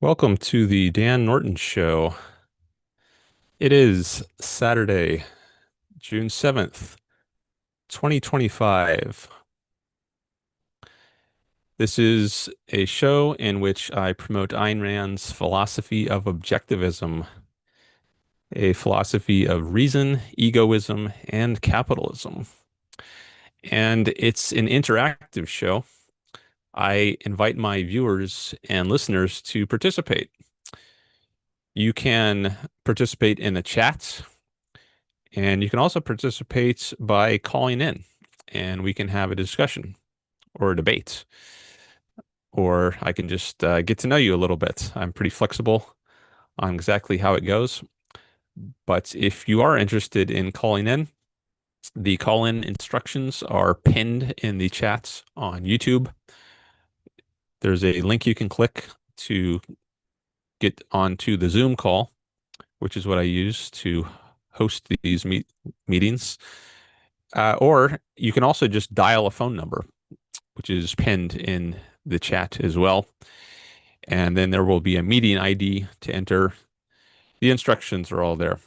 Welcome to the Dan Norton Show. It is Saturday, June 7th, 2025. This is a show in which I promote Ayn Rand's philosophy of objectivism, a philosophy of reason, egoism, and capitalism. And it's an interactive show. I invite my viewers and listeners to participate. You can participate in the chat. And you can also participate by calling in and we can have a discussion or a debate, or I can just get to know you a little bit. I'm pretty flexible on exactly how it goes. But if you are interested in calling in, the call-in instructions are pinned in the chats on YouTube. There's a link you can click to get onto the Zoom call, which is what I use to host these meetings. Or you can also just dial a phone number, which is pinned in the chat as well. And then there will be a meeting ID to enter. The instructions are all there.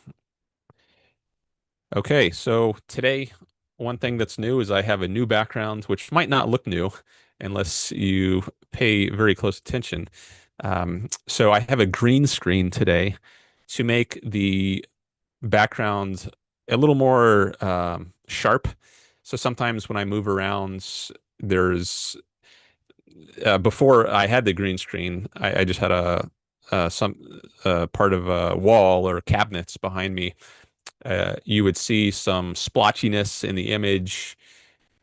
Okay, so today, one thing that's new is I have a new background, which might not look new unless you pay very close attention. So I have a green screen today to make the background a little more sharp. So sometimes when I move around, there's before I had the green screen, I just had some part of a wall or cabinets behind me. You would see some splotchiness in the image,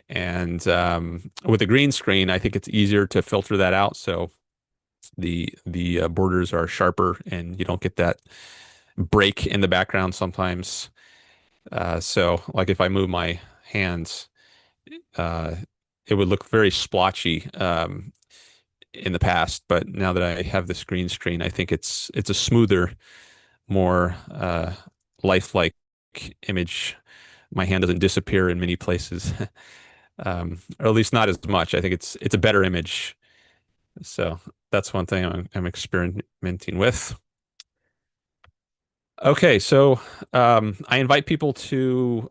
and with a green screen, I think it's easier to filter that out. So the borders are sharper, and you don't get that break in the background sometimes. So, like if I move my hands, uh, it would look very splotchy. In the past, but now that I have this green screen, I think it's a smoother, more lifelike image. My hand doesn't disappear in many places, or at least not as much. I think it's a better image. So that's one thing I'm experimenting with. Okay, so I invite people to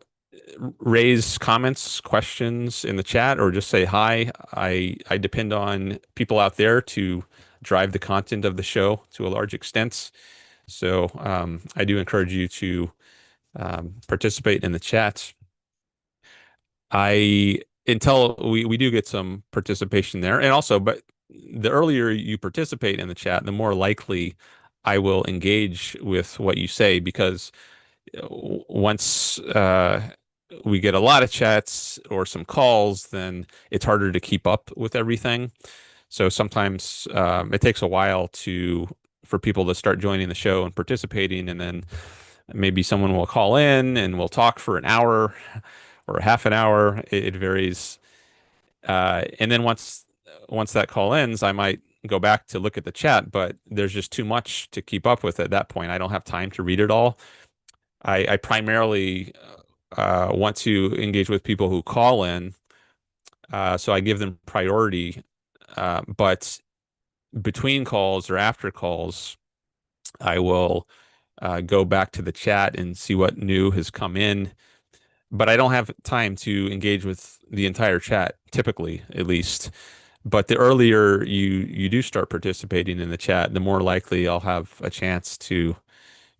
raise comments, questions in the chat, or just say hi. I depend on people out there to drive the content of the show to a large extent. So I do encourage you to participate in the chat. I until we do get some participation there, and also, but the earlier you participate in the chat, the more likely I will engage with what you say because once we get a lot of chats or some calls, then it's harder to keep up with everything. So sometimes it takes a while for people to start joining the show and participating, and then maybe someone will call in and we'll talk for an hour or half an hour. It varies. And then once that call ends, I might go back to look at the chat, but there's just too much to keep up with at that point. I don't have time to read it all. I primarily want to engage with people who call in, so I give them priority. But between calls or after calls, I will go back to the chat and see what new has come in. But I don't have time to engage with the entire chat, typically, at least. But the earlier you do start participating in the chat, the more likely I'll have a chance to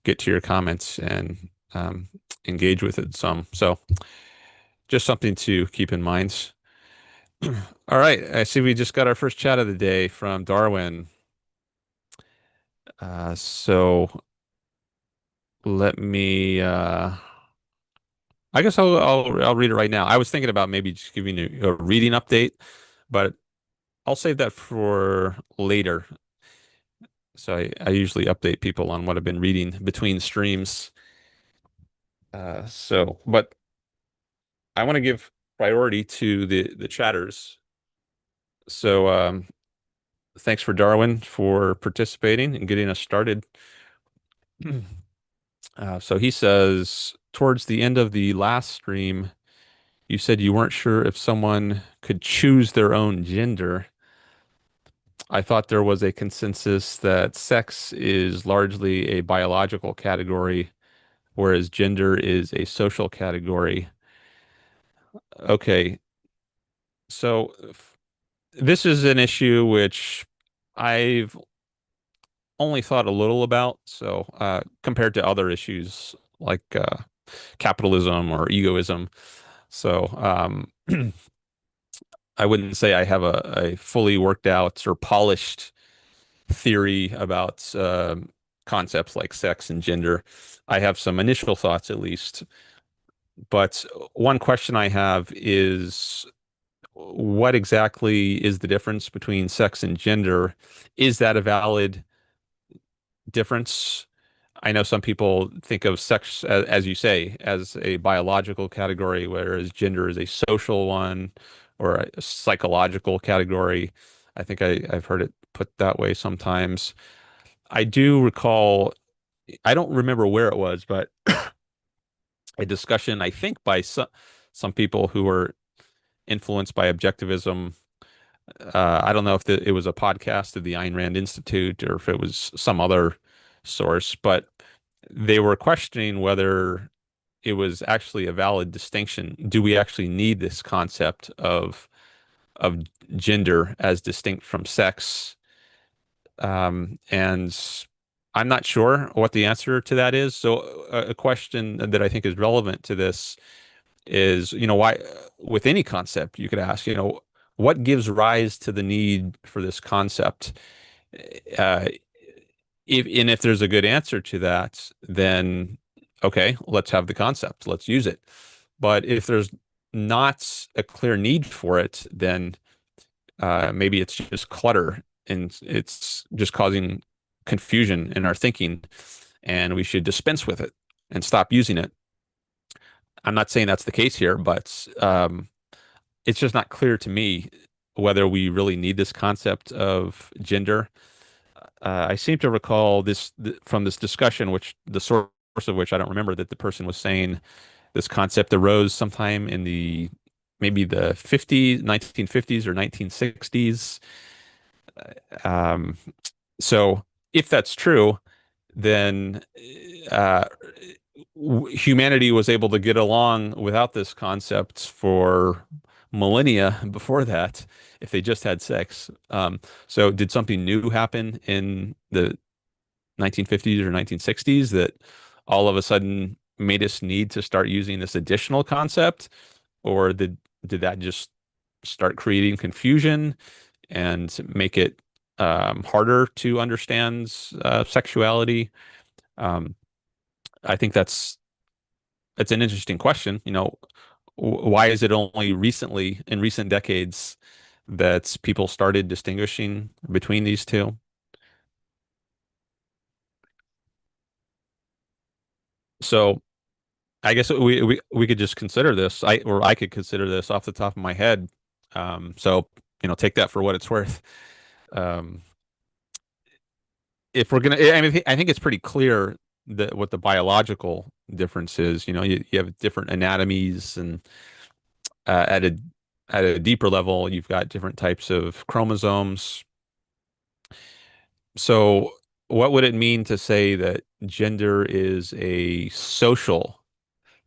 get to your comments and engage with it some. So just something to keep in mind. All right, I see we just got our first chat of the day from Darwin. So let me. I guess I'll read it right now. I was thinking about maybe just giving you a reading update, but I'll save that for later. So I usually update people on what I've been reading between streams. But I want to give priority to the chatters. So thanks for Darwin for participating and getting us started. So he says, towards the end of the last stream, you said you weren't sure if someone could choose their own gender. I thought there was a consensus that sex is largely a biological category, whereas gender is a social category. Okay, so this is an issue which I've only thought a little about. So, compared to other issues like capitalism or egoism. So, I wouldn't say I have a fully worked out or polished theory about concepts like sex and gender. I have some initial thoughts, at least. But one question I have is what exactly is the difference between sex and gender? Is that a valid difference? I know some people think of sex, as you say, as a biological category, whereas gender is a social one or a psychological category. I think I've heard it put that way sometimes. I do recall, I don't remember where it was, but a discussion, I think, by some people who were influenced by objectivism. I don't know if it was a podcast of the Ayn Rand Institute or if it was some other source, but they were questioning whether it was actually a valid distinction. Do we actually need this concept of gender as distinct from sex? And I'm not sure what the answer to that is. So a question that I think is relevant to this is, why with any concept you could ask, what gives rise to the need for this concept? Uh, if there's a good answer to that, then okay, let's have the concept, let's use it. But if there's not a clear need for it, then maybe it's just clutter and it's just causing confusion in our thinking, and we should dispense with it and stop using it. I'm not saying that's the case here, but it's just not clear to me whether we really need this concept of gender. I seem to recall from this discussion, which the source of which I don't remember, that the person was saying this concept arose sometime in maybe the 1950s or 1960s. Um, so if that's true, then uh, humanity was able to get along without this concept for millennia before that, if they just had sex. So did something new happen in the 1950s or 1960s that all of a sudden made us need to start using this additional concept? Or did that just start creating confusion and make it harder to understand sexuality? Um, I think that's an interesting question. Why is it only recently, in recent decades, that people started distinguishing between these two? So I guess we could just consider this. I could consider this off the top of my head. So take that for what it's worth. Um, if we're gonna, I mean, I think it's pretty clear that what the biological difference is. You have different anatomies, and at a deeper level, you've got different types of chromosomes. So, what would it mean to say that gender is a social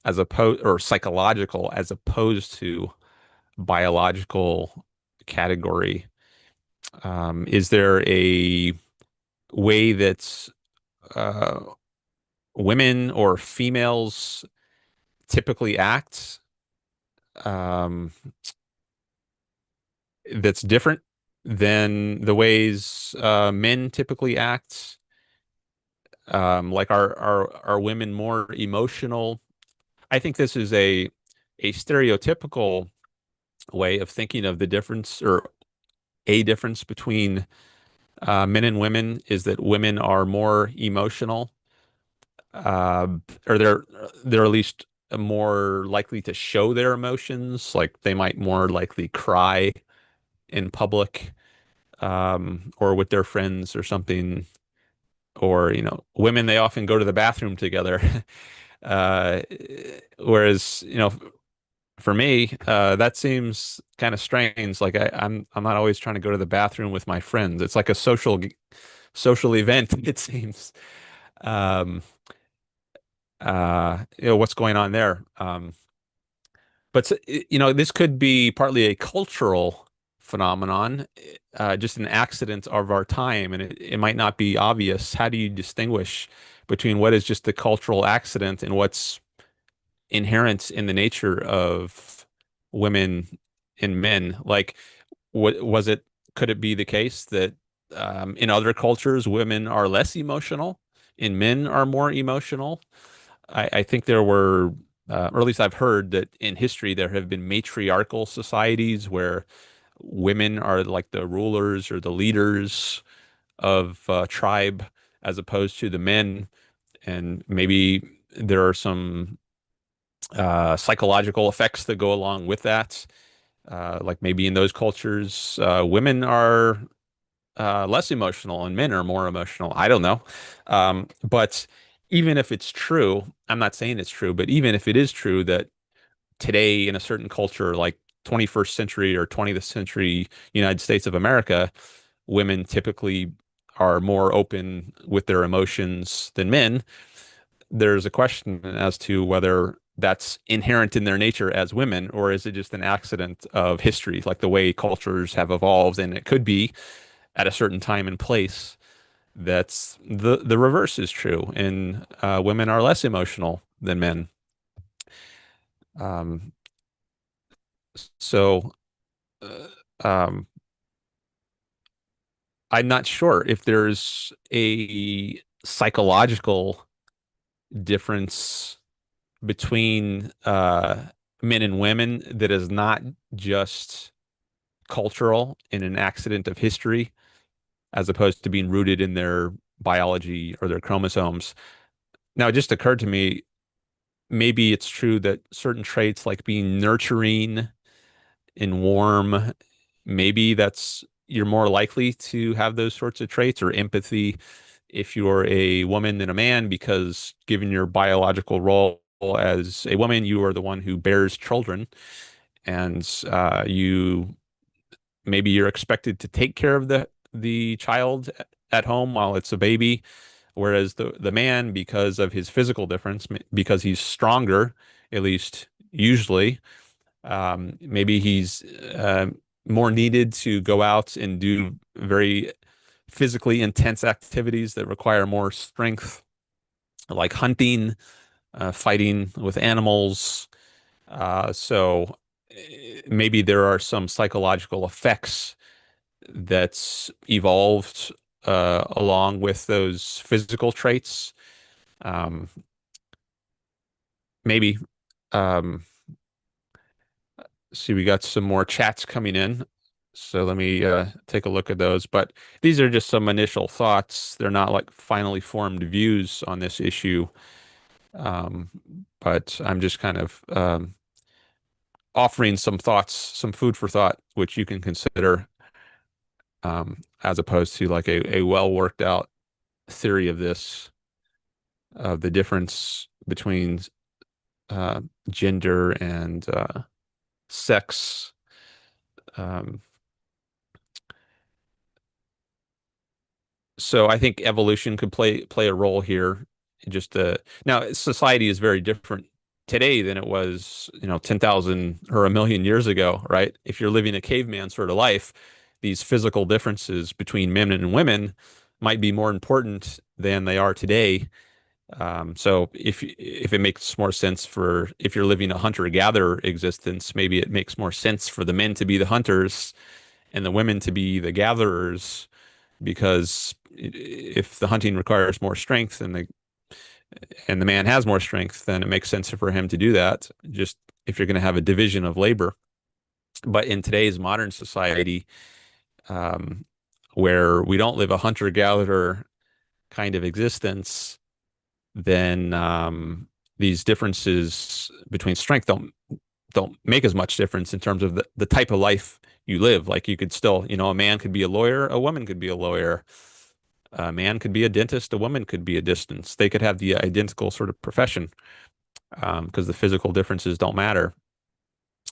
as opposed or psychological as opposed to biological category? Is there a way that uh, women or females typically act um, that's different than the ways men typically act? Like are women more emotional? I think this is a stereotypical way of thinking of the difference, or a difference between men and women, is that women are more emotional, uh, or they're at least more likely to show their emotions. Like they might more likely cry in public, or with their friends or something. Or women, they often go to the bathroom together, uh, whereas For me, that seems kind of strange. Like I'm not always trying to go to the bathroom with my friends. It's like a social event, it seems. Um, what's going on there? But this could be partly a cultural phenomenon, just an accident of our time, and it might not be obvious. How do you distinguish between what is just a cultural accident and what's inherent in the nature of women and men? Like, what was it? Could it be the case that in other cultures women are less emotional and men are more emotional? I think there were, or at least I've heard that in history there have been matriarchal societies where women are like the rulers or the leaders of tribe as opposed to the men. And maybe there are some psychological effects that go along with that. Like maybe in those cultures, women are less emotional and men are more emotional. I don't know. But even if it's true, I'm not saying it's true, but even if it is true that today in a certain culture, like 21st century or 20th century United States of America, women typically are more open with their emotions than men. There's a question as to whether that's inherent in their nature as women, or is it just an accident of history, like the way cultures have evolved? And it could be at a certain time and place that's the reverse is true, and women are less emotional than men. Um, so uh, um, I'm not sure if there's a psychological difference between men and women that is not just cultural and an accident of history, as opposed to being rooted in their biology or their chromosomes. Now, it just occurred to me, maybe it's true that certain traits like being nurturing and warm, maybe that's you're more likely to have those sorts of traits or empathy if you're a woman than a man, because given your biological role as a woman, you are the one who bears children, and you maybe you're expected to take care of the child at home while it's a baby, whereas the man, because of his physical difference, because he's stronger, at least usually, maybe he's more needed to go out and do very physically intense activities that require more strength, like hunting, fighting with animals. So maybe there are some psychological effects that's evolved along with those physical traits. Um, maybe. Um, See, we got some more chats coming in. So let me take a look at those. But these are just some initial thoughts. They're not like finally formed views on this issue. Um, but I'm just kind of offering some thoughts, some food for thought, which you can consider, as opposed to like a well worked out theory of this, of the difference between uh, gender and sex. Um, so I think evolution could play a role here. Just now, society is very different today than it was, 10,000 or a million years ago, right? If you're living a caveman sort of life, these physical differences between men and women might be more important than they are today. So if it makes more sense for if you're living a hunter-gatherer existence, maybe it makes more sense for the men to be the hunters and the women to be the gatherers, because if the hunting requires more strength and the man has more strength, then it makes sense for him to do that. Just if you're going to have a division of labor. But in today's modern society, um, where we don't live a hunter-gatherer kind of existence, then these differences between strength don't make as much difference in terms of the type of life you live. Like you could still, a man could be a lawyer, a woman could be a lawyer, a man could be a dentist, a woman could be a dentist. They could have the identical sort of profession, because the physical differences don't matter.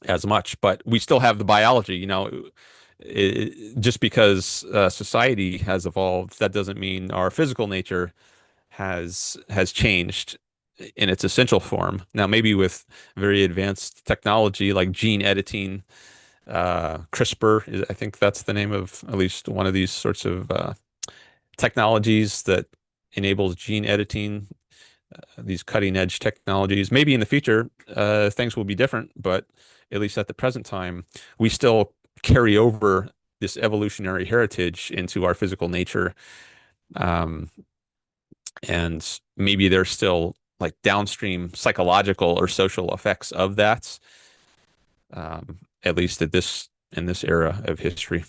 as much, but we still have the biology. Just because society has evolved, that doesn't mean our physical nature has changed in its essential form. Now, maybe with very advanced technology like gene editing, CRISPR, I think that's the name of at least one of these sorts of technologies that enables gene editing, these cutting edge technologies. Maybe in the future, things will be different, but at least at the present time, we still carry over this evolutionary heritage into our physical nature. Um, and maybe there's still like downstream psychological or social effects of that, at least in this era of history.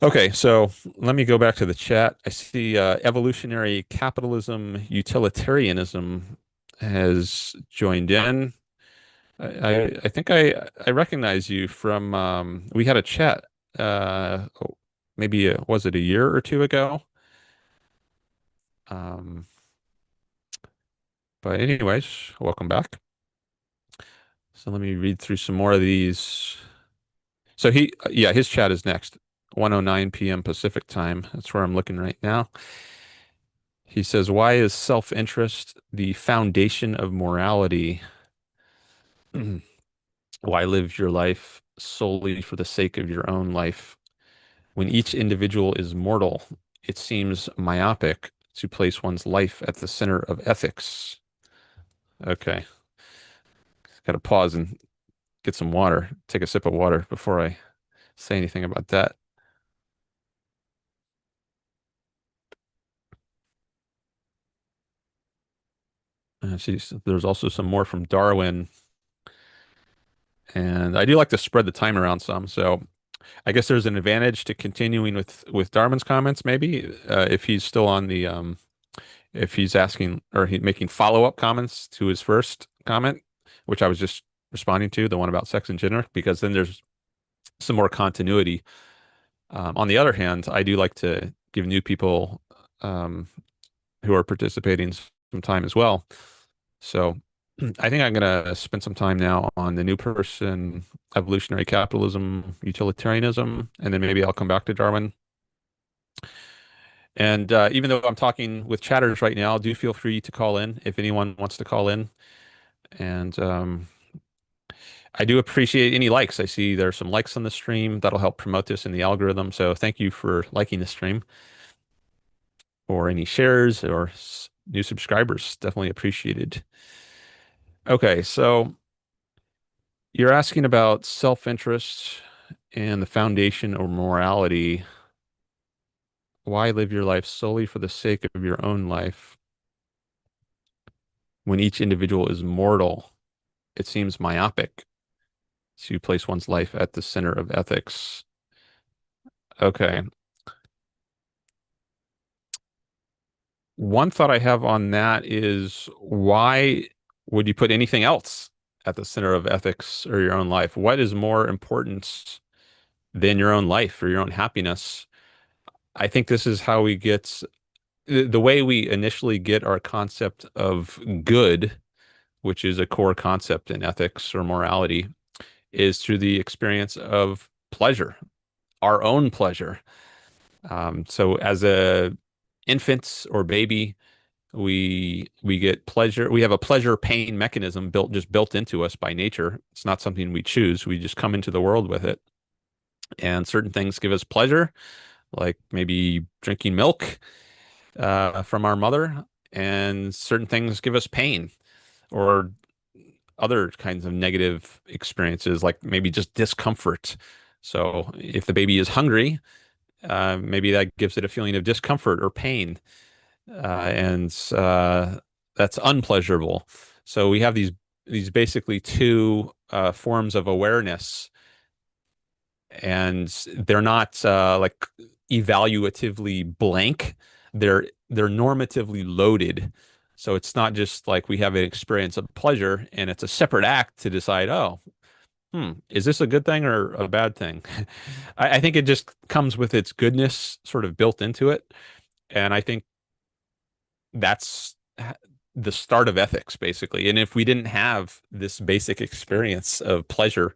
Okay, so let me go back to the chat. I see evolutionary capitalism utilitarianism has joined in. I think I recognize you from we had a chat maybe was it a year or two ago? Um, but anyways, welcome back. So let me read through some more of these. So yeah, his chat is next, 1:09 p.m. Pacific time. That's where I'm looking right now. He says, "Why is self-interest the foundation of morality? Why live your life solely for the sake of your own life? When each individual is mortal, it seems myopic to place one's life at the center of ethics." Okay, got to pause and get some water, take a sip of water before I say anything about that. See, there's also some more from Darwin, and I do like to spread the time around some. So I guess there's an advantage to continuing with Darwin's comments, maybe if he's still on the if he's asking or he's making follow-up comments to his first comment, which I was just responding to, the one about sex and gender, because then there's some more continuity. On the other hand, I do like to give new people um, who are participating some time as well. So I think I'm going to spend some time now on the new person, evolutionary capitalism, utilitarianism, and then maybe I'll come back to Darwin. And even though I'm talking with chatters right now, do feel free to call in if anyone wants to call in. And I do appreciate any likes. I see there's some likes on the stream that'll help promote this in the algorithm. So thank you for liking the stream, or any shares or new subscribers. Definitely appreciated. Okay, so you're asking about self-interest and the foundation of morality. Why live your life solely for the sake of your own life when each individual is mortal? It seems myopic to place one's life at the center of ethics. Okay. One thought I have on that is, why would you put anything else at the center of ethics or your own life? What is more important than your own life or your own happiness? I think this is how we get the way we initially get our concept of good, which is a core concept in ethics or morality, is through the experience of pleasure, our own pleasure. So as a infant or baby, we get pleasure. We have a pleasure pain mechanism built into us by nature. It's not something we choose. We just come into the world with it. And certain things give us pleasure, like maybe drinking milk from our mother, and certain things give us pain or other kinds of negative experiences, like maybe just discomfort. So if the baby is hungry, maybe that gives it a feeling of discomfort or pain, and that's unpleasurable. So we have these basically two forms of awareness, and they're not like evaluatively blank. They're normatively loaded. So it's not just like we have an experience of pleasure and it's a separate act to decide, oh, is this a good thing or a bad thing? I think it just comes with its goodness sort of built into it. And I think that's the start of ethics, basically. And if we didn't have this basic experience of pleasure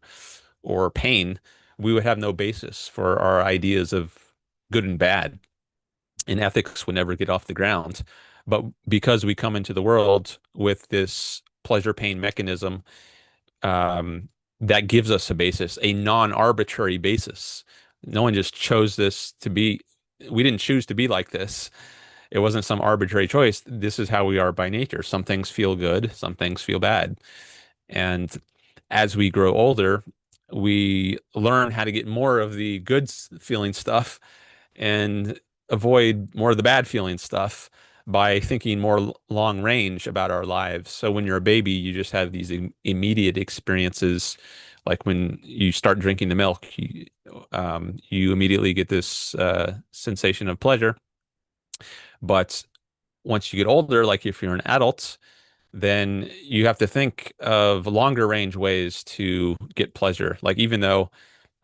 or pain, we would have no basis for our ideas of good and bad, and ethics would never get off the ground. But because we come into the world with this pleasure pain mechanism, um, that gives us a basis, a non-arbitrary basis. No one just chose this to be, we didn't choose to be like this. It wasn't some arbitrary choice. This is how we are by nature. Some things feel good, some things feel bad. And as we grow older, we learn how to get more of the good feeling stuff and avoid more of the bad feeling stuff by thinking more long range about our lives. So when you're a baby, you just have these immediate experiences. Like when you start drinking the milk, you immediately get this sensation of pleasure. But once you get older, like if you're an adult, then you have to think of longer range ways to get pleasure. Like even though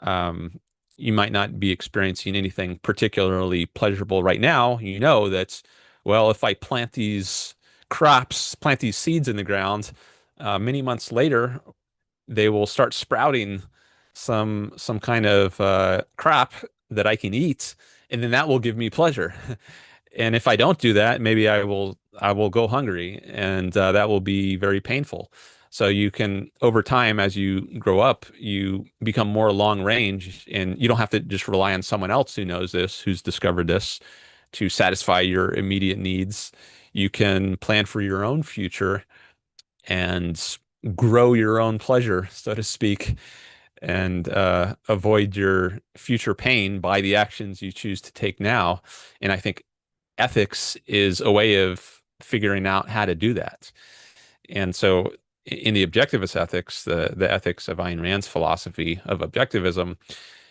um, you might not be experiencing anything particularly pleasurable right now, you know that, well, if I plant these crops, plant these seeds in the ground, many months later, they will start sprouting some kind of crop that I can eat, and then that will give me pleasure. And if I don't do that, maybe I will go hungry, and that will be very painful. So you can, over time, as you grow up, you become more long range, and you don't have to just rely on someone else who knows this, who's discovered this, to satisfy your immediate needs. You can plan for your own future and grow your own pleasure, so to speak, and avoid your future pain by the actions you choose to take now. And I think ethics is a way of figuring out how to do that. And so in the objectivist ethics, the ethics of Ayn Rand's philosophy of objectivism,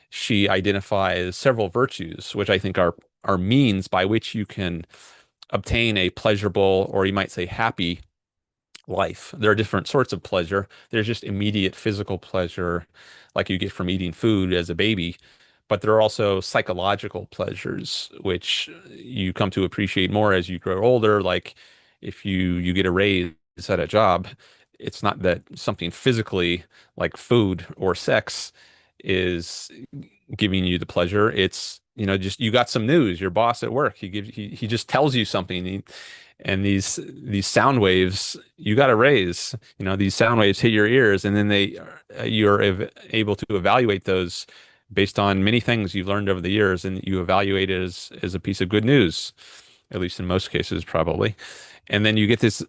she identifies several virtues, which I think are means by which you can obtain a pleasurable, or you might say happy, life. There are different sorts of pleasure. There's just immediate physical pleasure, like you get from eating food as a baby. But there are also psychological pleasures, which you come to appreciate more as you grow older. Like if you get a raise at a job, it's not that something physically like food or sex is giving you the pleasure. It's, just you got some news. Your boss at work, he just tells you something. And these sound waves, you got to raise. These sound waves hit your ears, and then you're able to evaluate those based on many things you've learned over the years, and you evaluate it as a piece of good news, at least in most cases, probably. And then you get this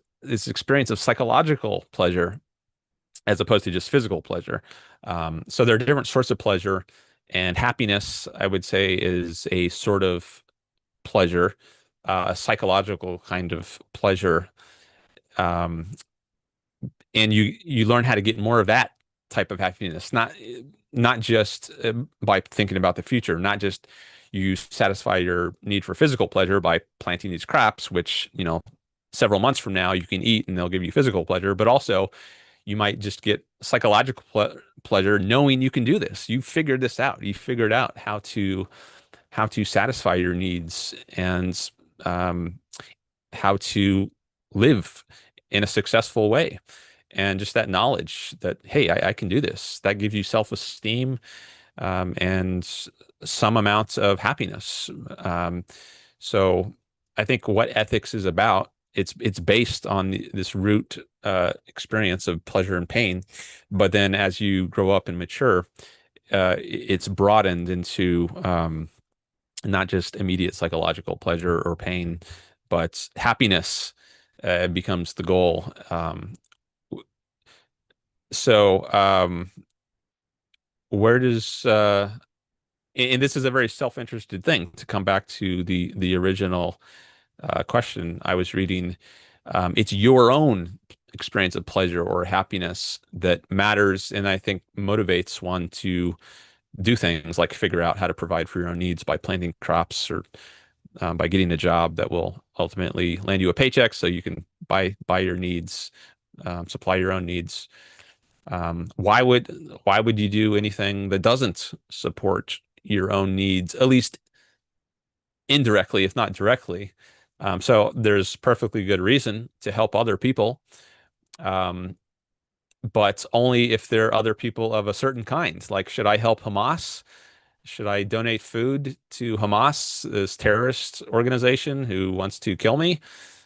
experience of psychological pleasure as opposed to just physical pleasure. So there are different sorts of pleasure, and happiness, I would say, is a sort of pleasure, a psychological kind of pleasure. Um, and you learn how to get more of that type of happiness, not just by thinking about the future, not just you satisfy your need for physical pleasure by planting these crops, which, several months from now you can eat and they'll give you physical pleasure, but also you might just get psychological pleasure knowing you can do this. You figured this out. You figured out how to satisfy your needs, and um, how to live in a successful way. And just that knowledge that, hey, I can do this, that gives you self-esteem, and some amounts of happiness. So I think what ethics is about, it's based on this root experience of pleasure and pain. But then as you grow up and mature, it's broadened into not just immediate psychological pleasure or pain, but happiness becomes the goal. So where does and this is a very self-interested thing, to come back to the original question I was reading. It's your own experience of pleasure or happiness that matters, and I think motivates one to do things like figure out how to provide for your own needs by planting crops, or by getting a job that will ultimately land you a paycheck so you can buy your needs, supply your own needs. Why would you do anything that doesn't support your own needs, at least indirectly, if not directly? So there's perfectly good reason to help other people, um, but only if they're other people of a certain kind. Like, should I help Hamas? Should I donate food to Hamas, this terrorist organization who wants to kill me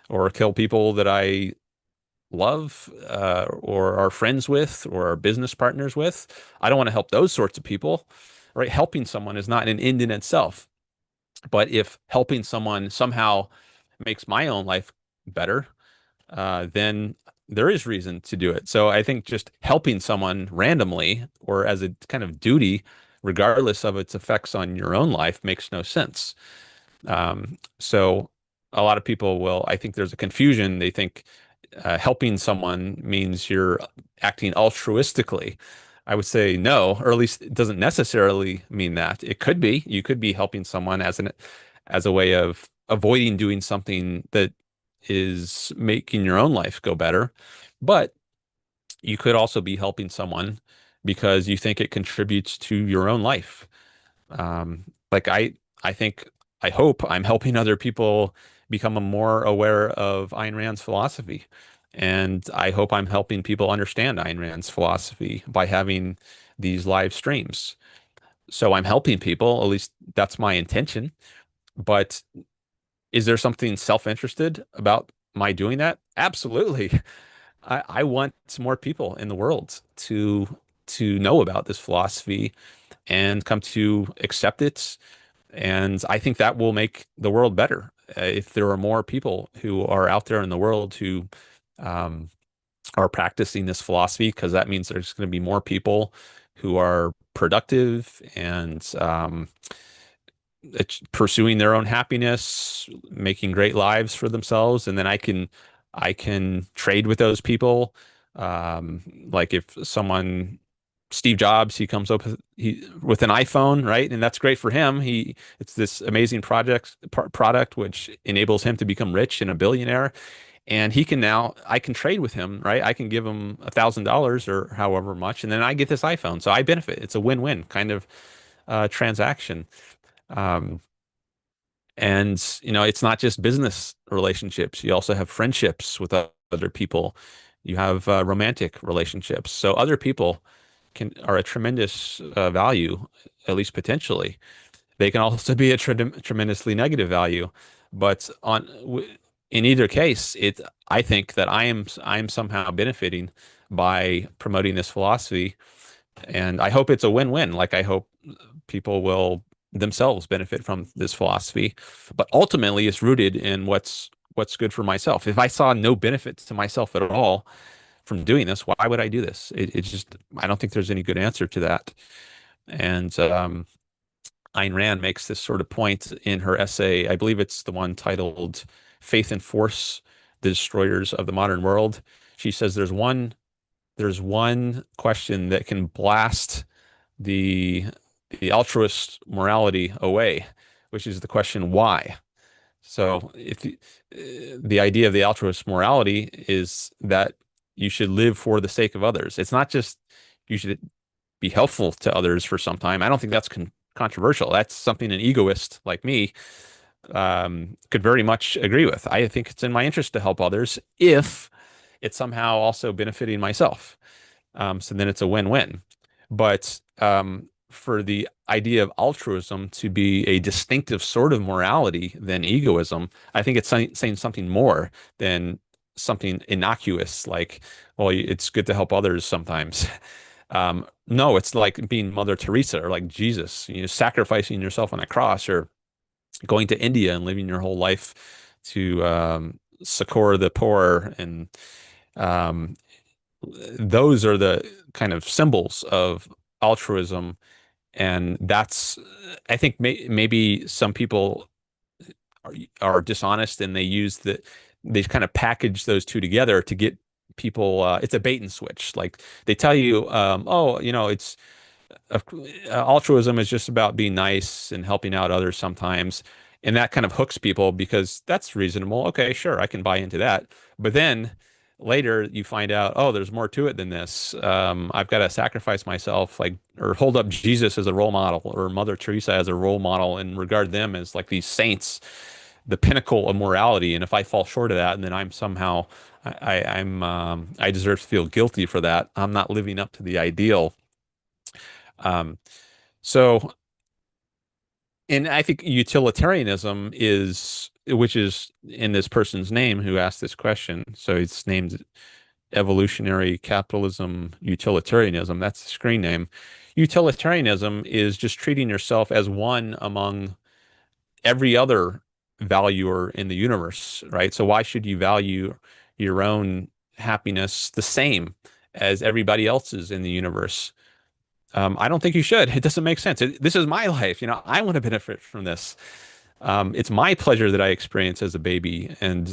or kill people that I love or are friends with or are business partners with? I don't want to help those sorts of people, right? Helping someone is not an end in itself. But if helping someone somehow makes my own life better, then there is reason to do it. So I think just helping someone randomly or as a kind of duty, regardless of its effects on your own life, makes no sense. So a lot of people will, I think there's a confusion. They think helping someone means you're acting altruistically. I would say no, or at least it doesn't necessarily mean that. It could be. You could be helping someone as a way of avoiding doing something that is making your own life go better. But you could also be helping someone because you think it contributes to your own life. Like I think, I hope I'm helping other people become more aware of Ayn Rand's philosophy. And I hope I'm helping people understand Ayn Rand's philosophy by having these live streams. So I'm helping people, at least that's my intention. But is there something self-interested about my doing that? Absolutely. I want more people in the world to know about this philosophy and come to accept it. And I think that will make the world better if there are more people who are out there in the world who um, are practicing this philosophy, because that means there's going to be more people who are productive and pursuing their own happiness, making great lives for themselves, and then I can trade with those people. Like if someone Steve Jobs, he comes up with an iPhone, right? And that's great for him. It's this amazing product which enables him to become rich and a billionaire. And I can trade with him, right? I can give him $1,000 or however much, and then I get this iPhone. So I benefit. It's a win-win kind of transaction. Um, and it's not just business relationships. You also have friendships with other people. You have romantic relationships. So other people are a tremendous value, at least potentially. They can also be a tremendously negative value. But in either case, I think that I am somehow benefiting by promoting this philosophy, and I hope it's a win-win. Like I hope people will themselves benefit from this philosophy, but ultimately it's rooted in what's good for myself. If I saw no benefit to myself at all from doing this, why would I do this? It's just, I don't think there's any good answer to that. And Ayn Rand makes this sort of point in her essay. I believe it's the one titled "Faith and Force: The Destroyers of the Modern World." She says there's one question that can blast the the altruist morality away, which is the question why. So if the idea of the altruist morality is that you should live for the sake of others. It's not just you should be helpful to others for some time. I don't think that's controversial. That's something an egoist like me could very much agree with. I think it's in my interest to help others if it's somehow also benefiting myself. So then it's a win-win. But for the idea of altruism to be a distinctive sort of morality than egoism, I think it's saying something more than something innocuous like, well, it's good to help others sometimes. No, it's like being Mother Teresa or like Jesus, sacrificing yourself on a cross, or going to India and living your whole life to succor the poor. And um, those are the kind of symbols of altruism. And I think maybe some people are dishonest and they kind of package those two together to get people. It's a bait and switch. Like they tell you, oh, it's uh, altruism is just about being nice and helping out others sometimes. And that kind of hooks people because that's reasonable. Okay, sure, I can buy into that. But then later you find out, oh, there's more to it than this. I've got to sacrifice myself, like, or hold up Jesus as a role model or Mother Teresa as a role model and regard them as like these saints. the pinnacle of morality, and if I fall short of that, and then I'm somehow I deserve to feel guilty for that. I'm not living up to the ideal. Um, so, and I think utilitarianism is, which is in this person's name who asked this question. So it's named Evolutionary Capitalism-Utilitarianism. That's the screen name. Utilitarianism is just treating yourself as one among every other valuer in the universe, right? So why should you value your own happiness the same as everybody else's in the universe? I don't think you should. It doesn't make sense. This is my life. I want to benefit from this. It's my pleasure that I experience as a baby, and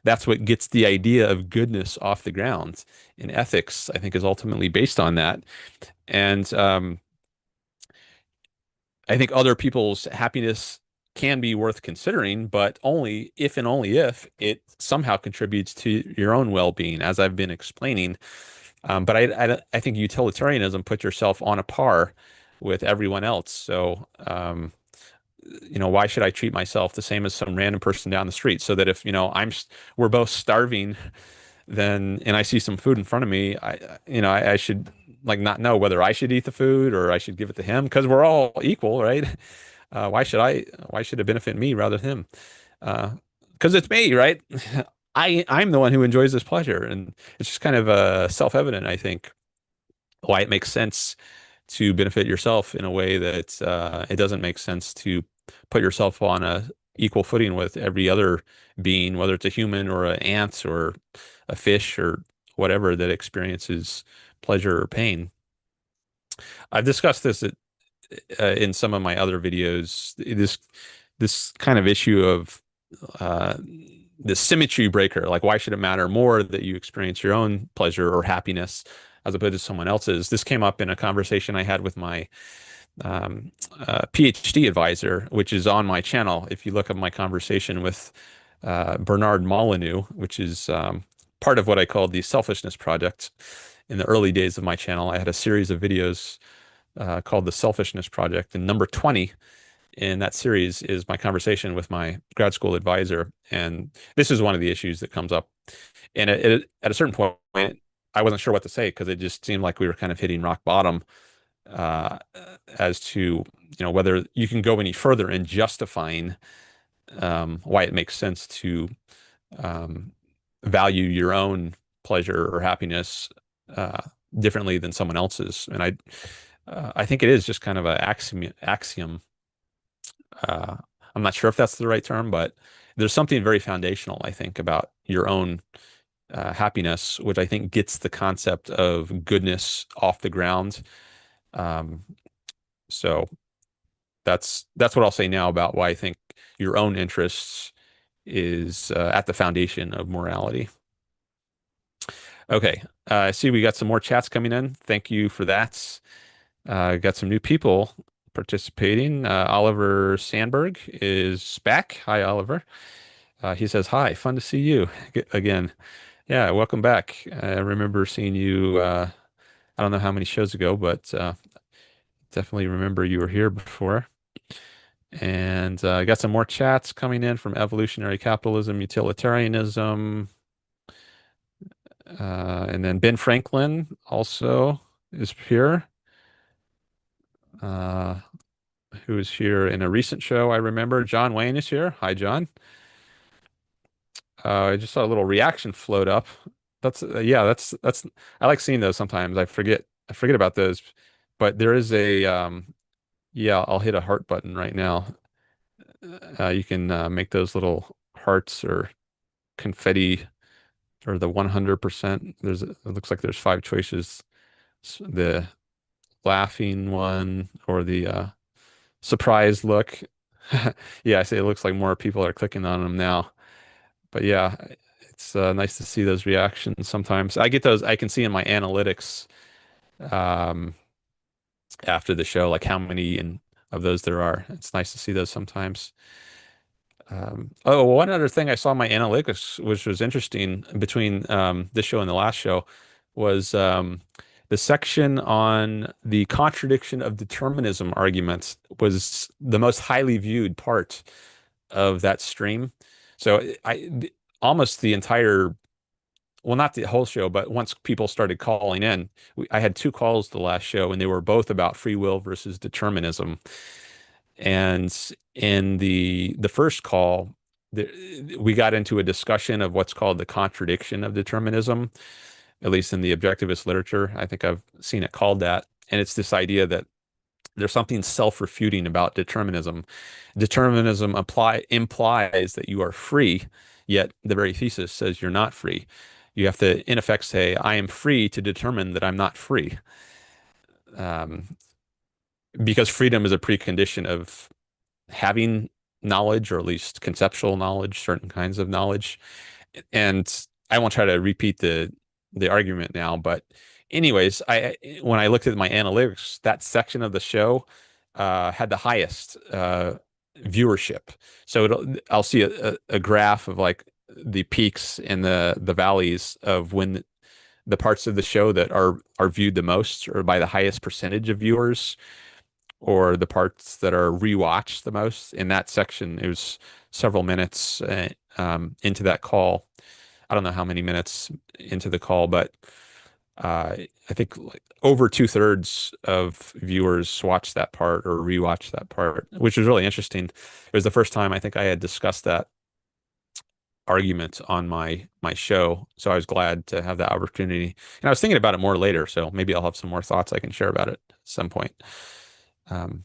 that's what gets the idea of goodness off the ground. And ethics, I think, is ultimately based on that. And I think other people's happiness can be worth considering, but only if and only if it somehow contributes to your own well-being, as I've been explaining. But I think utilitarianism puts yourself on a par with everyone else. So, why should I treat myself the same as some random person down the street? So that if, we're both starving, then, and I see some food in front of me, I should like not know whether I should eat the food or I should give it to him because we're all equal, right? Why should it benefit me rather than him? Because it's me, right? I'm the one who enjoys this pleasure, and it's just kind of self-evident, I think, why it makes sense to benefit yourself in a way that it doesn't make sense to put yourself on a equal footing with every other being, whether it's a human or an ant or a fish or whatever that experiences pleasure or pain. I've discussed this in some of my other videos. This kind of issue of uh, the symmetry breaker. Like, why should it matter more that you experience your own pleasure or happiness as opposed to someone else's? This came up in a conversation I had with my PhD advisor, which is on my channel. If you look up my conversation with Bernard Molyneux, which is part of what I called the Selfishness Project. In the early days of my channel, I had a series of videos called the Selfishness Project, and number 20 in that series is my conversation with my grad school advisor. And this is one of the issues that comes up. And at a certain point, I wasn't sure what to say because it just seemed like we were kind of hitting rock bottom uh, as to whether you can go any further in justifying why it makes sense to um, value your own pleasure or happiness uh, differently than someone else's. And I think it is just kind of an axiom. Uh, I'm not sure if that's the right term, but there's something very foundational, I think, about your own happiness, which I think gets the concept of goodness off the ground. Um, so that's what I'll say now about why I think your own interests is at the foundation of morality. Okay, I see we got some more chats coming in. Thank you for that. Got some new people participating. Oliver Sandberg is back. Hi, Oliver. He says, hi, fun to see you again. Yeah, welcome back. I remember seeing you, I don't know how many shows ago, but definitely remember you were here before. And I got some more chats coming in from Evolutionary Capitalism, Utilitarianism. And then Ben Franklin also is here, who is here in a recent show, I remember. John Wayne is here. Hi, John. I just saw a little reaction float up. That's yeah, that's I like seeing those sometimes. I forget about those, but there is a yeah, I'll hit a heart button right now. You can make those little hearts or confetti or the 100%. It looks like there's 5 choices. The laughing one or the surprised look. Yeah, I say it looks like more people are clicking on them now. But yeah, it's nice to see those reactions sometimes. I get those, I can see in my analytics um, after the show, like how many of those there are. It's nice to see those sometimes. Oh, one other thing I saw in my analytics, which was interesting between this show and the last show, was the section on the contradiction of determinism arguments was the most highly viewed part of that stream. So almost the entire, well, not the whole show, but once people started calling in, I had two calls the last show, and they were both about free will versus determinism. And in the first call, we got into a discussion of what's called the contradiction of determinism, at least in the objectivist literature. I think I've seen it called that. And it's this idea that there's something self-refuting about determinism. Determinism implies that you are free, yet the very thesis says you're not free. You have to, in effect, say, I am free to determine that I'm not free. Um, because freedom is a precondition of having knowledge, or at least conceptual knowledge, certain kinds of knowledge. And I won't try to repeat the argument now, but anyways, I when I looked at my analytics, that section of the show had the highest viewership. So I'll see a graph of like the peaks and the valleys of when the parts of the show that are viewed the most, or by the highest percentage of viewers, or the parts that are rewatched the most. In that section, it was several minutes into that call. I don't know how many minutes into the call, but I think like over two-thirds of viewers watched that part or rewatched that part, which was really interesting. It was the first time I think I had discussed that argument on my show, so I was glad to have that opportunity. And I was thinking about it more later, so maybe I'll have some more thoughts I can share about it at some point. Um,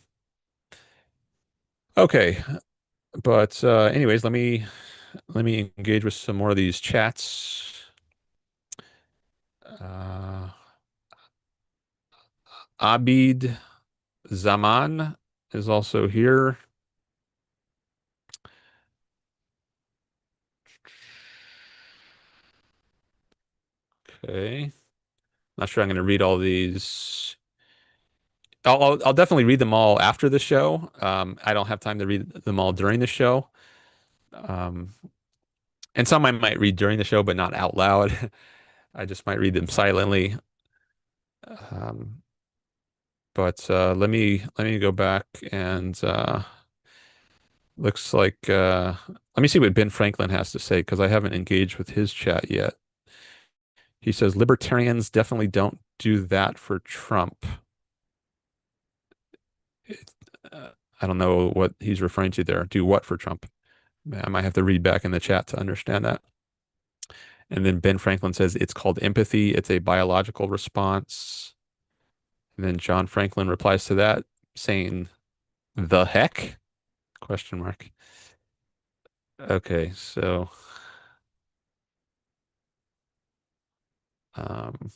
okay, but anyways, let me engage with some more of these chats. Uh, Abid Zaman is also here. Okay. Not sure I'm going to read all these. I'll definitely read them all after the show. I don't have time to read them all during the show. Um, and some I might read during the show, but not out loud. I just might read them silently. Um, but let me go back and looks like let me see what Ben Franklin has to say, because I haven't engaged with his chat yet. He says libertarians definitely don't do that for Trump. It, I don't know what he's referring to there. Do what for Trump? I might have to read back in the chat to understand that. And then Ben Franklin says it's called empathy. It's a biological response. And then John Franklin replies to that saying, "The heck?" Question mark. Okay, so um,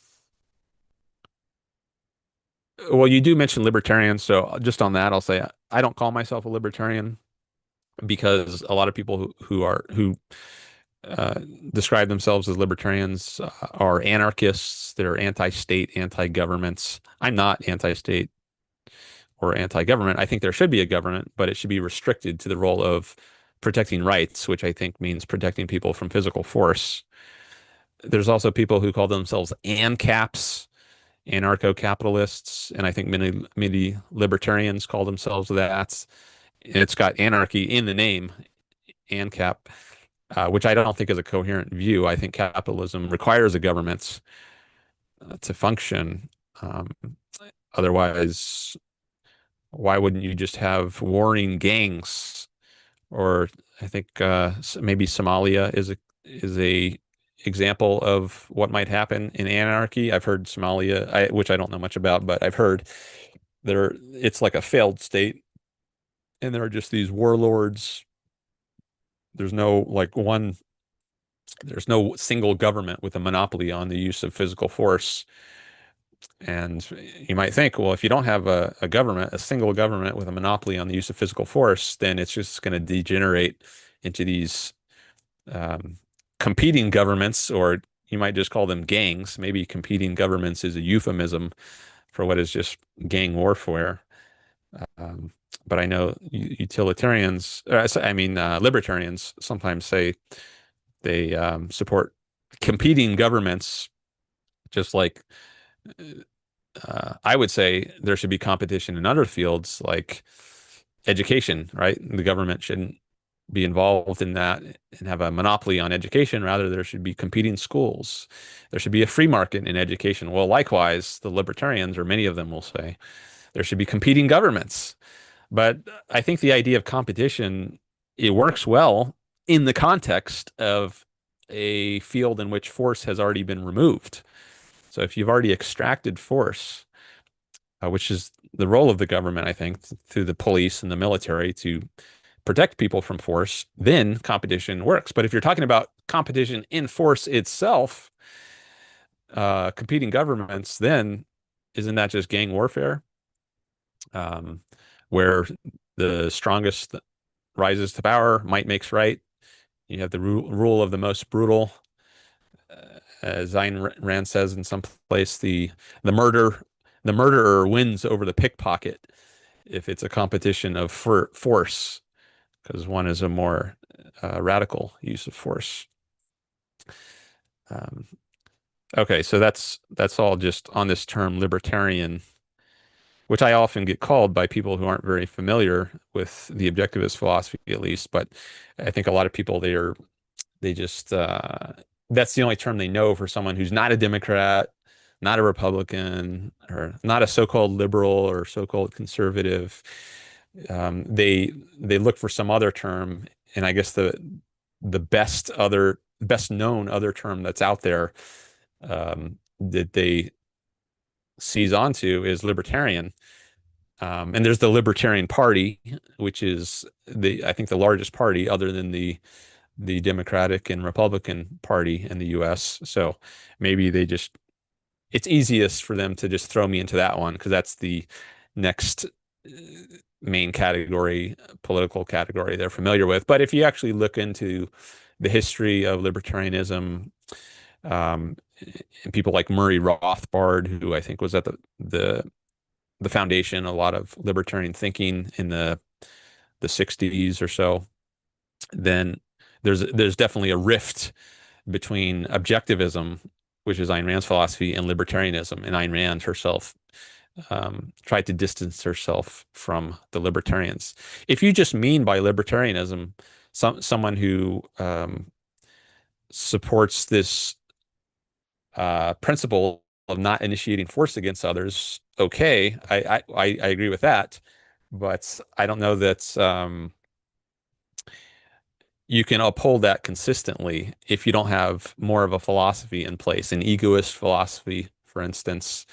well, you do mention libertarians, so just on that, I'll say I don't call myself a libertarian, because a lot of people who uh, describe themselves as libertarians are anarchists. They're anti-state, anti-governments. I'm not anti-state or anti-government. I think there should be a government, but it should be restricted to the role of protecting rights, which I think means protecting people from physical force. There's also people who call themselves ANCAPs, anarcho-capitalists, and I think many libertarians call themselves that. It's got anarchy in the name, ANCAP, which I don't think is a coherent view. I think capitalism requires a government to function. Um, Otherwise, why wouldn't you just have warring gangs? Or I think maybe Somalia is a example of what might happen in anarchy. I've heard Somalia, which I don't know much about, but I've heard it's like a failed state, and there are just these warlords. There's no like one there's no single government with a monopoly on the use of physical force. And you might think, well, if you don't have a government, a single government with a monopoly on the use of physical force, then it's just going to degenerate into these um, competing governments, or you might just call them gangs. Maybe competing governments is a euphemism for what is just gang warfare. Um, but I know utilitarians, I mean, libertarians sometimes say they support competing governments, just like I would say there should be competition in other fields like education, right? The government shouldn't be involved in that and have a monopoly on education. Rather, there should be competing schools. There should be a free market in education. Well, likewise, the libertarians, or many of them, will say there should be competing governments. But I think the idea of competition, it works well in the context of a field in which force has already been removed. So if you've already extracted force, which is the role of the government, I think, through the police and the military to protect people from force, then competition works. But if you're talking about competition in force itself, competing governments, then isn't that just gang warfare, um, where the strongest rises to power, might makes right? You have the rule of the most brutal. As Ayn Rand says in some place, the murder the murderer wins over the pickpocket if it's a competition of force, because one is a more radical use of force. Um, okay, so that's all just on this term libertarian, which I often get called by people who aren't very familiar with the objectivist philosophy, at least. But I think a lot of people they just that's the only term they know for someone who's not a Democrat, not a Republican, or not a so-called liberal or so-called conservative. They look for some other term, and I guess the best known other term that's out there, that they seize onto, is libertarian. And there's the Libertarian Party, which is I think the largest party other than the Democratic and Republican Party in the US. So maybe it's easiest for them to just throw me into that one because that's the next main category, political category they're familiar with. But if you actually look into the history of libertarianism, um, and people like Murray Rothbard, who I think was at the foundation, a lot of libertarian thinking in the 60s or so, then there's definitely a rift between objectivism, which is Ayn Rand's philosophy, and libertarianism. And Ayn Rand herself tried to distance herself from the libertarians. If you just mean by libertarianism someone who supports this principle of not initiating force against others, okay, I agree with that, but I don't know that you can uphold that consistently if you don't have more of a philosophy in place, an egoist philosophy, for instance.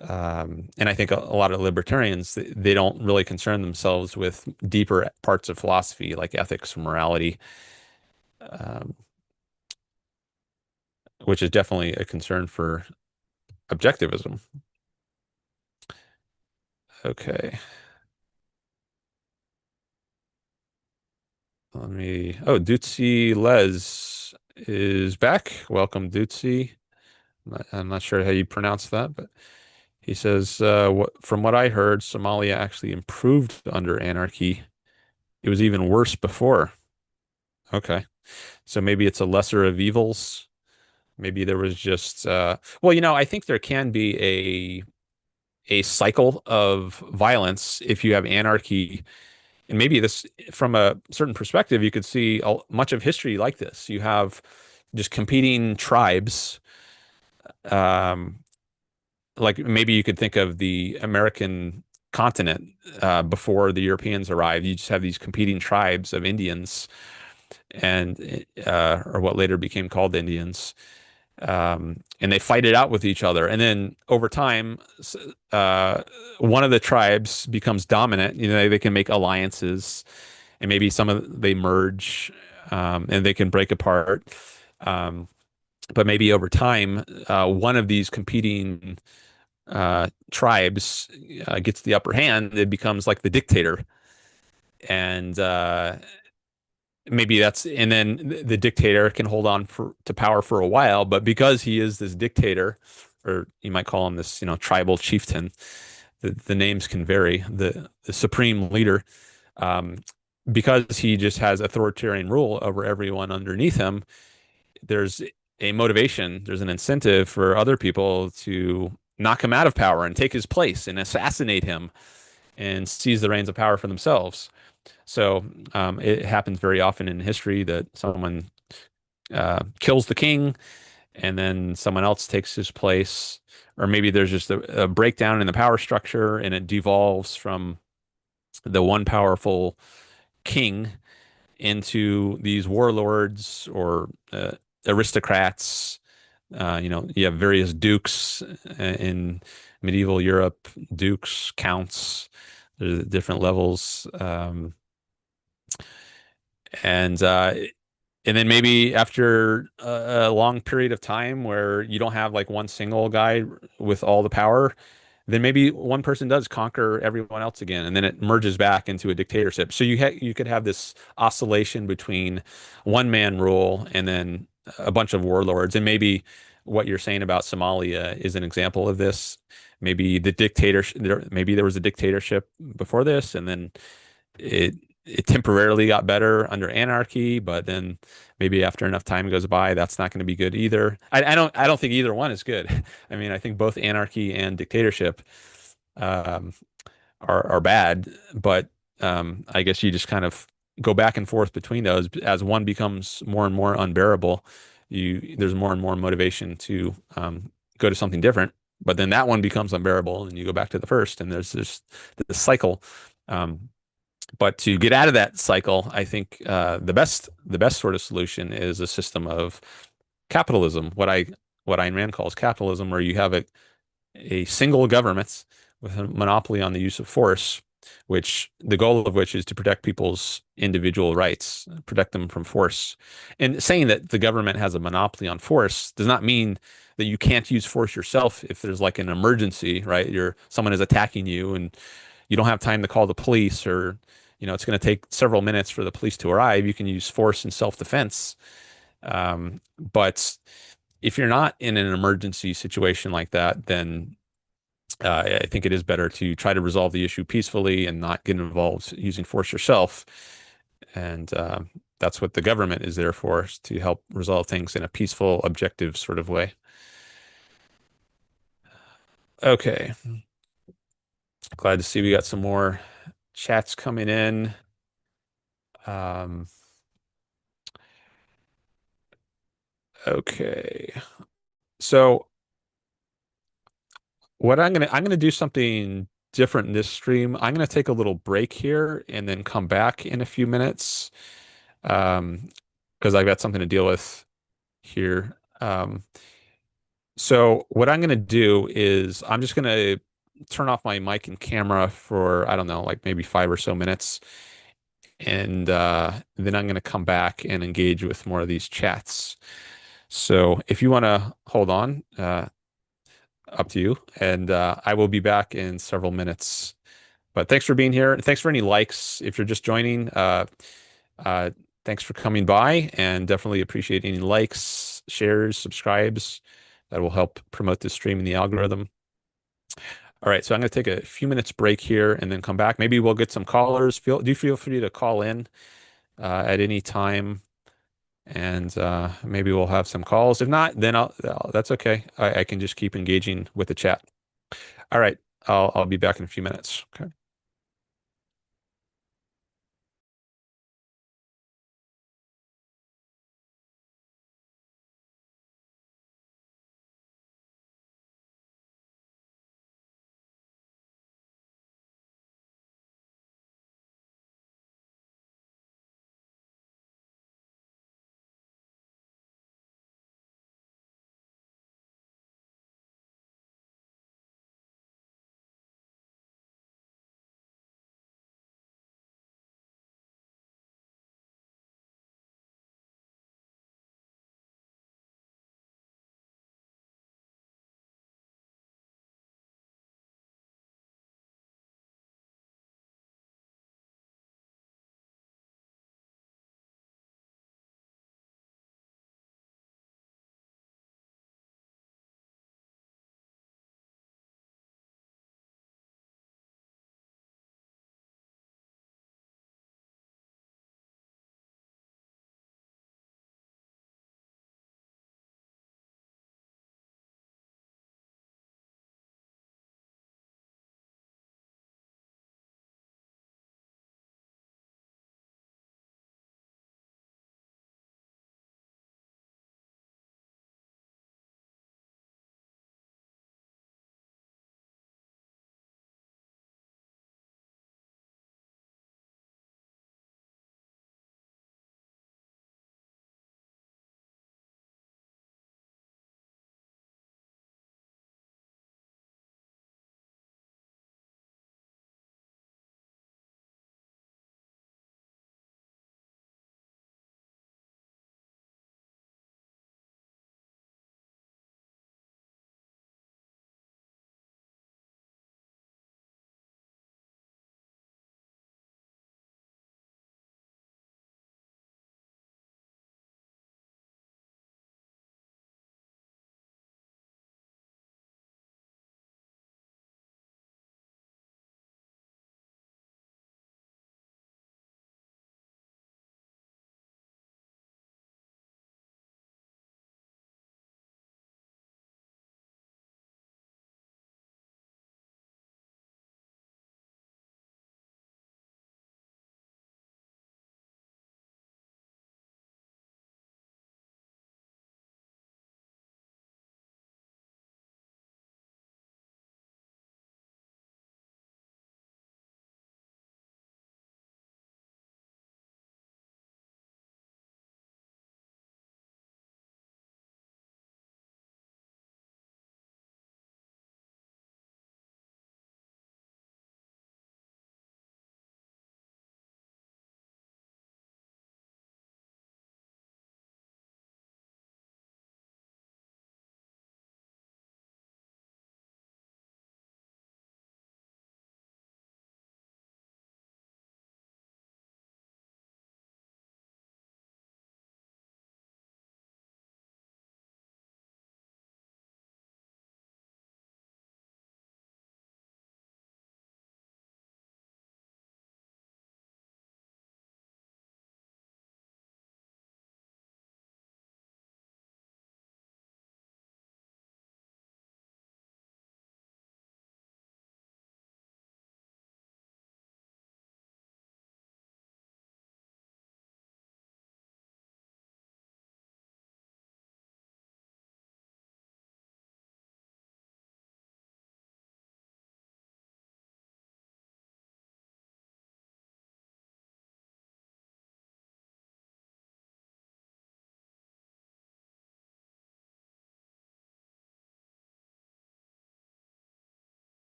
And I think a lot of libertarians, they don't really concern themselves with deeper parts of philosophy like ethics or morality, um, which is definitely a concern for objectivism. Okay. Oh, Dootsie Les is back. Welcome, Dootsie. I'm not sure how you pronounce that, but he says, from what I heard, Somalia actually improved under anarchy. It was even worse before. Okay. So maybe it's a lesser of evils. Maybe there was just, well, I think there can be a cycle of violence if you have anarchy. And maybe this, from a certain perspective, you could see much of history like this. You have just competing tribes. Um, like maybe you could think of the American continent before the Europeans arrived. You just have these competing tribes of Indians, and or what later became called Indians, and they fight it out with each other. And then over time, one of the tribes becomes dominant. They can make alliances, and maybe they merge, and they can break apart. But maybe over time, one of these competing tribes gets the upper hand. It becomes like the dictator, and and then the dictator can hold on to power for a while. But because he is this dictator, or you might call him this, tribal chieftain, the names can vary. The supreme leader, because he just has authoritarian rule over everyone underneath him. There's a motivation, there's an incentive for other people to knock him out of power and take his place and assassinate him and seize the reins of power for themselves. So it happens very often in history that someone kills the king and then someone else takes his place. Or maybe there's just a breakdown in the power structure and it devolves from the one powerful king into these warlords or aristocrats. You have various dukes in medieval Europe, dukes, counts. There's different levels, and and then maybe after a long period of time where you don't have like one single guy with all the power, then maybe one person does conquer everyone else again, and then it merges back into a dictatorship. So you could have this oscillation between one man rule and then a bunch of warlords. And maybe what you're saying about Somalia is an example of this. Maybe the dictatorship, maybe there was a dictatorship before this, and then it it temporarily got better under anarchy, but then maybe after enough time goes by, that's not going to be good either. I don't think either one is good. I mean, I think both anarchy and dictatorship um, are bad, but I guess you just kind of go back and forth between those as one becomes more and more unbearable. There's more and more motivation to go to something different, but then that one becomes unbearable, and you go back to the first, and there's this cycle. Um, but to get out of that cycle, I think the best sort of solution is a system of capitalism, what Ayn Rand calls capitalism, where you have a single government with a monopoly on the use of force, which the goal of which is to protect people's individual rights, protect them from force. And saying that the government has a monopoly on force does not mean that you can't use force yourself if there's like an emergency, right? Someone is attacking you and you don't have time to call the police, or it's going to take several minutes for the police to arrive. You can use force in self-defense. But if you're not in an emergency situation like that, then I think it is better to try to resolve the issue peacefully and not get involved using force yourself. And that's what the government is there for, is to help resolve things in a peaceful, objective sort of way. Okay. Glad to see we got some more chats coming in. Um, okay. So what I'm gonna do something different in this stream. I'm gonna take a little break here and then come back in a few minutes. Um, because I've got something to deal with here. So what I'm going to do is I'm just going to turn off my mic and camera for, I don't know, like maybe 5 or so minutes. And then I'm going to come back and engage with more of these chats. So if you want to hold on, up to you. And I will be back in several minutes. But thanks for being here. Thanks for any likes. If you're just joining, uh, thanks for coming by, and definitely appreciate any likes, shares, subscribes. That will help promote this stream in the algorithm. All right, so I'm going to take a few minutes break here and then come back. Maybe we'll get some callers. Do feel free to call in at any time, and maybe we'll have some calls. If not, then that's okay. I can just keep engaging with the chat. All right, I'll be back in a few minutes. Okay.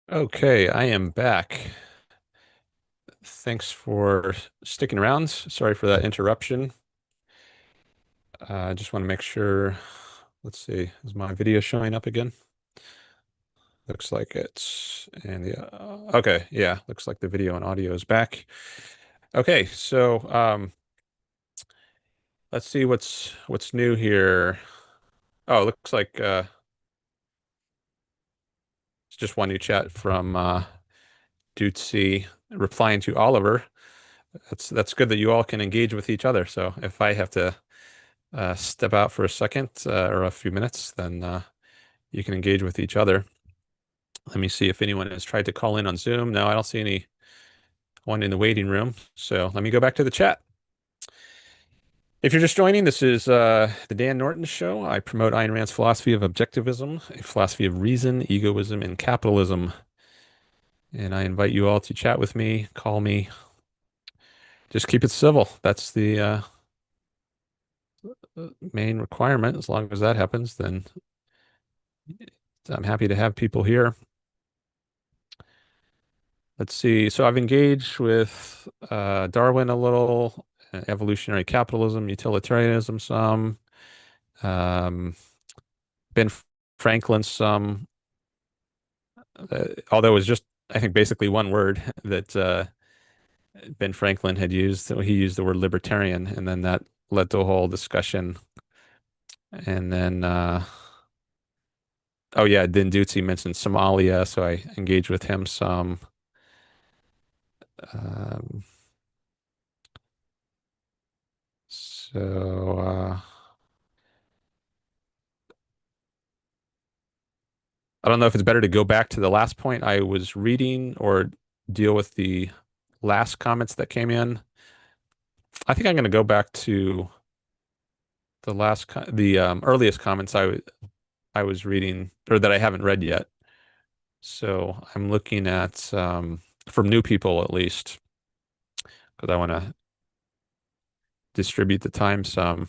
Okay, I am back. Thanks for sticking around. Sorry for that interruption. I just want to make sure. Let's see, is my video showing up again? Looks like it's, and yeah, okay, yeah, looks like the video and audio is back. Okay, so let's see what's new here. Oh, it looks like it's just one new chat from Dutzy replying to Oliver. That's good that you all can engage with each other. So if I have to step out for a second or a few minutes, then you can engage with each other. Let me see if anyone has tried to call in on Zoom. No, I don't see anyone in the waiting room. So let me go back to the chat. If you're just joining, this is the Dan Norton Show. I promote Ayn Rand's philosophy of objectivism, a philosophy of reason, egoism, and capitalism. And I invite you all to chat with me, call me. Just keep it civil. That's the main requirement. As long as that happens, then I'm happy to have people here. Let's see. So I've engaged with Darwin a little, evolutionary capitalism, utilitarianism some, um, Ben Franklin some, although it was just, I think, basically one word that Ben Franklin had used. So he used the word libertarian, and then that led to a whole discussion. And then, oh yeah, then Dutzy mentioned Somalia, so I engaged with him some. Um, so, I don't know if it's better to go back to the last point I was reading or deal with the last comments that came in. I think I'm going to go back to the earliest comments I was reading or that I haven't read yet. So I'm looking at from new people at least because I want to distribute the time some.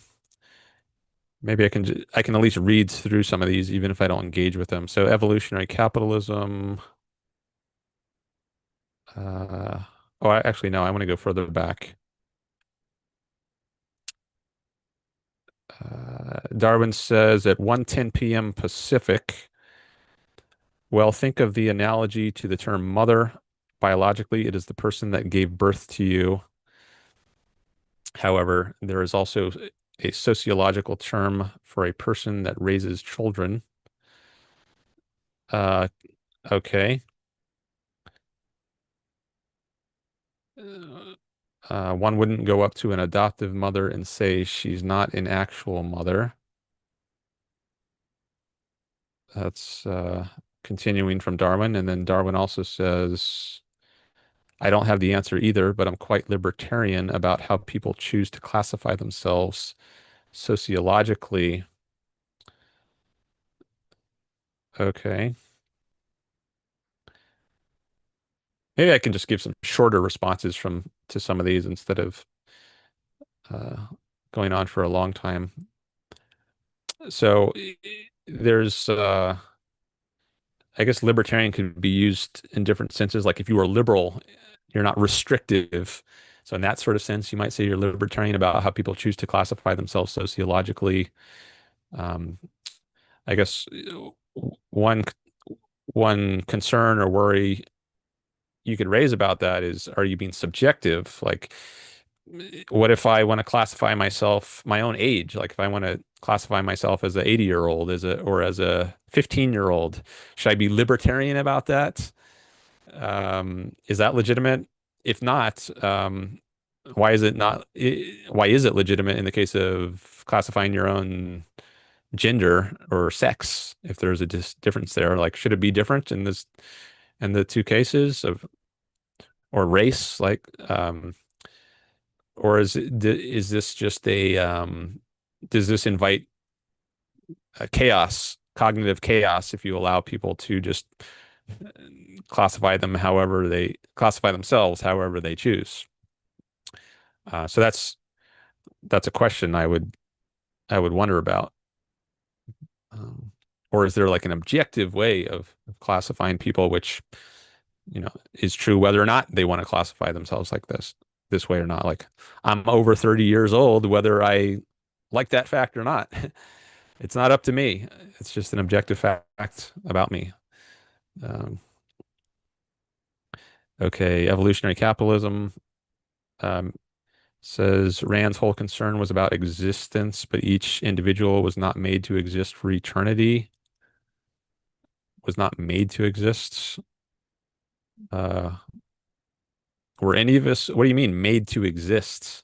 Maybe I can at least read through some of these even if I don't engage with them. So evolutionary capitalism. Uh, oh, actually no, I want to go further back. Darwin says at 1:10 p.m. Pacific, well, think of the analogy to the term mother. Biologically, it is the person that gave birth to you. However, there is also a sociological term for a person that raises children. Uh, okay. One wouldn't go up to an adoptive mother and say she's not an actual mother. That's continuing from Darwin. And then Darwin also says, I don't have the answer either, but I'm quite libertarian about how people choose to classify themselves sociologically. Okay. Maybe I can just give some shorter responses from to some of these instead of uh, going on for a long time. So there's, I guess libertarian could be used in different senses. Like if you are liberal, you're not restrictive. So in that sort of sense, you might say you're libertarian about how people choose to classify themselves sociologically. Um, I guess one one concern or worry you could raise about that is, are you being subjective? Like, what if I want to classify myself, my own age? Like, if I want to classify myself as an 80-year-old, or as a 15-year-old, should I be libertarian about that? Is that legitimate? If not, why is it not? Why is it legitimate in the case of classifying your own gender or sex? If there's a difference there, like, should it be different in this in the two cases of or race? Like, or is this just a does this invite chaos, cognitive chaos, if you allow people to just classify themselves however they choose? So that's a question I would wonder about. Um, Or is there like an objective way of classifying people, which, is true whether or not they want to classify themselves like this way or not? Like, I'm over 30 years old, whether I like that fact or not. It's not up to me. It's just an objective fact about me. Um, okay, evolutionary capitalism um, says Rand's whole concern was about existence, but each individual was not made to exist for eternity, was not made to exist. Uh, were any of us, what do you mean, made to exist?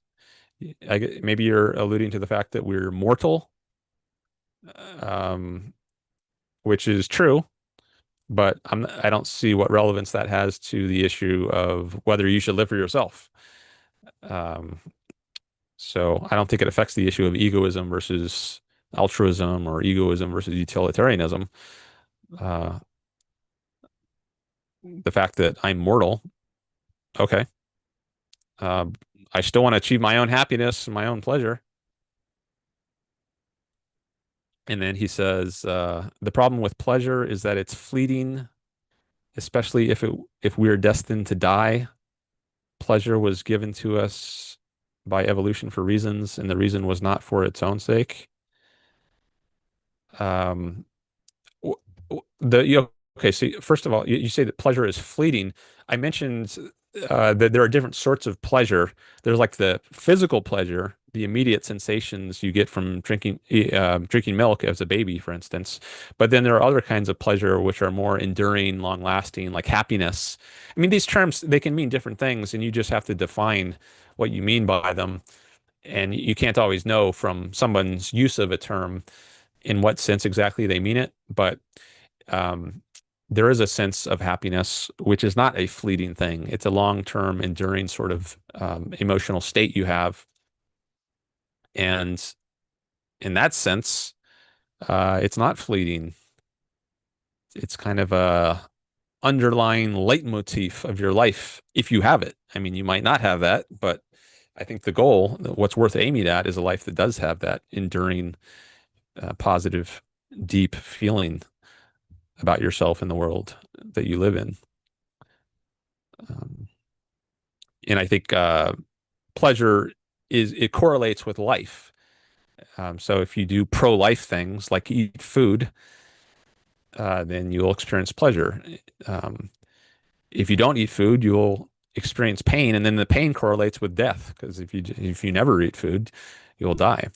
Maybe you're alluding to the fact that we're mortal, um, which is true, but I don't see what relevance that has to the issue of whether you should live for yourself. Um, so I don't think it affects the issue of egoism versus altruism or egoism versus utilitarianism. Uh, the fact that I'm mortal, okay, uh, I still want to achieve my own happiness and my own pleasure. And then he says, the problem with pleasure is that it's fleeting, especially if we're destined to die. Pleasure was given to us by evolution for reasons, and the reason was not for its own sake. Um, w- okay, so first of all, you say that pleasure is fleeting. I mentioned that there are different sorts of pleasure. There's like the physical pleasure, the immediate sensations you get from drinking milk as a baby, for instance. But then there are other kinds of pleasure which are more enduring, long-lasting, like happiness. I mean, these terms, they can mean different things, and you just have to define what you mean by them. And you can't always know from someone's use of a term in what sense exactly they mean it. But um, there is a sense of happiness, which is not a fleeting thing. It's a long-term, enduring sort of emotional state you have. And in that sense, it's not fleeting. It's kind of a underlying leitmotif of your life if you have it. I mean, you might not have that, but I think the goal, what's worth aiming at, is a life that does have that enduring, positive, deep feeling about yourself and the world that you live in. Um, and I think pleasure it correlates with life. So if you do pro-life things like eat food, then you'll experience pleasure. Um, if you don't eat food, you'll experience pain, and then the pain correlates with death because if you never eat food, you'll die.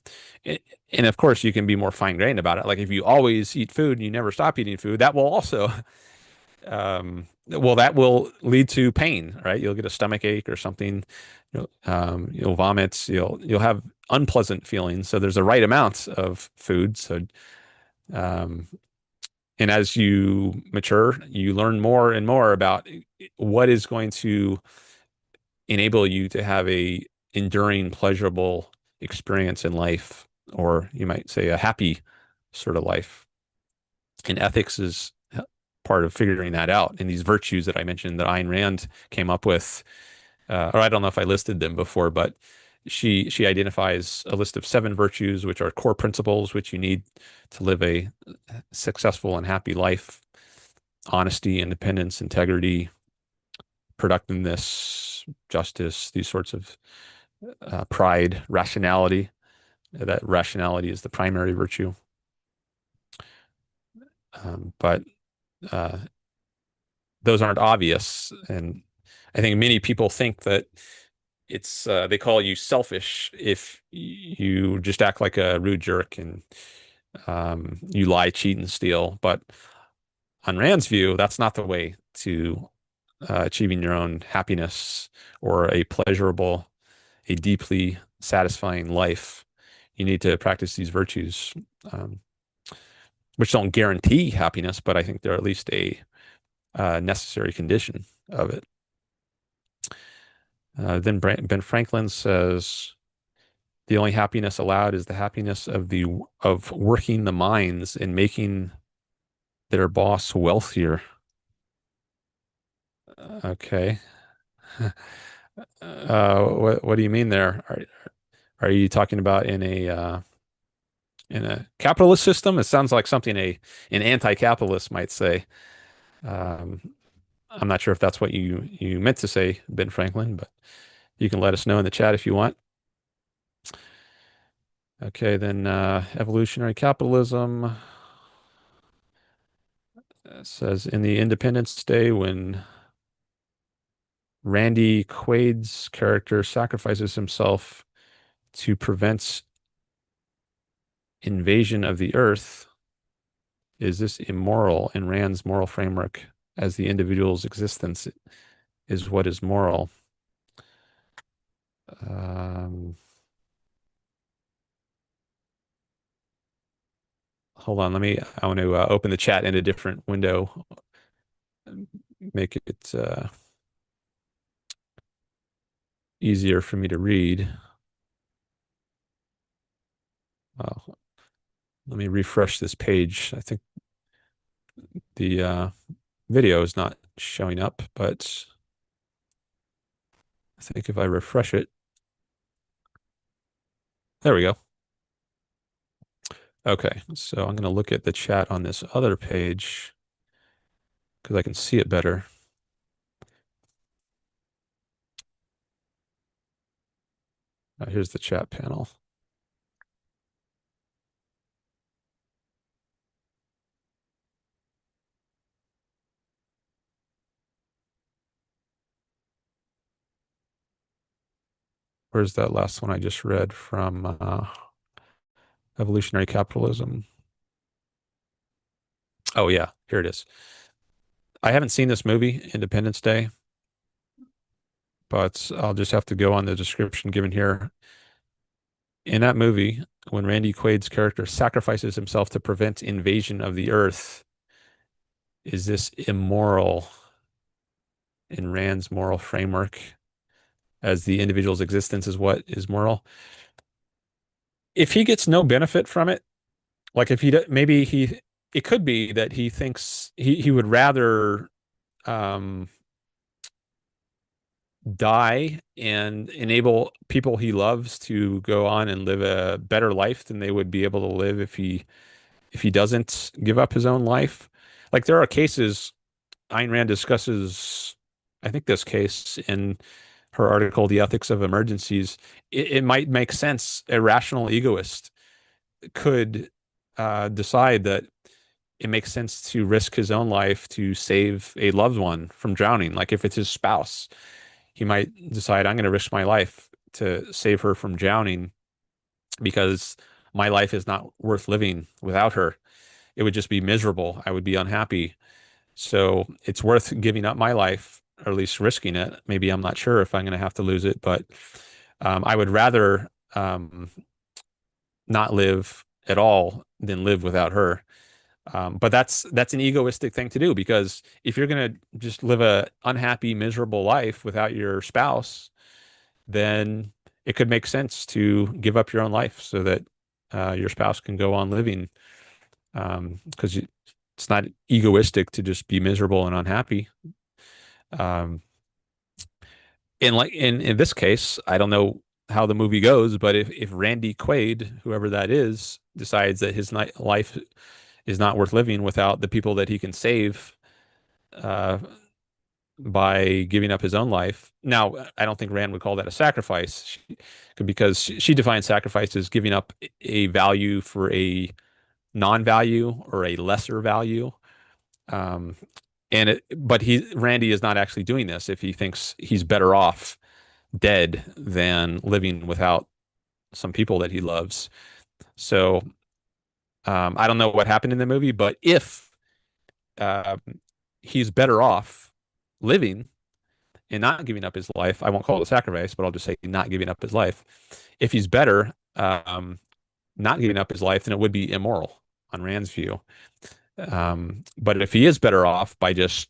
And of course, you can be more fine-grained about it. Like if you always eat food and you never stop eating food, that will also well, that will lead to pain, right? You'll get a stomach ache or something. You'll vomit. You'll have unpleasant feelings. So there's a right amount of food. So, um, and as you mature, you learn more and more about what is going to enable you to have a enduring, pleasurable experience in life, or you might say a happy sort of life. And ethics is part of figuring that out. And these virtues that I mentioned that Ayn Rand came up with, or I don't know if I listed them before, but she identifies a list of 7 virtues, which are core principles which you need to live a successful and happy life: honesty, independence, integrity, productiveness, justice, these sorts of pride, rationality. That rationality is the primary virtue. But uh, those aren't obvious. And I think many people think that they call you selfish if you just act like a rude jerk and you lie, cheat, and steal. But on Rand's view, that's not the way to achieving your own happiness or a pleasurable, a deeply satisfying life. You need to practice these virtues, um, which don't guarantee happiness, but I think they're at least a necessary condition of it. Then Ben Franklin says, the only happiness allowed is the happiness of working the mines and making their boss wealthier. Okay. What do you mean there? Are you talking about in a In a capitalist system, it sounds like something an anti-capitalist might say. Um, I'm not sure if that's what you meant to say, Ben Franklin, but you can let us know in the chat if you want. Okay, then evolutionary capitalism says in the Independence Day when Randy Quaid's character sacrifices himself to prevent invasion of the Earth, is this immoral in Rand's moral framework as the individual's existence is what is moral? Um, hold on, I want to open the chat in a different window, make it easier for me to read. Let me refresh this page. I think the video is not showing up, but I think if I refresh it, there we go. Okay, so I'm going to look at the chat on this other page because I can see it better. Here's the chat panel. Where's that last one I just read from Evolutionary Capitalism? Oh, yeah, here it is. I haven't seen this movie, Independence Day, but I'll just have to go on the description given here. In that movie, when Randy Quaid's character sacrifices himself to prevent invasion of the Earth, is this immoral in Rand's moral framework as the individual's existence is what is moral? If he gets no benefit from it, like if maybe it could be that he thinks he would rather um, die and enable people he loves to go on and live a better life than they would be able to live if he doesn't give up his own life. Like there are cases Ayn Rand discusses, I think this case in her article, The Ethics of Emergencies. It might make sense. A rational egoist could decide that it makes sense to risk his own life to save a loved one from drowning. Like if it's his spouse, he might decide, I'm going to risk my life to save her from drowning because my life is not worth living without her. It would just be miserable. I would be unhappy. So it's worth giving up my life, or at least risking it. Maybe I'm not sure if I'm going to have to lose it, but I would rather not live at all than live without her. But that's an egoistic thing to do because if you're going to just live a unhappy, miserable life without your spouse, then it could make sense to give up your own life so that your spouse can go on living. Because it's not egoistic to just be miserable and unhappy. Um, in this case, I don't know how the movie goes, but if Randy Quaid, whoever that is, decides that his life is not worth living without the people that he can save uh, by giving up his own life. Now, I don't think Rand would call that a sacrifice because she defines sacrifice as giving up a value for a non-value or a lesser value. Um, but Randy is not actually doing this if he thinks he's better off dead than living without some people that he loves. So I don't know what happened in the movie, but if uh, he's better off living and not giving up his life, I won't call it a sacrifice, but I'll just say not giving up his life. If he's better not giving up his life, then it would be immoral on Rand's view. But if he is better off by just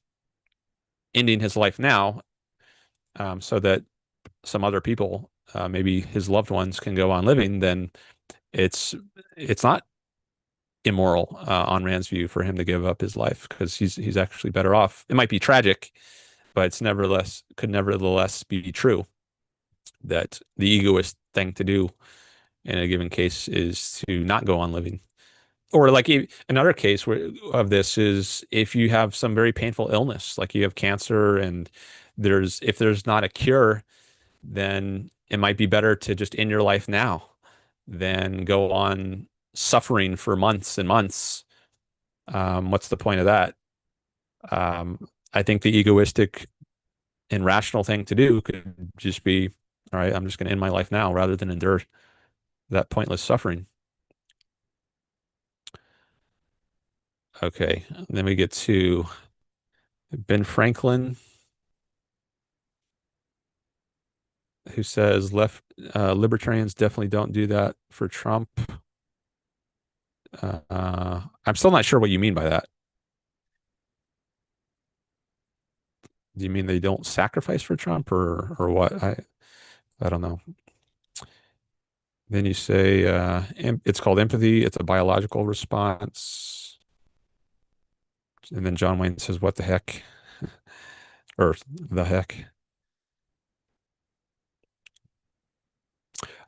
ending his life now, so that some other people, maybe his loved ones, can go on living, then it's not immoral on Rand's view for him to give up his life because he's actually better off. It might be tragic, but it's could nevertheless be true that the egoist thing to do in a given case is to not go on living. Or like another case of this is if you have some very painful illness, like you have cancer, and if there's not a cure, then it might be better to just end your life now than go on suffering for months and months. What's the point of that? I think the egoistic and rational thing to do could just be, all right, I'm just going to end my life now rather than endure that pointless suffering. Okay, then we get to Ben Franklin, who says left libertarians definitely don't do that for Trump. I'm still not sure what you mean by that. Do you mean they don't sacrifice for Trump, or what? I don't know. Then you say it's called empathy. It's a biological response. And then John Wayne says, "What the heck?" or the heck.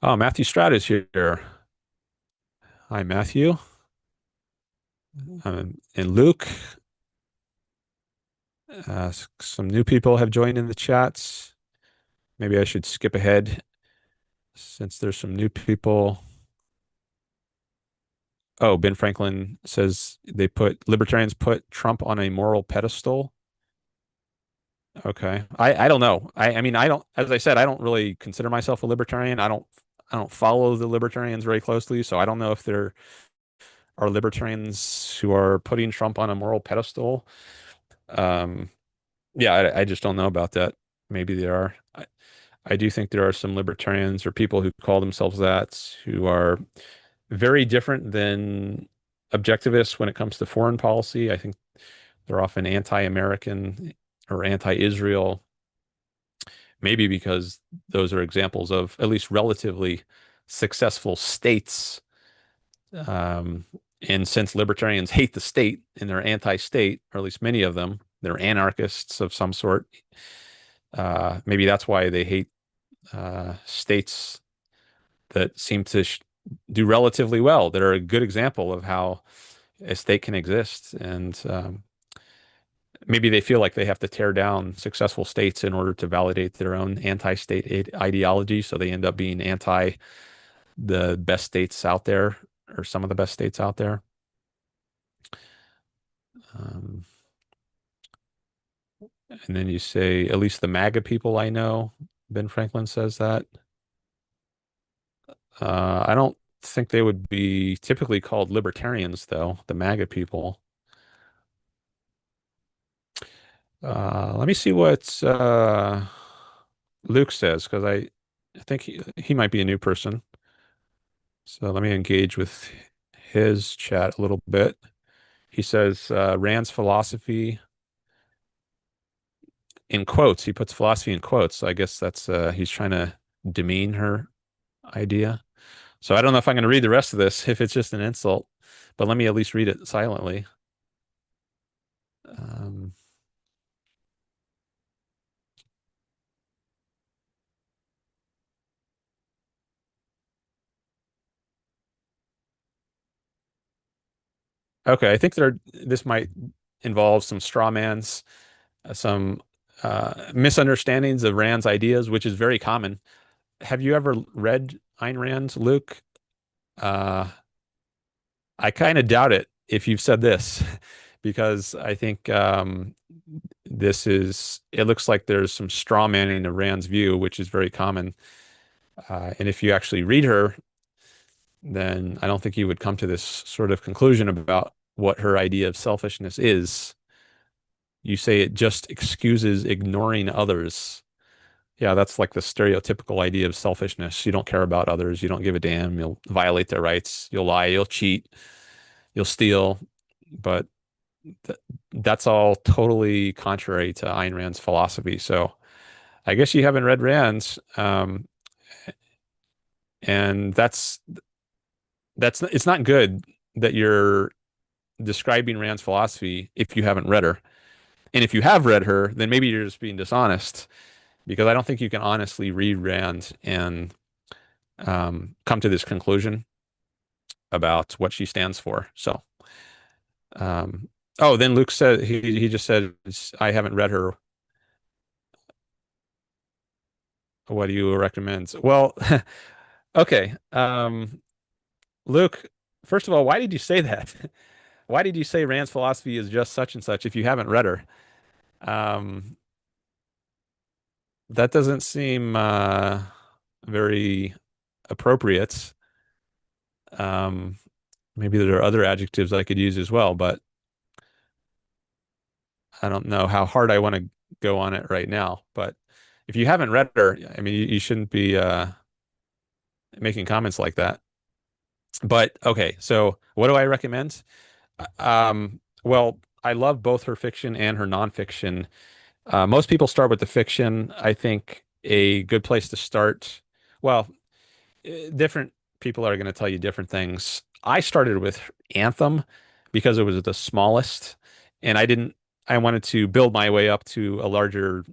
Oh, Matthew Stroud is here. Hi, Matthew. And Luke. Some new people have joined in the chats. Maybe I should skip ahead since there's some new people. Oh, Ben Franklin says libertarians put Trump on a moral pedestal. Okay. I don't know. I mean, I don't, as I said, I don't really consider myself a libertarian. I don't follow the libertarians very closely, so I don't know if there are libertarians who are putting Trump on a moral pedestal. Um, yeah, I just don't know about that. Maybe there are. I do think there are some libertarians or people who call themselves that who are very different than objectivists when it comes to foreign policy. I think they're often anti-American or anti-Israel, maybe because those are examples of at least relatively successful states. Um, and since libertarians hate the state and they're anti-state, or at least many of them, they're anarchists of some sort. Maybe that's why they hate states that seem to do relatively well, that are a good example of how a state can exist. And maybe they feel like they have to tear down successful states in order to validate their own anti-state ideology. So they end up being anti the best states out there, or some of the best states out there. Um, and then you say, at least the MAGA people I know, Ben Franklin says that. I don't think they would be typically called libertarians, though, the MAGA people. Let me see what Luke says, because I think he might be a new person. So let me engage with his chat a little bit. He says Rand's philosophy in quotes. He puts philosophy in quotes. So I guess that's he's trying to demean her idea. So I don't know if I'm going to read the rest of this if it's just an insult, but let me at least read it silently. Um, okay, I think this might involve some straw mans, some misunderstandings of Rand's ideas, which is very common. Have you ever read Ayn Rand, Luke? Uh, I kind of doubt it if you've said this, because I think it looks like there's some straw manning of Rand's view, which is very common. And if you actually read her, then I don't think you would come to this sort of conclusion about what her idea of selfishness is. You say it just excuses ignoring others. Yeah, that's like the stereotypical idea of selfishness. You don't care about others. You don't give a damn. You'll violate their rights. You'll lie. You'll cheat. You'll steal. But th that's all totally contrary to Ayn Rand's philosophy. So I guess you haven't read Rand's, and it's not good that you're describing Rand's philosophy if you haven't read her. And if you have read her, then maybe you're just being dishonest, because I don't think you can honestly read Rand and come to this conclusion about what she stands for. So, um, oh, then Luke said he just said I haven't read her. What do you recommend? Well, okay. Luke, first of all, why did you say that? Why did you say Rand's philosophy is just such and such if you haven't read her? Um, that doesn't seem very appropriate. Um, maybe there are other adjectives I could use as well, but I don't know how hard I want to go on it right now. But if you haven't read her, I mean, you shouldn't be making comments like that. But okay, so what do I recommend? Well, I love both her fiction and her nonfiction. Most people start with the fiction. I think a good place to start, well, different people are going to tell you different things. I started with Anthem because it was the smallest, and I wanted to build my way up to a larger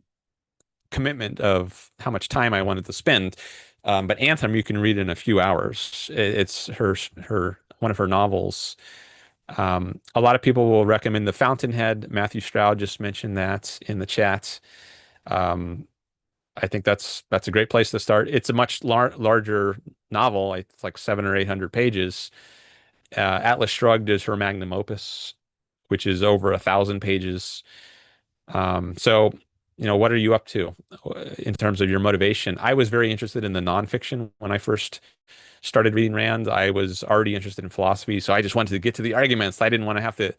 commitment of how much time I wanted to spend. But Anthem, you can read in a few hours. It's her one of her novels. A lot of people will recommend The Fountainhead. Matthew Stroud just mentioned that in the chat. Um, I think that's a great place to start. It's a much larger novel. It's like 700 or 800 pages. Atlas Shrugged is her magnum opus, which is over 1,000 pages. So, what are you up to in terms of your motivation? I was very interested in the nonfiction when I first started reading Rand. I was already interested in philosophy, so I just wanted to get to the arguments. I didn't want to have to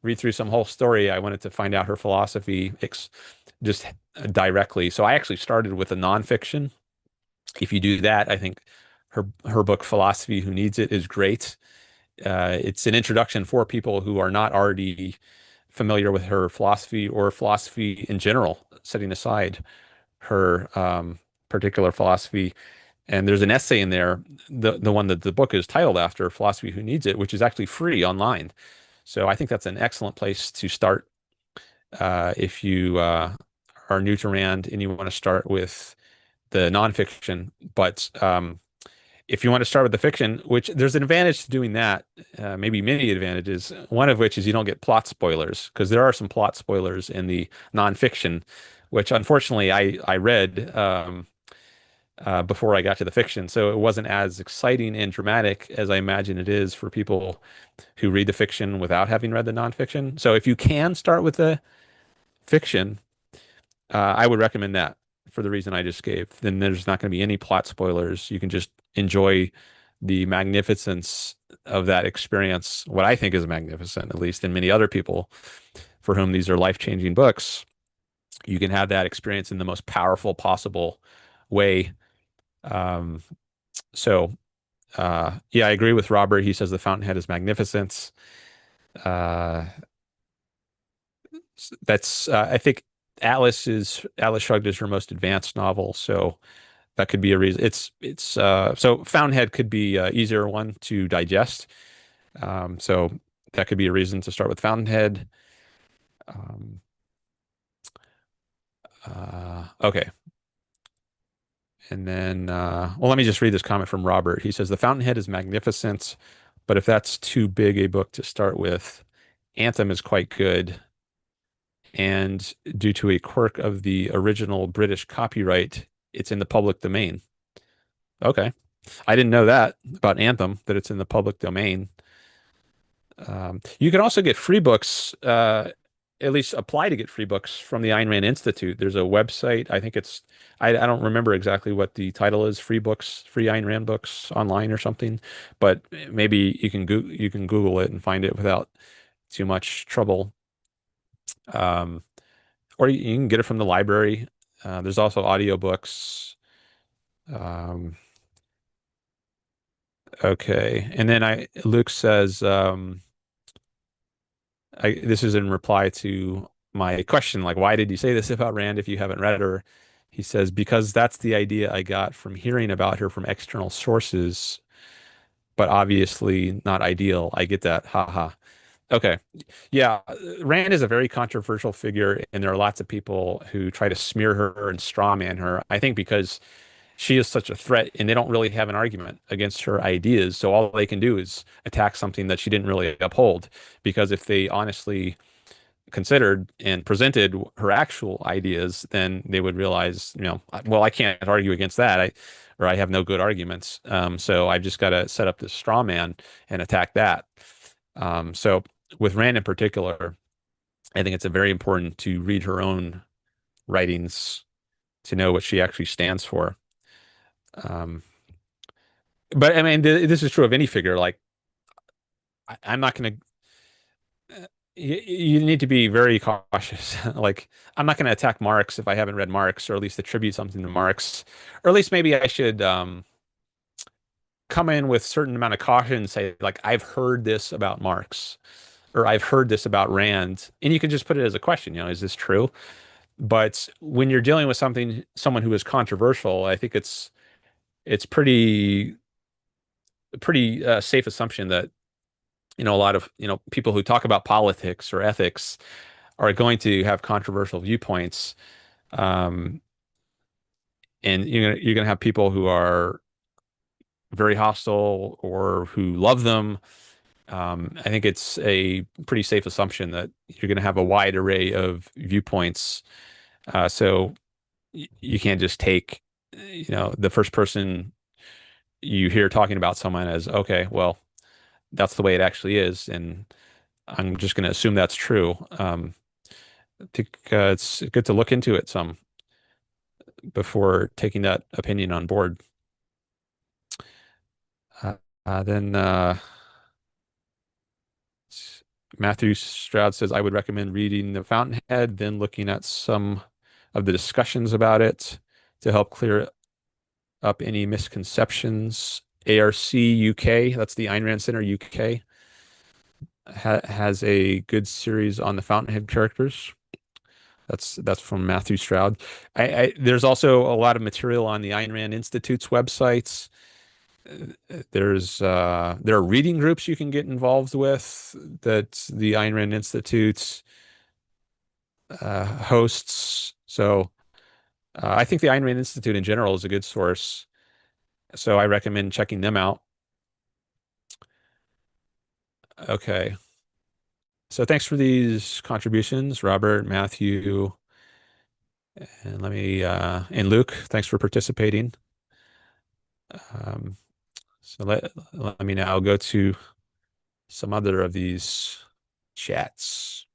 read through some whole story. I wanted to find out her philosophy just directly. So I actually started with the nonfiction. If you do that, I think her book Philosophy Who Needs It is great. It's an introduction for people who are not already familiar with her philosophy or philosophy in general, setting aside her particular philosophy. And there's an essay in there, the one that the book is titled after, Philosophy Who Needs It, which is actually free online. So I think that's an excellent place to start if you are new to Rand and you want to start with the nonfiction. But if you want to start with the fiction, which there's an advantage to doing that, maybe many advantages, one of which is you don't get plot spoilers, because there are some plot spoilers in the nonfiction, which unfortunately I read before I got to the fiction. So it wasn't as exciting and dramatic as I imagine it is for people who read the fiction without having read the nonfiction. So if you can start with the fiction, I would recommend that for the reason I just gave. Then there's not going to be any plot spoilers. You can just enjoy the magnificence of that experience, what I think is magnificent, at least in many other people for whom these are life-changing books. You can have that experience in the most powerful possible way. Um, so, yeah, I agree with Robert. He says The Fountainhead is magnificent. Uh, I think Atlas Shrugged is her most advanced novel, so that could be a reason. So Fountainhead could be a easier one to digest. So that could be a reason to start with Fountainhead. Um, okay. And then, well, let me just read this comment from Robert. He says, The Fountainhead is magnificent, but if that's too big a book to start with, Anthem is quite good. And due to a quirk of the original British copyright, it's in the public domain. Okay. I didn't know that about Anthem, that it's in the public domain. You can also get free books, at least apply to get free books from the Ayn Rand Institute. There's a website. I think I don't remember exactly what the title is, free books, free Ayn Rand books online or something, but maybe you can Google it and find it without too much trouble. Or you can get it from the library. There's also audiobooks. Um, okay. And then Luke says, this is in reply to my question, like, why did you say this about Rand if you haven't read her? He says, because that's the idea I got from hearing about her from external sources, but obviously not ideal. I get that. Ha ha. Okay. Yeah. Rand is a very controversial figure, and there are lots of people who try to smear her and strawman her. I think because she is such a threat, and they don't really have an argument against her ideas. So all they can do is attack something that she didn't really uphold. Because if they honestly considered and presented her actual ideas, then they would realize, well, I can't argue against that. Or I have no good arguments. So I've just got to set up this straw man and attack that. So with Rand in particular, I think it's very important to read her own writings to know what she actually stands for. Um, but I mean, this is true of any figure. Like, I'm not going to. You need to be very cautious. Like, I'm not going to attack Marx if I haven't read Marx, or at least attribute something to Marx, or at least maybe I should come in with a certain amount of caution and say, like, I've heard this about Marx, or I've heard this about Rand, and you can just put it as a question. Is this true? But when you're dealing with someone who is controversial, I think it's pretty safe assumption that a lot of people who talk about politics or ethics are going to have controversial viewpoints, um, and you're gonna have people who are very hostile or who love them. I think it's a pretty safe assumption that you're going to have a wide array of viewpoints. So you can't just take, the first person you hear talking about someone as, okay, well, that's the way it actually is, and I'm just going to assume that's true. I think it's good to look into it some before taking that opinion on board. Then Matthew Stroud says, I would recommend reading The Fountainhead, then looking at some of the discussions about it to help clear up any misconceptions. ARC UK, that's the Ayn Rand Center UK, has a good series on the Fountainhead characters. That's from Matthew Stroud. There's also a lot of material on the Ayn Rand Institute's websites. There are reading groups you can get involved with that the Ayn Rand Institute hosts. So I think the Ayn Rand Institute in general is a good source. So I recommend checking them out. Okay. So thanks for these contributions, Robert, Matthew, and Luke. Thanks for participating. Um, so let me now go to some other of these chats.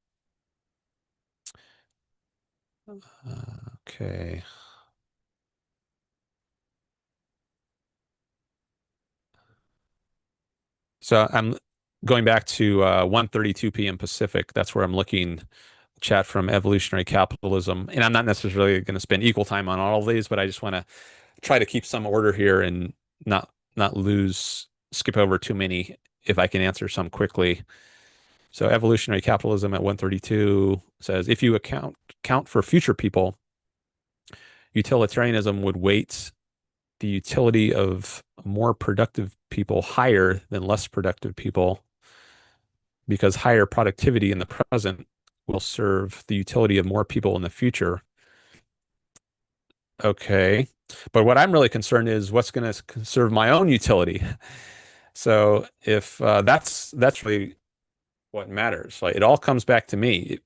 Okay. So I'm going back to 1:32 p.m. Pacific. That's where I'm looking. Chat from Evolutionary Capitalism, and I'm not necessarily going to spend equal time on all of these, but I just want to try to keep some order here and not skip over too many if I can answer some quickly. So Evolutionary Capitalism at 1:32 says, if you count for future people, utilitarianism would weight the utility of more productive people higher than less productive people, because higher productivity in the present will serve the utility of more people in the future. Okay. But what I'm really concerned is what's going to serve my own utility. So if that's really what matters. Like, it all comes back to me.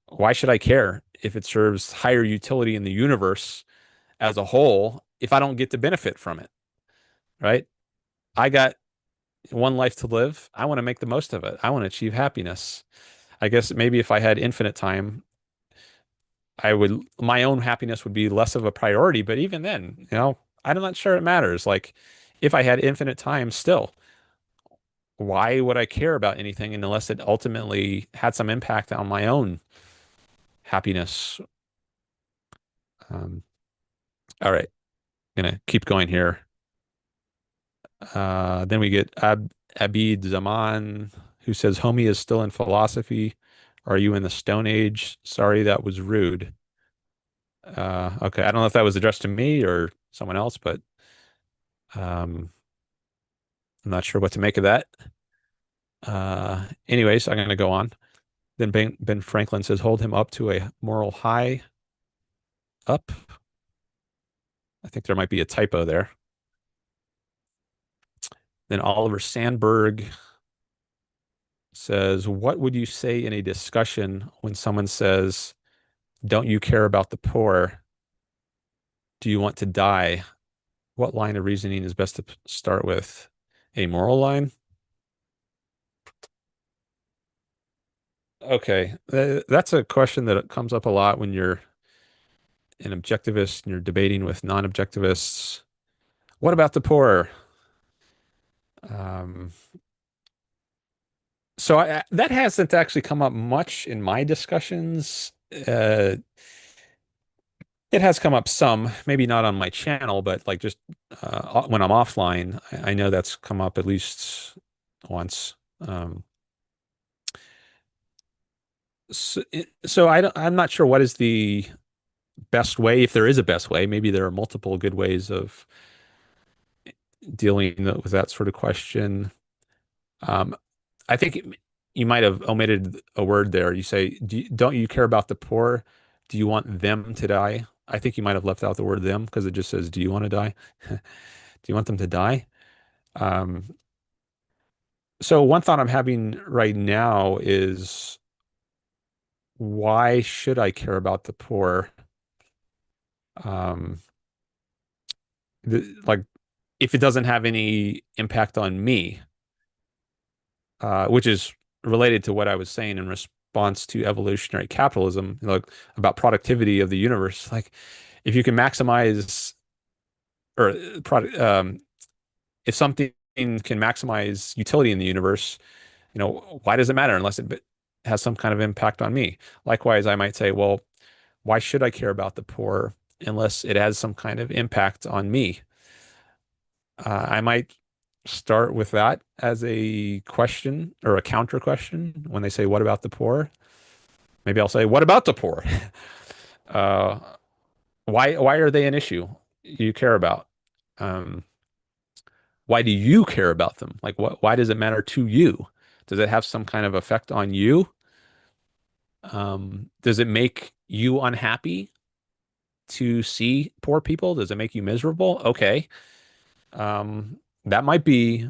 Why should I care if it serves higher utility in the universe as a whole if I don't get to benefit from it, right? I got one life to live. I want to make the most of it. I want to achieve happiness. I guess maybe if I had infinite time, my own happiness would be less of a priority. But even then, I'm not sure it matters. Like, if I had infinite time still, why would I care about anything unless it ultimately had some impact on my own happiness? All right, I'm gonna keep going here. Then we get Abid Zaman, who says, Homie is still in philosophy. Are you in the Stone Age? Sorry, that was rude. Okay, I don't know if that was addressed to me or someone else, but um, I'm not sure what to make of that. Anyways, I'm going to go on. Then Ben Franklin says, hold him up to a moral high. Up. I think there might be a typo there. Then Oliver Sandberg says, what would you say in a discussion when someone says, don't you care about the poor? Do you want to die? What line of reasoning is best to start with? A moral line? Okay. That's a question that comes up a lot when you're an objectivist and you're debating with non-objectivists. What about the poor? Um, that hasn't actually come up much in my discussions. It has come up some, maybe not on my channel, but like just when I'm offline, I know that's come up at least once. So I'm not sure what is the best way, if there is a best way. Maybe there are multiple good ways of dealing with that sort of question. Um, I think you might have omitted a word there. You say, don't you care about the poor? Do you want them to die? I think you might have left out the word them because it just says, do you want to die? Do you want them to die? Um, so one thought I'm having right now is why should I care about the poor? Um, like if it doesn't have any impact on me, which is related to what I was saying in response to evolutionary capitalism, like about productivity of the universe. Like if you can maximize or product, if something can maximize utility in the universe, why does it matter unless it has some kind of impact on me? Likewise, I might say, well, why should I care about the poor unless it has some kind of impact on me? I might start with that as a question or a counter question when they say, what about the poor? Maybe I'll say, what about the poor? Uh, why are they an issue you care about? Um, why do you care about them? Like, why does it matter to you? Does it have some kind of effect on you? Does it make you unhappy to see poor people? Does it make you miserable? Okay. That might be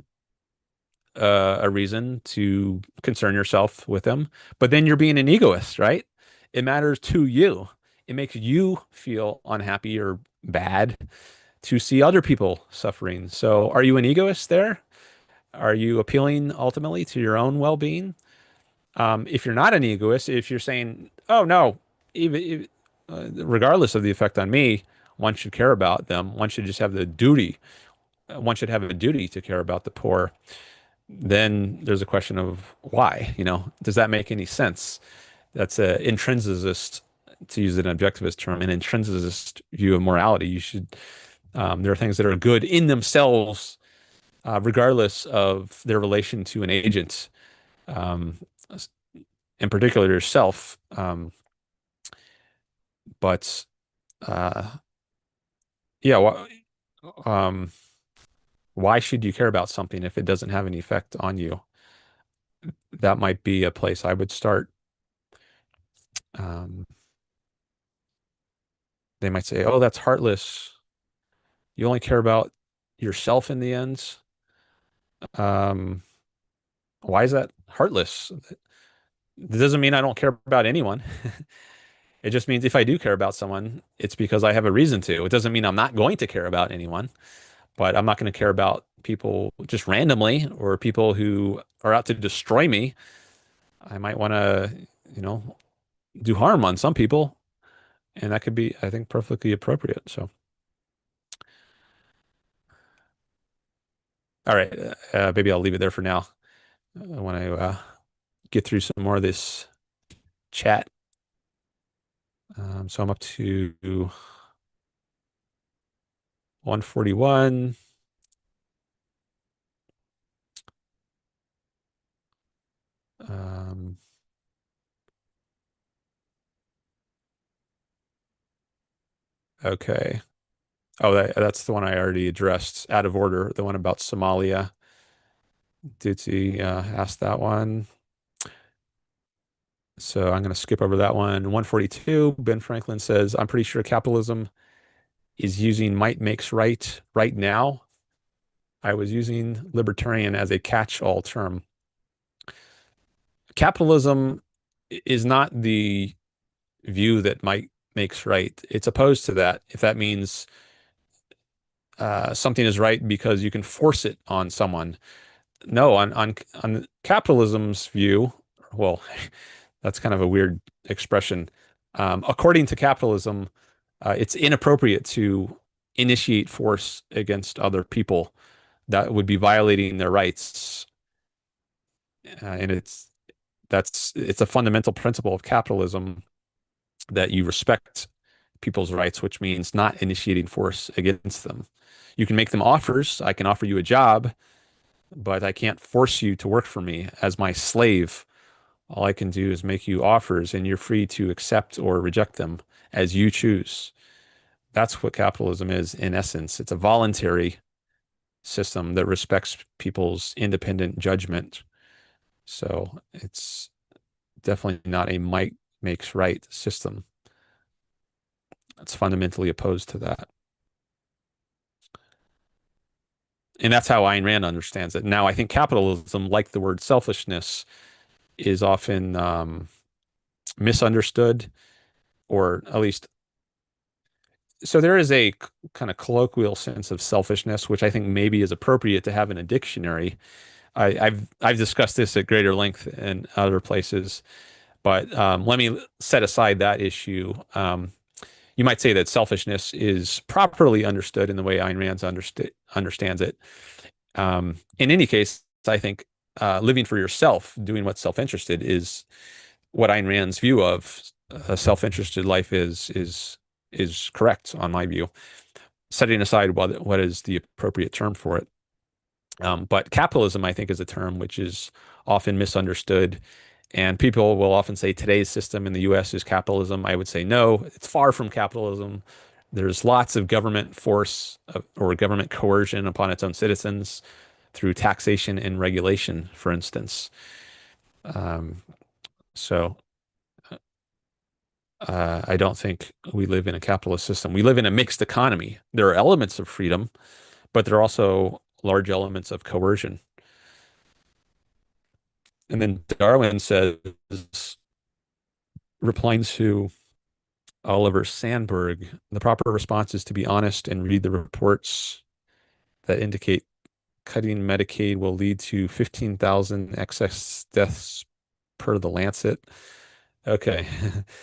a reason to concern yourself with them, but then you're being an egoist, right? It matters to you. It makes you feel unhappy or bad to see other people suffering. So are you an egoist there? Are you appealing ultimately to your own well-being? If you're not an egoist, if you're saying, oh no, regardless of the effect on me, one should care about them. One should just have the duty. One should have a duty to care about the poor. Then there's a question of why, does that make any sense? That's an intrinsicist, to use an objectivist term, an intrinsicist view of morality. There are things that are good in themselves, regardless of their relation to an agent, um, in particular yourself. But yeah, um, why should you care about something if it doesn't have any effect on you? That might be a place I would start. Um, they might say, "Oh, that's heartless. You only care about yourself in the end." Um, why is that heartless? It doesn't mean I don't care about anyone. It just means if I do care about someone, it's because I have a reason to. It doesn't mean I'm not going to care about anyone, but I'm not going to care about people just randomly or people who are out to destroy me. I might want to, you know, do harm on some people, and that could be, I think, perfectly appropriate. So, all right, maybe I'll leave it there for now. I want to get through some more of this chat. So I'm up to 141. Um, okay. Oh, that's the one I already addressed out of order. The one about Somalia. Ditsy asked that one. So I'm going to skip over that one. 142, Ben Franklin says, I'm pretty sure capitalism is using might makes right now. I was using libertarian as a catch-all term. Capitalism is not the view that might makes right. It's opposed to that. If that means something is right because you can force it on someone. No, on capitalism's view, well, that's kind of a weird expression. According to capitalism, it's inappropriate to initiate force against other people. That would be violating their rights, and it's a fundamental principle of capitalism that you respect people's rights, which means not initiating force against them. You can make them offers. I can offer you a job, but I can't force you to work for me as my slave. All I can do is make you offers, and you're free to accept or reject them as you choose. That's what capitalism is in essence. It's a voluntary system that respects people's independent judgment. So it's definitely not a might makes right system. It's fundamentally opposed to that. And that's how Ayn Rand understands it. Now, I think capitalism, like the word selfishness, is often misunderstood, or at least, so there is a kind of colloquial sense of selfishness, which I think maybe is appropriate to have in a dictionary. I've discussed this at greater length in other places, but let me set aside that issue. You might say that selfishness is properly understood in the way Ayn Rand understands it. In any case, I think living for yourself, doing what's self-interested, is what Ayn Rand's view of a self-interested life is correct on my view. Setting aside what is the appropriate term for it. But capitalism, I think, is a term which is often misunderstood. And people will often say today's system in the US is capitalism. I would say no, it's far from capitalism. There's lots of government force or government coercion upon its own citizens through taxation and regulation, for instance. Um, so I don't think we live in a capitalist system. We live in a mixed economy. There are elements of freedom, but there are also large elements of coercion. And then Darwin says, replying to Oliver Sandberg, the proper response is to be honest and read the reports that indicate cutting Medicaid will lead to 15,000 excess deaths per the Lancet. Okay.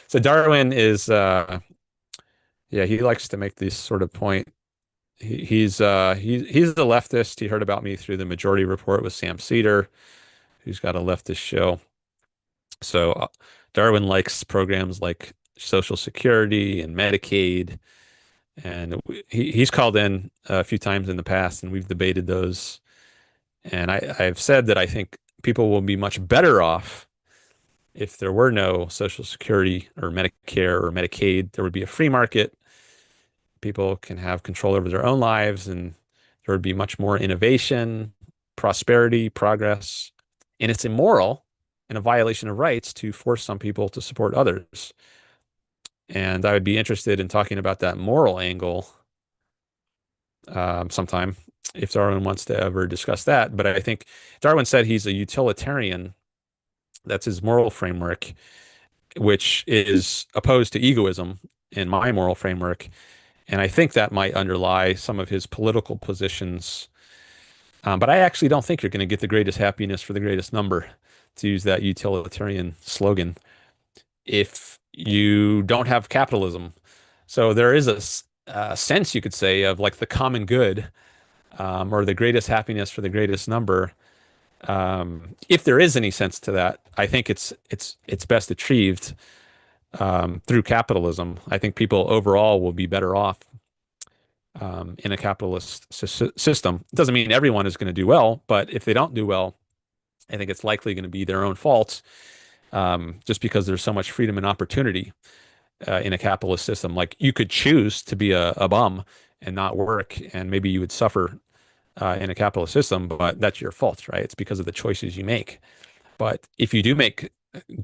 So Darwin is, yeah, he likes to make this sort of point. He's the leftist. He heard about me through the Majority Report with Sam Cedar, who's got a leftist show. So Darwin likes programs like Social Security and Medicaid, and he's called in a few times in the past, and we've debated those. And I've said that I think people will be much better off if there were no Social Security or Medicare or Medicaid. There would be a free market. People can have control over their own lives, and there would be much more innovation, prosperity, progress. And it's immoral and a violation of rights to force some people to support others. And I would be interested in talking about that moral angle sometime if Darwin wants to ever discuss that. But I think Darwin said he's a utilitarian. That's his moral framework, which is opposed to egoism in my moral framework. And I think that might underlie some of his political positions. But I actually don't think you're going to get the greatest happiness for the greatest number, to use that utilitarian slogan, if you don't have capitalism. So there is a sense, you could say, of like the common good, or the greatest happiness for the greatest number. If there is any sense to that, I think it's best achieved through capitalism. I think people overall will be better off in a capitalist system. It doesn't mean everyone is going to do well, but if they don't do well, I think it's likely going to be their own fault, just because there's so much freedom and opportunity in a capitalist system. Like you could choose to be a bum and not work, and maybe you would suffer in a capitalist system, but that's your fault, right? It's because of the choices you make. But if you do make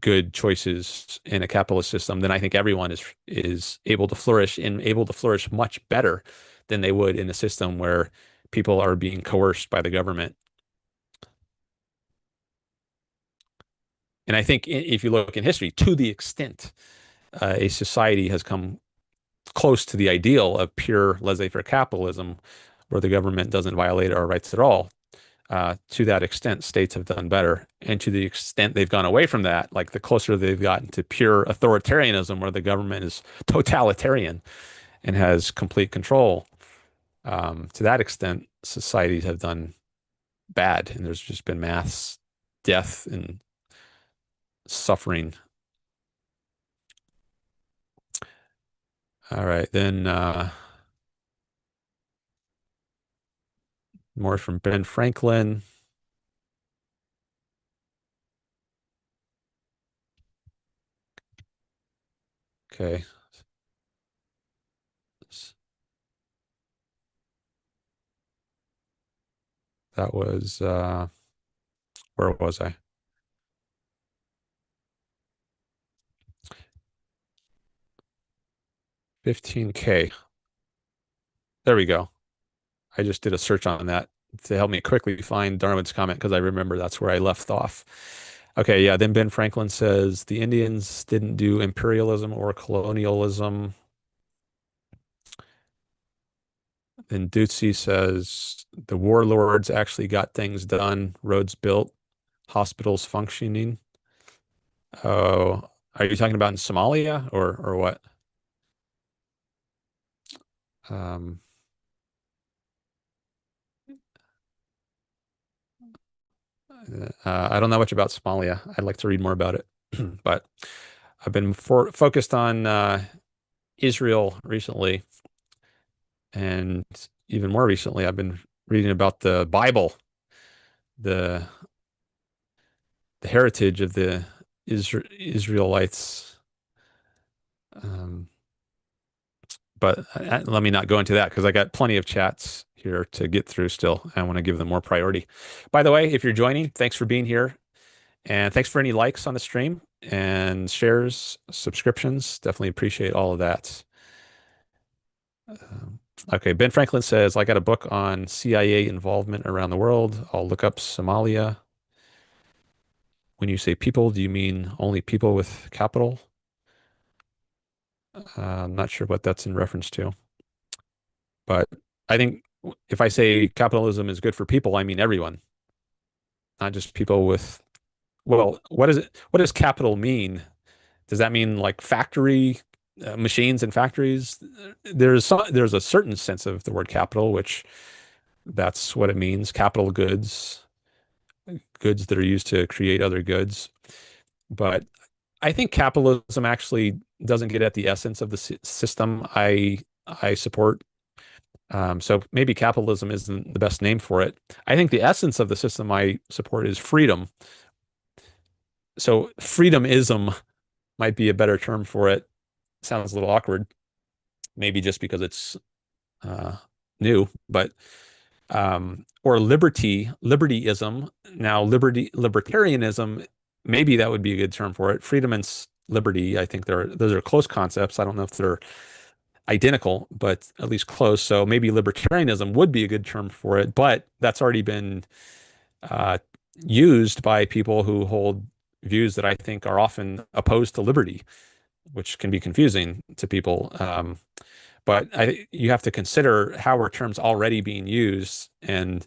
good choices in a capitalist system, then I think everyone is able to flourish and able to flourish much better than they would in a system where people are being coerced by the government. And I think if you look in history, to the extent a society has come close to the ideal of pure laissez-faire capitalism, where the government doesn't violate our rights at all, to that extent, states have done better. And to the extent they've gone away from that, like the closer they've gotten to pure authoritarianism, where the government is totalitarian and has complete control, to that extent, societies have done bad. And there's just been mass death and suffering. All right, then more from Ben Franklin. Okay. That was where was I? 15K. There we go. I just did a search on that to help me quickly find Darwin's comment because I remember that's where I left off. Okay, yeah, then Ben Franklin says the Indians didn't do imperialism or colonialism. Then Dutzy says the warlords actually got things done, roads built, hospitals functioning. Oh, are you talking about in Somalia or what? Um, I don't know much about Somalia. I'd like to read more about it, but I've been focused on Israel recently, and even more recently, I've been reading about the Bible, the the heritage of the Israelites. Um, but let me not go into that because I got plenty of chats here to get through still. I want to give them more priority. By the way, if you're joining, thanks for being here. And thanks for any likes on the stream and shares, subscriptions. Definitely appreciate all of that. Okay, Ben Franklin says, I got a book on CIA involvement around the world. I'll look up Somalia. When you say people, do you mean only people with capital? I'm not sure what that's in reference to. But I think if I say capitalism is good for people, I mean everyone, not just people with, well, what is it? What does capital mean? Does that mean like factory machines and factories? There's a certain sense of the word capital, which that's what it means. Capital goods, goods that are used to create other goods. But I think capitalism actually doesn't get at the essence of the system I support. So maybe capitalism isn't the best name for it. I think the essence of the system I support is freedom. So freedomism might be a better term for it. Sounds a little awkward, maybe just because it's uh, new, but or libertyism. Now, libertarianism, maybe that would be a good term for it. Freedom and liberty, I think those are close concepts. I don't know if they're identical, but at least close. So maybe libertarianism would be a good term for it, but that's already been uh, used by people who hold views that I think are often opposed to liberty, which can be confusing to people. But you have to consider how are terms already being used, and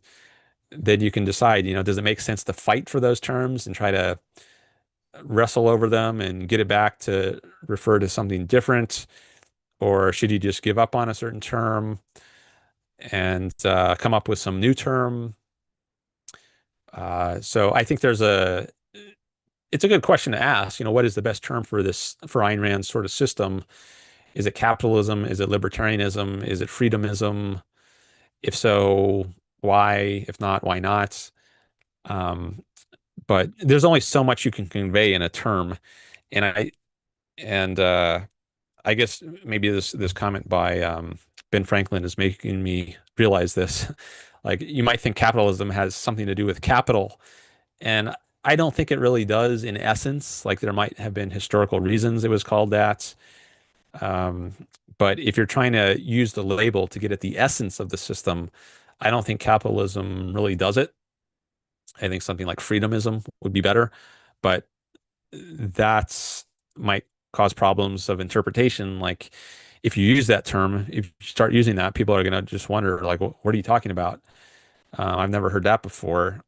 then you can decide, does it make sense to fight for those terms and try to wrestle over them and get it back to refer to something different? Or should you just give up on a certain term and come up with some new term? So I think it's a good question to ask. What is the best term for for Ayn Rand's sort of system? Is it capitalism? Is it libertarianism? Is it freedomism? If so, why? If not, why not? Um, but there's only so much you can convey in a term, and I guess maybe this comment by Ben Franklin is making me realize this. Like you might think capitalism has something to do with capital, and I don't think it really does in essence. Like there might have been historical reasons it was called that. Um, but if you're trying to use the label to get at the essence of the system, I don't think capitalism really does it. I think something like freedomism would be better, but that's might cause problems of interpretation. Like if you use that term, if you start using that, people are going to just wonder, like, what are you talking about? I've never heard that before.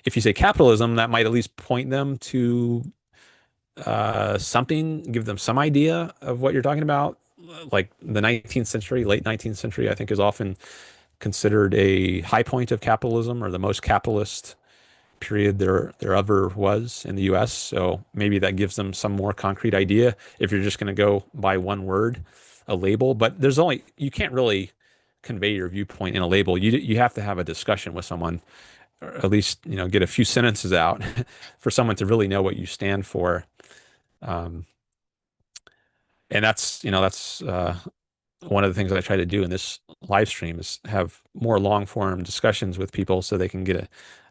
If you say capitalism, that might at least point them to something, give them some idea of what you're talking about. Like the 19th century, late 19th century, I think is often considered a high point of capitalism or the most capitalist period there ever was in the US. So maybe that gives them some more concrete idea if you're just going to go by one word, a label. But there's only, you can't really convey your viewpoint in a label. You have to have a discussion with someone, or at least, get a few sentences out for someone to really know what you stand for. Um, and that's one of the things that I try to do in this live stream is have more long form discussions with people so they can get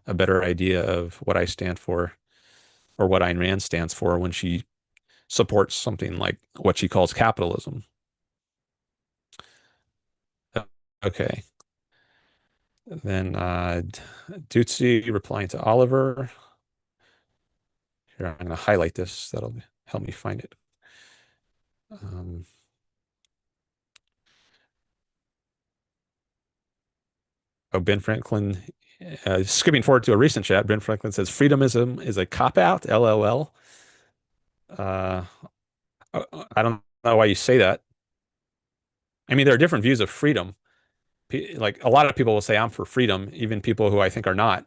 a better idea of what I stand for or what Ayn Rand stands for when she supports something like what she calls capitalism. Okay. Then Dutzy replying to Oliver. Here, I'm going to highlight this. That'll help me find it. Um, Ben Franklin, skipping forward to a recent chat, Ben Franklin says, freedomism is a cop-out, LOL. Uh, I don't know why you say that. I mean, there are different views of freedom. Like a lot of people will say, I'm for freedom, even people who I think are not.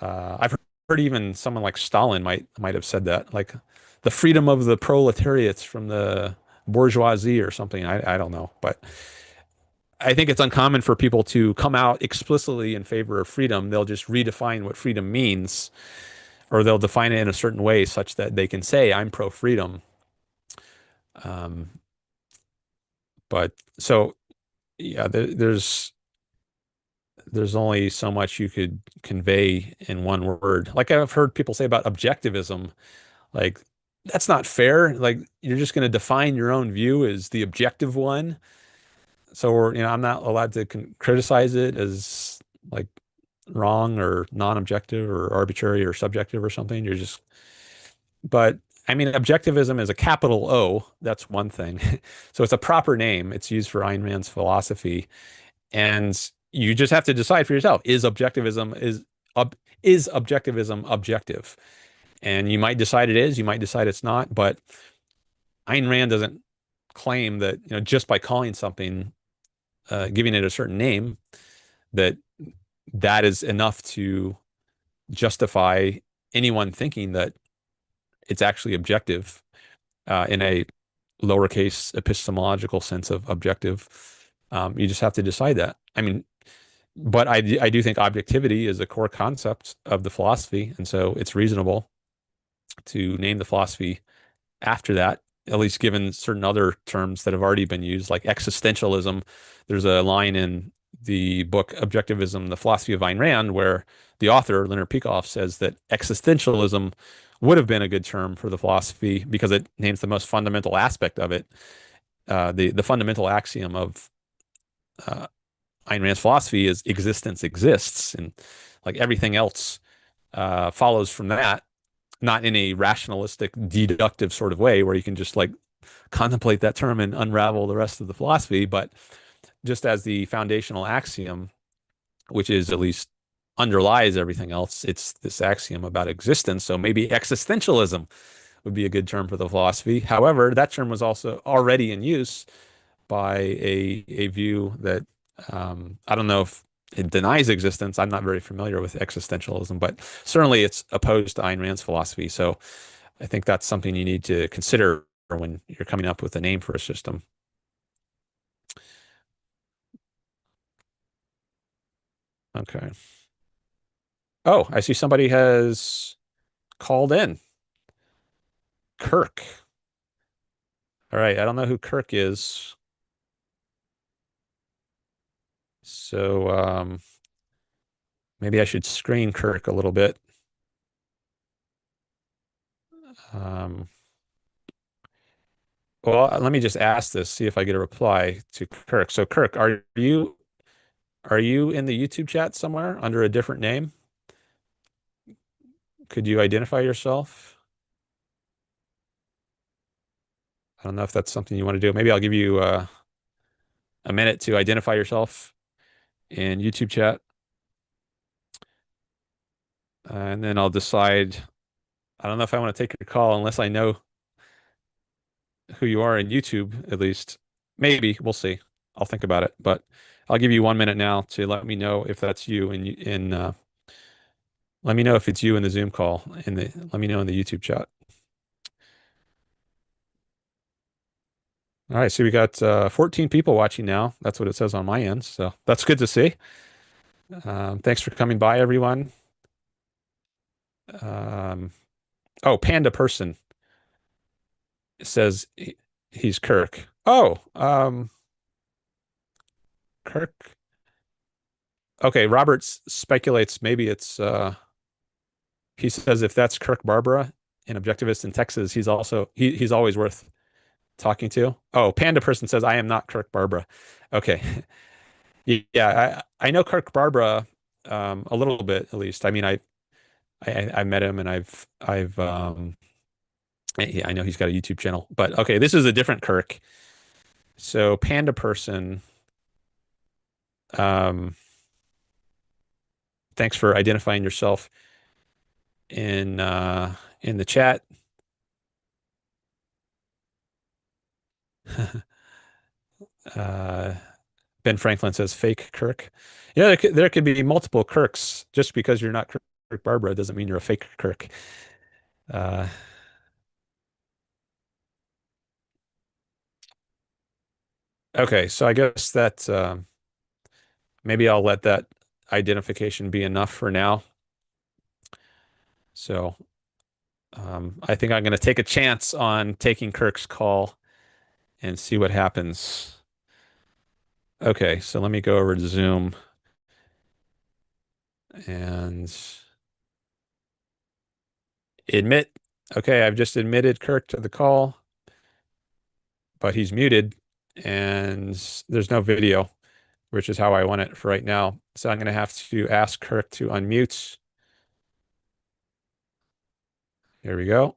I've heard even someone like Stalin might have said that, like the freedom of the proletariats from the bourgeoisie or something. I don't know, but I think it's uncommon for people to come out explicitly in favor of freedom. They'll just redefine what freedom means, or they'll define it in a certain way such that they can say, I'm pro-freedom. Um, but so yeah, there's only so much you could convey in one word. Like I've heard people say about objectivism, like that's not fair. Like you're just going to define your own view as the objective one. So I'm not allowed to criticize it as like wrong or non-objective or arbitrary or subjective or something. But I mean, objectivism is a capital O. That's one thing. So it's a proper name. It's used for Ayn Rand's philosophy. And you just have to decide for yourself, is objectivism objective? And you might decide it is, you might decide it's not, but Ayn Rand doesn't claim that, just by calling something, giving it a certain name, that that is enough to justify anyone thinking that it's actually objective in a lowercase epistemological sense of objective. You just have to decide that. I mean, but I do think objectivity is a core concept of the philosophy, and so it's reasonable to name the philosophy after that, at least given certain other terms that have already been used, like existentialism. There's a line in the book Objectivism, the Philosophy of Ayn Rand, where the author, Leonard Peikoff, says that existentialism would have been a good term for the philosophy because it names the most fundamental aspect of it. The fundamental axiom of uh, Ayn Rand's philosophy is existence exists, and like everything else follows from that, not in a rationalistic, deductive sort of way where you can just like contemplate that term and unravel the rest of the philosophy, but just as the foundational axiom, which is at least underlies everything else. It's this axiom about existence. So maybe existentialism would be a good term for the philosophy. However, that term was also already in use by a view that I don't know if it denies existence. I'm not very familiar with existentialism, but certainly it's opposed to Ayn Rand's philosophy. So I think that's something you need to consider when you're coming up with a name for a system. Okay. Oh, I see somebody has called in. Kirk. All right. I don't know who Kirk is. So maybe I should screen Kirk a little bit. Um, well, let me just ask this, see if I get a reply to Kirk. So, Kirk, are you in the YouTube chat somewhere under a different name? Could you identify yourself? I don't know if that's something you want to do. Maybe I'll give you a minute to identify yourself in YouTube chat, and then I'll decide. I don't know if I want to take your call unless I know who you are in YouTube, at least. Maybe we'll see. I'll think about it, but I'll give you 1 minute now to let me know if that's you let me know if it's you in the Zoom call let me know in the YouTube chat. All right, so we got 14 people watching now. That's what it says on my end, so that's good to see. Thanks for coming by, everyone. Um, oh, PandaPerson says he's Kirk. Oh, Kirk. Okay, Roberts speculates maybe it's he says if that's Kirk Barbara, an objectivist in Texas, he's always worth talking to. Oh, PandaPerson says I am not Kirk Barbara. Okay. Yeah, I know Kirk Barbara a little bit at least. I mean, I met him and I know he's got a YouTube channel. But okay, this is a different Kirk. So PandaPerson, um, thanks for identifying yourself in the chat. Uh, Ben Franklin says fake Kirk. Yeah, there could be multiple Kirks. Just because you're not Kirk Barbara doesn't mean you're a fake Kirk. Uh, okay, so I guess that maybe I'll let that identification be enough for now. So I think I'm going to take a chance on taking Kirk's call and see what happens. Okay, so let me go over to Zoom and admit. Okay, I've just admitted Kirk to the call, but he's muted and there's no video, which is how I want it for right now. So I'm going to have to ask Kirk to unmute. Here we go.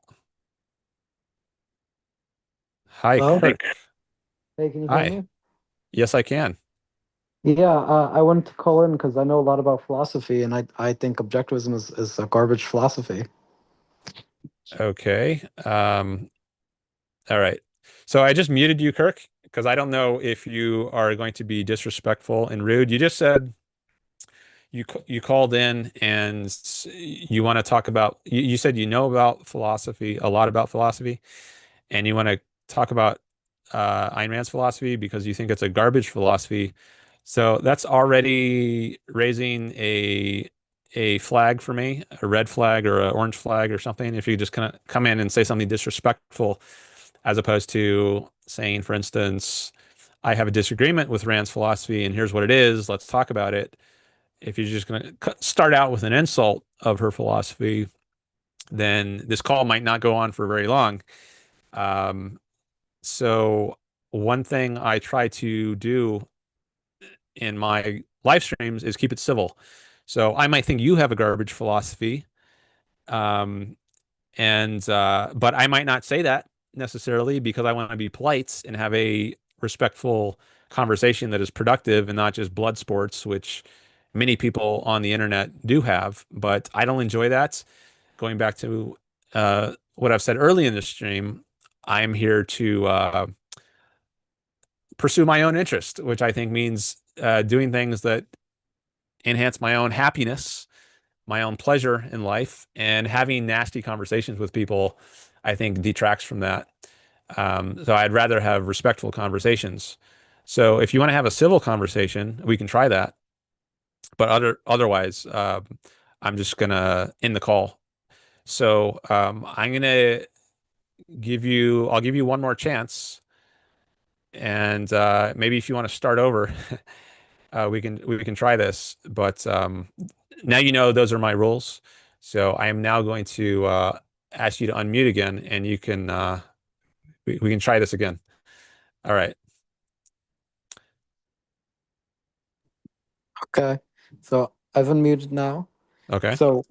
Hi, Hello? Kirk. Hey, can you hear Hi. me? Yes, I can. Yeah, I wanted to call in because I know a lot about philosophy, and I think objectivism is a garbage philosophy. Okay. All right. So I just muted you, Kirk, because I don't know if you are going to be disrespectful and rude. You just said you called in and you want to talk about you said you know about philosophy, a lot about philosophy, and you want to talk about Ayn Rand's philosophy because you think it's a garbage philosophy. So that's already raising a flag for me, a red flag or an orange flag or something. If you just kind of come in and say something disrespectful, as opposed to saying, for instance, I have a disagreement with Rand's philosophy and here's what it is. Let's talk about it. If you're just going to start out with an insult of her philosophy, then this call might not go on for very long. Um, so one thing I try to do in my live streams is keep it civil. So I might think you have a garbage philosophy, um, and but I might not say that necessarily because I want to be polite and have a respectful conversation that is productive and not just blood sports, which many people on the internet do have. But I don't enjoy that. Going back to what I've said early in the stream, I'm here to pursue my own interest, which I think means doing things that enhance my own happiness, my own pleasure in life, and having nasty conversations with people, I think detracts from that. So I'd rather have respectful conversations. So if you want to have a civil conversation, we can try that. But otherwise, I'm just gonna end the call. So I'm gonna I'll give you one more chance, and maybe if you want to start over, we can try this. But now you know those are my rules. So I am now going to ask you to unmute again, and you can we can try this again. All right. Okay. So I've unmuted now. Okay. So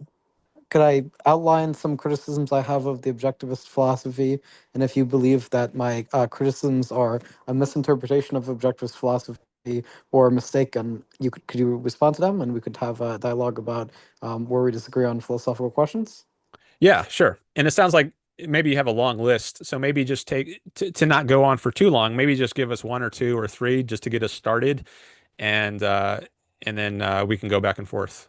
could I outline some criticisms I have of the objectivist philosophy? And if you believe that my criticisms are a misinterpretation of objectivist philosophy or mistaken, could you respond to them, and we could have a dialogue about where we disagree on philosophical questions? Yeah, sure. And it sounds like maybe you have a long list, so maybe just take to not go on for too long. Maybe just give us one or two or three just to get us started, and uh, and then we can go back and forth.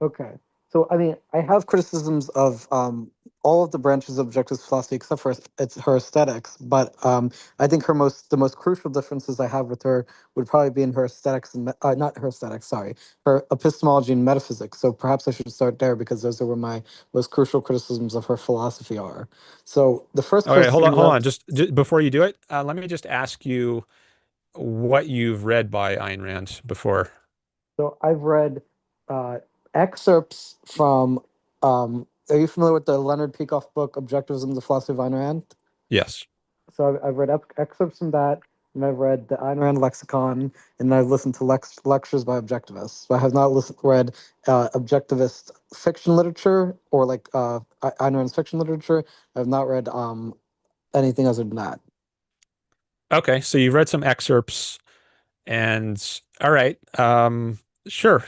Okay. So, I mean, I have criticisms of all of the branches of objectivist philosophy except for it's her aesthetics. But I think the most crucial differences I have with her would probably be in her aesthetics and not her aesthetics, sorry, her epistemology and metaphysics. So perhaps I should start there because those are where my most crucial criticisms of her philosophy are. So the first Okay, criticism hold that on. Just before you do it, let me just ask you what you've read by Ayn Rand before. so I've read uh, excerpts from. Are you familiar with the Leonard Peikoff book "Objectivism: The Philosophy of Ayn Rand"? Yes. So I've read excerpts from that, and I've read the Ayn Rand lexicon, and I've listened to lectures by objectivists. But I have not read objectivist fiction literature or like Ayn Rand's fiction literature. I have not read anything other than that. Okay, so you've read some excerpts, and all right, sure.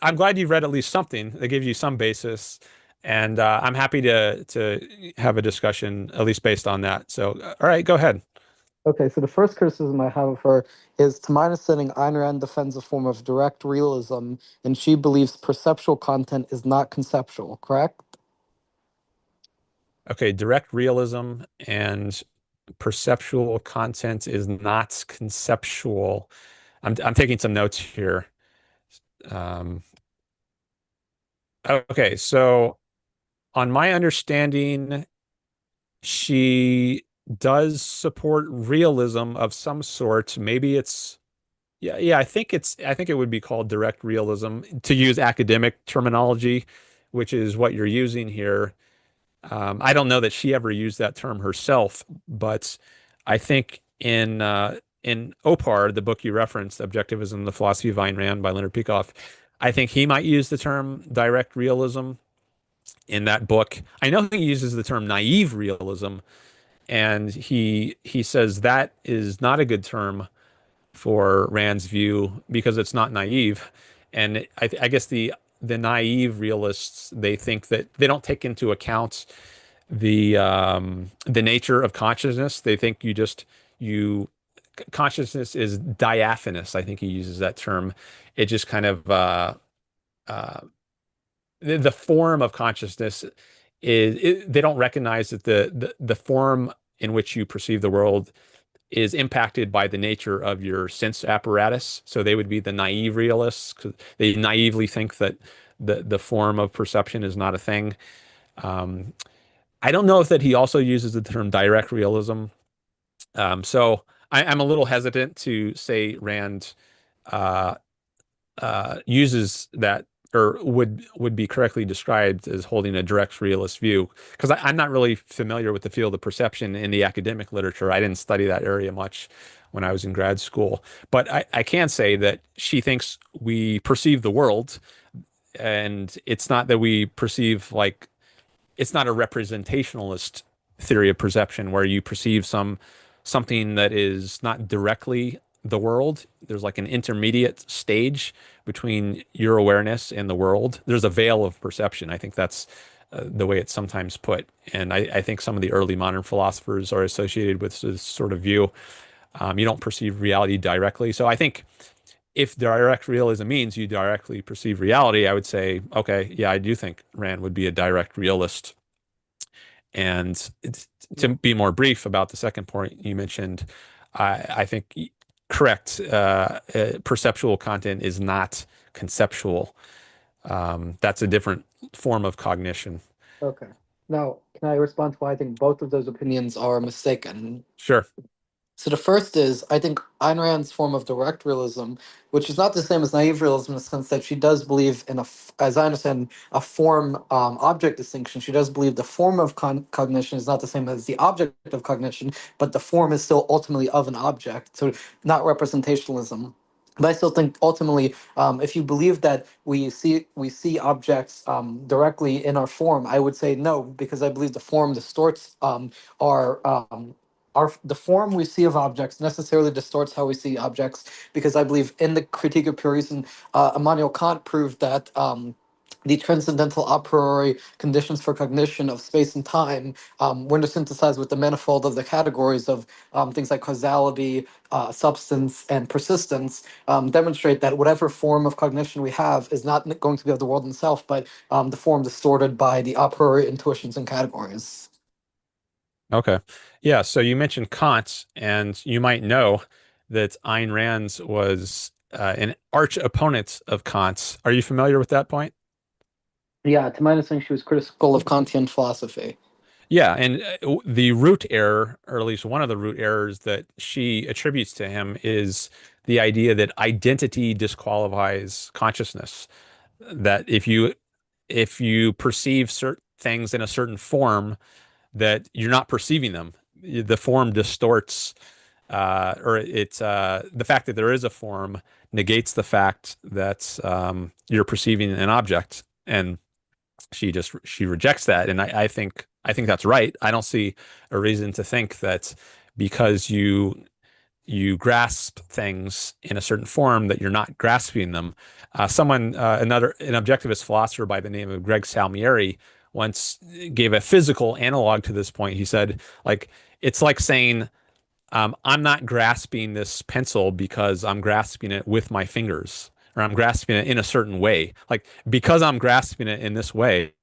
I'm glad you've read at least something that gives you some basis, and I'm happy to have a discussion at least based on that. So, all right, go ahead. Okay, so the first criticism I have of her is, to my understanding, Ayn Rand defends a form of direct realism, and she believes perceptual content is not conceptual, correct? Okay, direct realism and perceptual content is not conceptual. I'm taking some notes here. Um, okay, so on my understanding, she does support realism of some sort. Maybe it's yeah, I think it would be called direct realism to use academic terminology, which is what you're using here. I don't know that she ever used that term herself, but I think in OPAR, the book you referenced, Objectivism, the Philosophy of Ayn Rand by Leonard Peikoff, I think he might use the term direct realism in that book. I know he uses the term naive realism, and he says that is not a good term for Rand's view because it's not naive. And I guess the naive realists, they think that they don't take into account the nature of consciousness. They think you consciousness is diaphanous. I think he uses that term. It just kind of uh, the form of consciousness they don't recognize that the form in which you perceive the world is impacted by the nature of your sense apparatus. So they would be the naive realists because they naively think that the form of perception is not a thing. Um, I don't know if that he also uses the term direct realism. So I'm a little hesitant to say Rand uh, uses that or would be correctly described as holding a direct realist view because I'm not really familiar with the field of perception in the academic literature. I didn't study that area much when I was in grad school, but I can say that she thinks we perceive the world, and it's not that we perceive like it's not a representationalist theory of perception where you perceive something that is not directly the world. There's like an intermediate stage between your awareness and the world. There's a veil of perception. I think that's the way it's sometimes put. And I think some of the early modern philosophers are associated with this sort of view. You don't perceive reality directly. So I think if direct realism means you directly perceive reality, I would say, okay, yeah, I do think Rand would be a direct realist. And to be more brief about the second point you mentioned, I think correct. Perceptual content is not conceptual. That's a different form of cognition. Okay. Now, can I respond to why I think both of those opinions are mistaken? Sure. So the first is, I think, Ayn Rand's form of direct realism, which is not the same as naive realism in the sense that she does believe in as I understand, a form object distinction. She does believe the form of cognition is not the same as the object of cognition, but the form is still ultimately of an object. So not representationalism. But I still think ultimately, if you believe that we see objects directly in our form, I would say no, because I believe the form distorts our the form we see of objects necessarily distorts how we see objects, because I believe in the Critique of Pure Reason, Immanuel Kant proved that the transcendental a priori conditions for cognition of space and time, when they're synthesized with the manifold of the categories of things like causality, substance, and persistence, demonstrate that whatever form of cognition we have is not going to be of the world itself, but the form distorted by the a priori intuitions and categories. Okay. Yeah, so you mentioned Kant, and you might know that Ayn Rand was an arch opponent of Kant's. Are you familiar with that point? Yeah, to my understanding, she was critical of Kantian philosophy. Yeah, and the root error, or at least one of the root errors that she attributes to him, is the idea that identity disqualifies consciousness. That if you perceive certain things in a certain form, that you're not perceiving them. The form distorts, or it's the fact that there is a form negates the fact that you're perceiving an object, and she rejects that, and I think that's right. I don't see a reason to think that because you grasp things in a certain form that you're not grasping them. An objectivist philosopher by the name of Greg Salmieri once gave a physical analog to this point. He said, like, it's like saying, I'm not grasping this pencil because I'm grasping it with my fingers, or I'm grasping it in a certain way. Like, because I'm grasping it in this way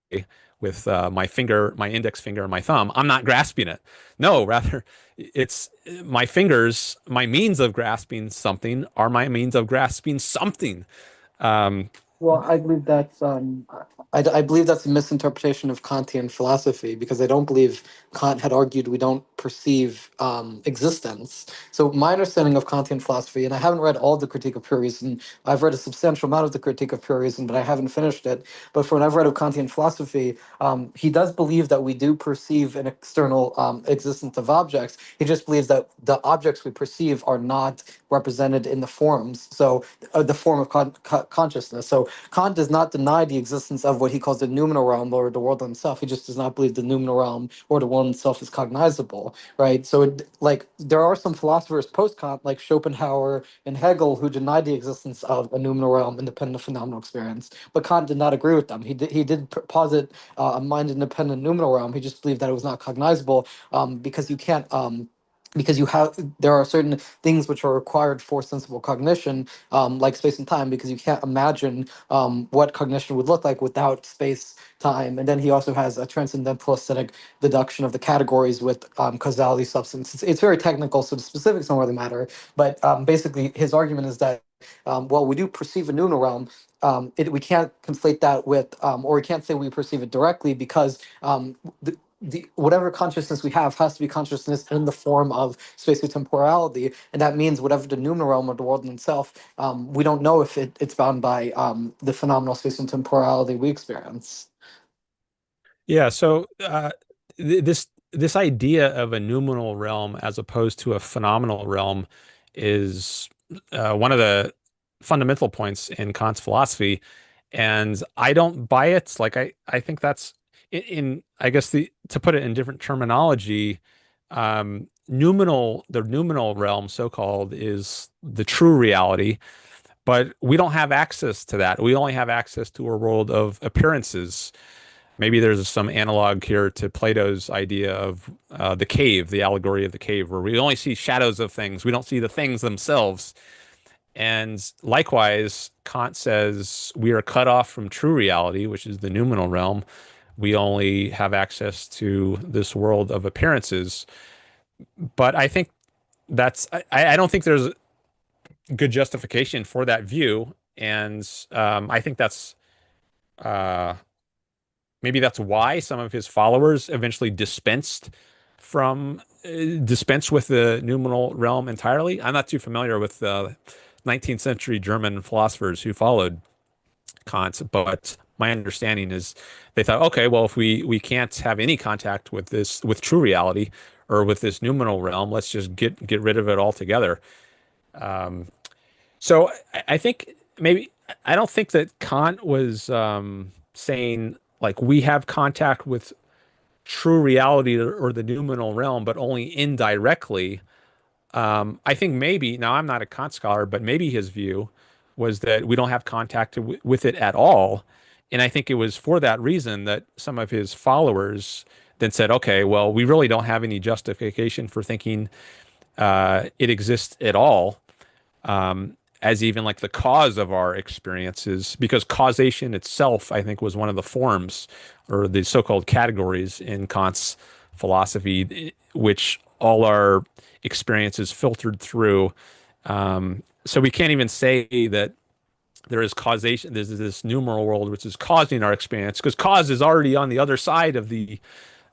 with my finger, my index finger, and my thumb, I'm not grasping it. No, rather, it's my fingers, my means of grasping something are my means of grasping something. Um, Well, I believe that's I believe that's a misinterpretation of Kantian philosophy, because I don't believe Kant had argued we don't perceive existence. So my understanding of Kantian philosophy, and I haven't read all the Critique of Pure Reason. I've read a substantial amount of the Critique of Pure Reason, but I haven't finished it. But for what I've read of Kantian philosophy, he does believe that we do perceive an external existence of objects. He just believes that the objects we perceive are not represented in the forms. So the form of consciousness. So Kant does not deny the existence of what he calls the noumenal realm or the world himself. He just does not believe the noumenal realm or the world itself is cognizable, right? So, like, there are some philosophers post Kant, like Schopenhauer and Hegel, who denied the existence of a noumenal realm independent of phenomenal experience. But Kant did not agree with them. He did posit a mind independent noumenal realm. He just believed that it was not cognizable, because you can't. Because there are certain things which are required for sensible cognition, like space and time, because you can't imagine what cognition would look like without space time. And then he also has a transcendental aesthetic deduction of the categories with causality, substance. It's very technical, so the specifics don't really matter. But basically, his argument is that, well, we do perceive a noumenal realm. We can't conflate that with, or we can't say we perceive it directly, because the whatever consciousness we have has to be consciousness in the form of spatiotemporality, and that means whatever the noumenal realm of the world in itself, we don't know if it's bound by the phenomenal spatiotemporality we experience. yeah, so this idea of a noumenal realm as opposed to a phenomenal realm is one of the fundamental points in Kant's philosophy, and I don't buy it. Like, I think that's I guess the to put it in different terminology, the noumenal realm, so-called, is the true reality, but we don't have access to that. We only have access to a world of appearances. Maybe there's some analog here to Plato's idea of the cave, the allegory of the cave, where we only see shadows of things. We don't see the things themselves. And likewise, Kant says we are cut off from true reality, which is the noumenal realm. We only have access to this world of appearances. But I think I don't think there's good justification for that view. And I think uh, maybe that's why some of his followers eventually dispensed from dispense with the noumenal realm entirely. I'm not too familiar with 19th century German philosophers who followed Kant, but my understanding is they thought, okay, well, if we can't have any contact with this with true reality or with this noumenal realm, let's just get rid of it altogether. So I think maybe I don't think that Kant was saying like we have contact with true reality or the noumenal realm, but only indirectly. I think maybe, now I'm not a Kant scholar, but maybe his view was that we don't have contact with it at all. And I think it was for that reason that some of his followers then said, okay, well, we really don't have any justification for thinking it exists at all, as even like the cause of our experiences, because causation itself, I think, was one of the forms or the so-called categories in Kant's philosophy, which all our experiences filtered through. So we can't even say that there is causation. There's this numeral world which is causing our experience, because cause is already on the other side of the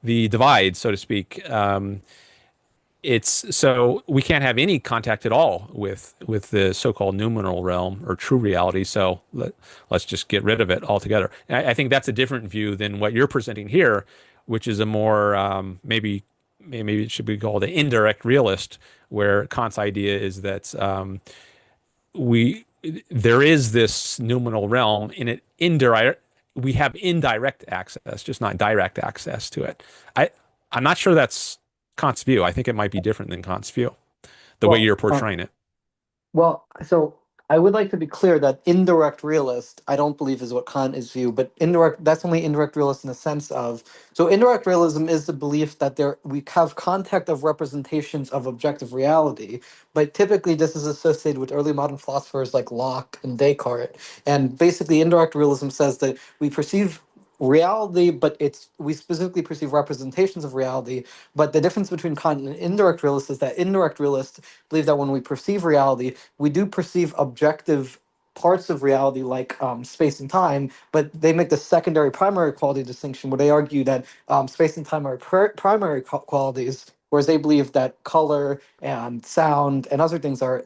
divide, so to speak. It's so we can't have any contact at all with the so-called noumenal realm or true reality. So let's just get rid of it altogether. And I think that's a different view than what you're presenting here, which is a more maybe it should be called an indirect realist, where Kant's idea is that we there is this noumenal realm in it indirect. We have indirect access, just not direct access to it. I I'm not sure that's Kant's view. I think it might be different than Kant's view, the way Well, you're portraying it. so I would like to be clear that indirect realist, I don't believe is what Kant is view, but indirect, that's only indirect realist in the sense of, so indirect realism is the belief that we have contact of representations of objective reality, but typically this is associated with early modern philosophers like Locke and Descartes. And basically indirect realism says that we perceive reality, but we specifically perceive representations of reality. But the difference between Kant and indirect realist is that indirect realists believe that when we perceive reality, we do perceive objective parts of reality like space and time, but they make the secondary primary quality distinction where they argue that space and time are primary qualities, whereas they believe that color and sound and other things are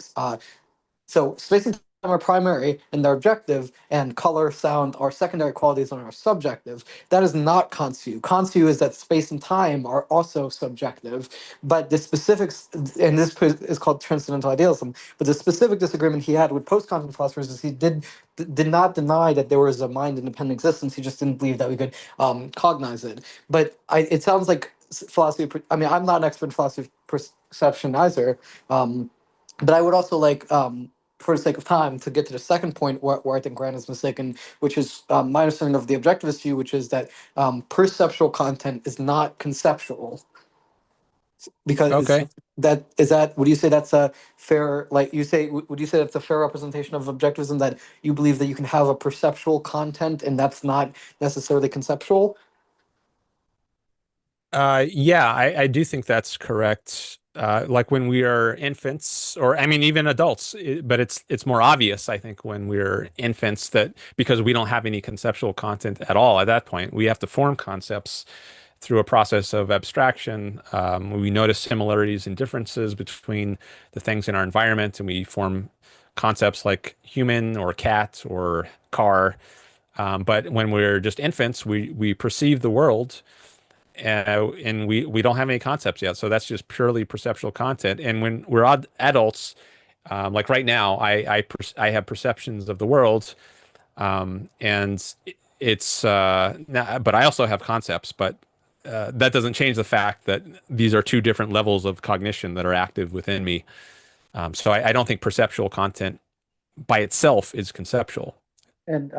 so space and time are primary and they're objective, and color, sound are secondary qualities and are subjective. That is not Kant's view. Kant's view is that space and time are also subjective, but the specifics, and this is called transcendental idealism, but the specific disagreement he had with post-Kantian philosophers is he did not deny that there was a mind-independent existence. He just didn't believe that we could cognize it. But it sounds like philosophy. I mean, I'm not an expert in philosophy of perception either, but I would also like. For the sake of time, to get to the second point where I think Rand is mistaken, which is my understanding of the objectivist view, which is that perceptual content is not conceptual. Because Okay. would you say that's a fair, like you say, would you say that's a fair representation of objectivism, that you believe that you can have a perceptual content and that's not necessarily conceptual? Yeah, I do think that's correct. Like when we are infants, or I mean, even adults, but it's more obvious, I think, when we're infants that because we don't have any conceptual content at all at that point, we have to form concepts through a process of abstraction. We notice similarities and differences between the things in our environment, and we form concepts like human or cat or car. But when we're just infants, we perceive the world and we don't have any concepts yet. So that's just purely perceptual content. And when we're adults, like right now, I have perceptions of the world, and it's but I also have concepts, but that doesn't change the fact that these are two different levels of cognition that are active within me. So I don't think perceptual content by itself is conceptual. And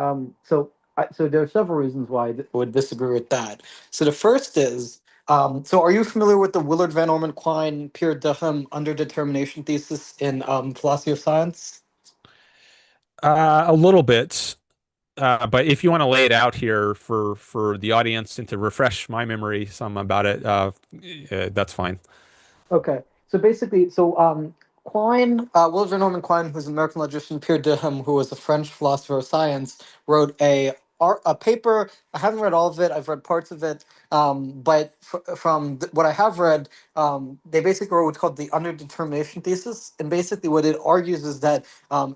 so there are several reasons why I would disagree with that. So the first is, so are you familiar with the Willard Van Orman Quine Pierre Duhem underdetermination thesis in philosophy of science? A little bit. But if you want to lay it out here for the audience and to refresh my memory some about it, that's fine. Okay, so basically, Quine, William Norman Quine, who's an American logician, Pierre Duhem, who was a French philosopher of science, wrote a a paper. I haven't read all of it. I've read parts of it. But from what I have read, they basically wrote what's called the underdetermination thesis. And basically, what it argues is that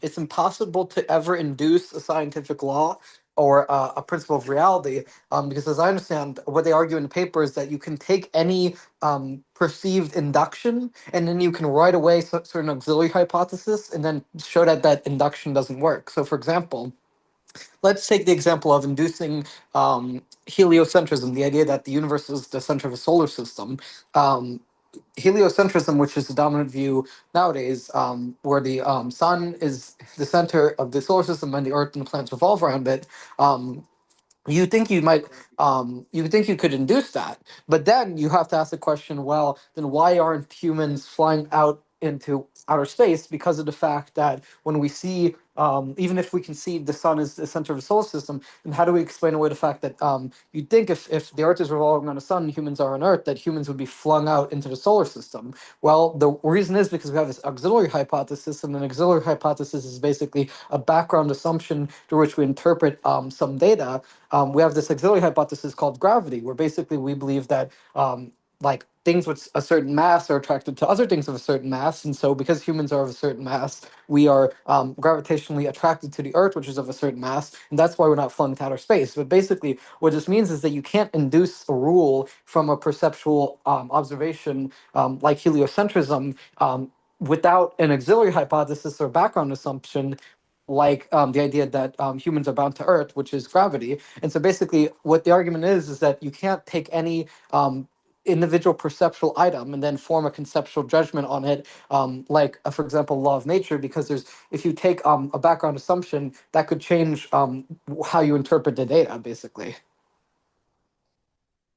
it's impossible to ever induce a scientific law or a principle of reality. Because, as I understand, what they argue in the paper is that you can take any perceived induction, and then you can right away certain auxiliary hypothesis, and then show that that induction doesn't work. So, for example, let's take the example of inducing heliocentrism, the idea that the universe is the center of a solar system. Um, Heliocentrism, which is the dominant view nowadays, where the sun is the center of the solar system and the Earth and the planets revolve around it. Um, you think you might you think you could induce that, but then you have to ask the question, well, then why aren't humans flying out into outer space? Because of the fact that when we see, even if we can see the sun is the center of the solar system, then how do we explain away the fact that you'd think if the earth is revolving on the sun and humans are on earth, that humans would be flung out into the solar system? Well, the reason is because we have this auxiliary hypothesis, and an auxiliary hypothesis is basically a background assumption through which we interpret some data. We have this auxiliary hypothesis called gravity, where basically we believe that like things with a certain mass are attracted to other things of a certain mass, and so because humans are of a certain mass, we are gravitationally attracted to the Earth, which is of a certain mass, and that's why we're not flung to outer space. But basically, what this means is that you can't induce a rule from a perceptual observation like heliocentrism. Without an auxiliary hypothesis or background assumption, like the idea that humans are bound to Earth, which is gravity. And so basically, what the argument is that you can't take any individual perceptual item and then form a conceptual judgment on it, like, for example, law of nature, because there's if you take a background assumption, that could change how you interpret the data, basically.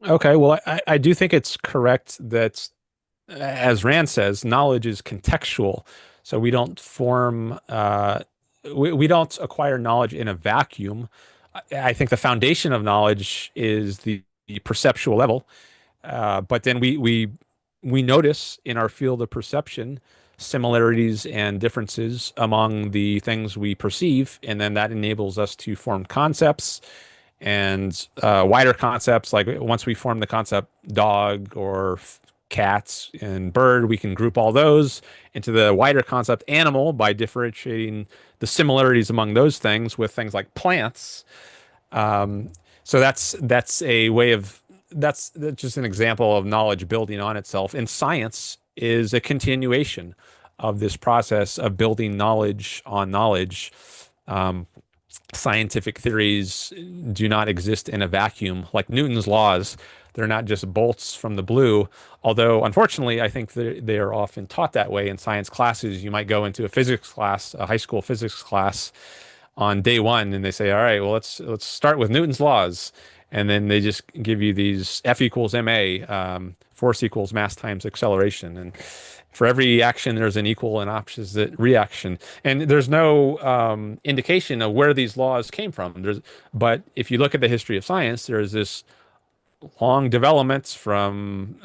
Okay, well, I do think it's correct that, as Rand says, knowledge is contextual. So we don't form, we don't acquire knowledge in a vacuum. I think the foundation of knowledge is the perceptual level. But then we notice in our field of perception similarities and differences among the things we perceive, and then that enables us to form concepts and wider concepts. Like once we form the concept dog or cats and bird, we can group all those into the wider concept animal by differentiating the similarities among those things with things like plants. Um, so that's a way of that's just an example of knowledge building on itself. And science is a continuation of this process of building knowledge on knowledge. Um, Scientific theories do not exist in a vacuum. Like Newton's laws, they're not just bolts from the blue. Although, unfortunately, I think they are often taught that way in science classes. You might go into a physics class, a high school physics class, on day one, and they say, "All right, well, let's start with Newton's laws," and then they just give you these F equals ma, force equals mass times acceleration, and for every action, there's an equal and opposite reaction, and there's no indication of where these laws came from. But if you look at the history of science, there's this long developments from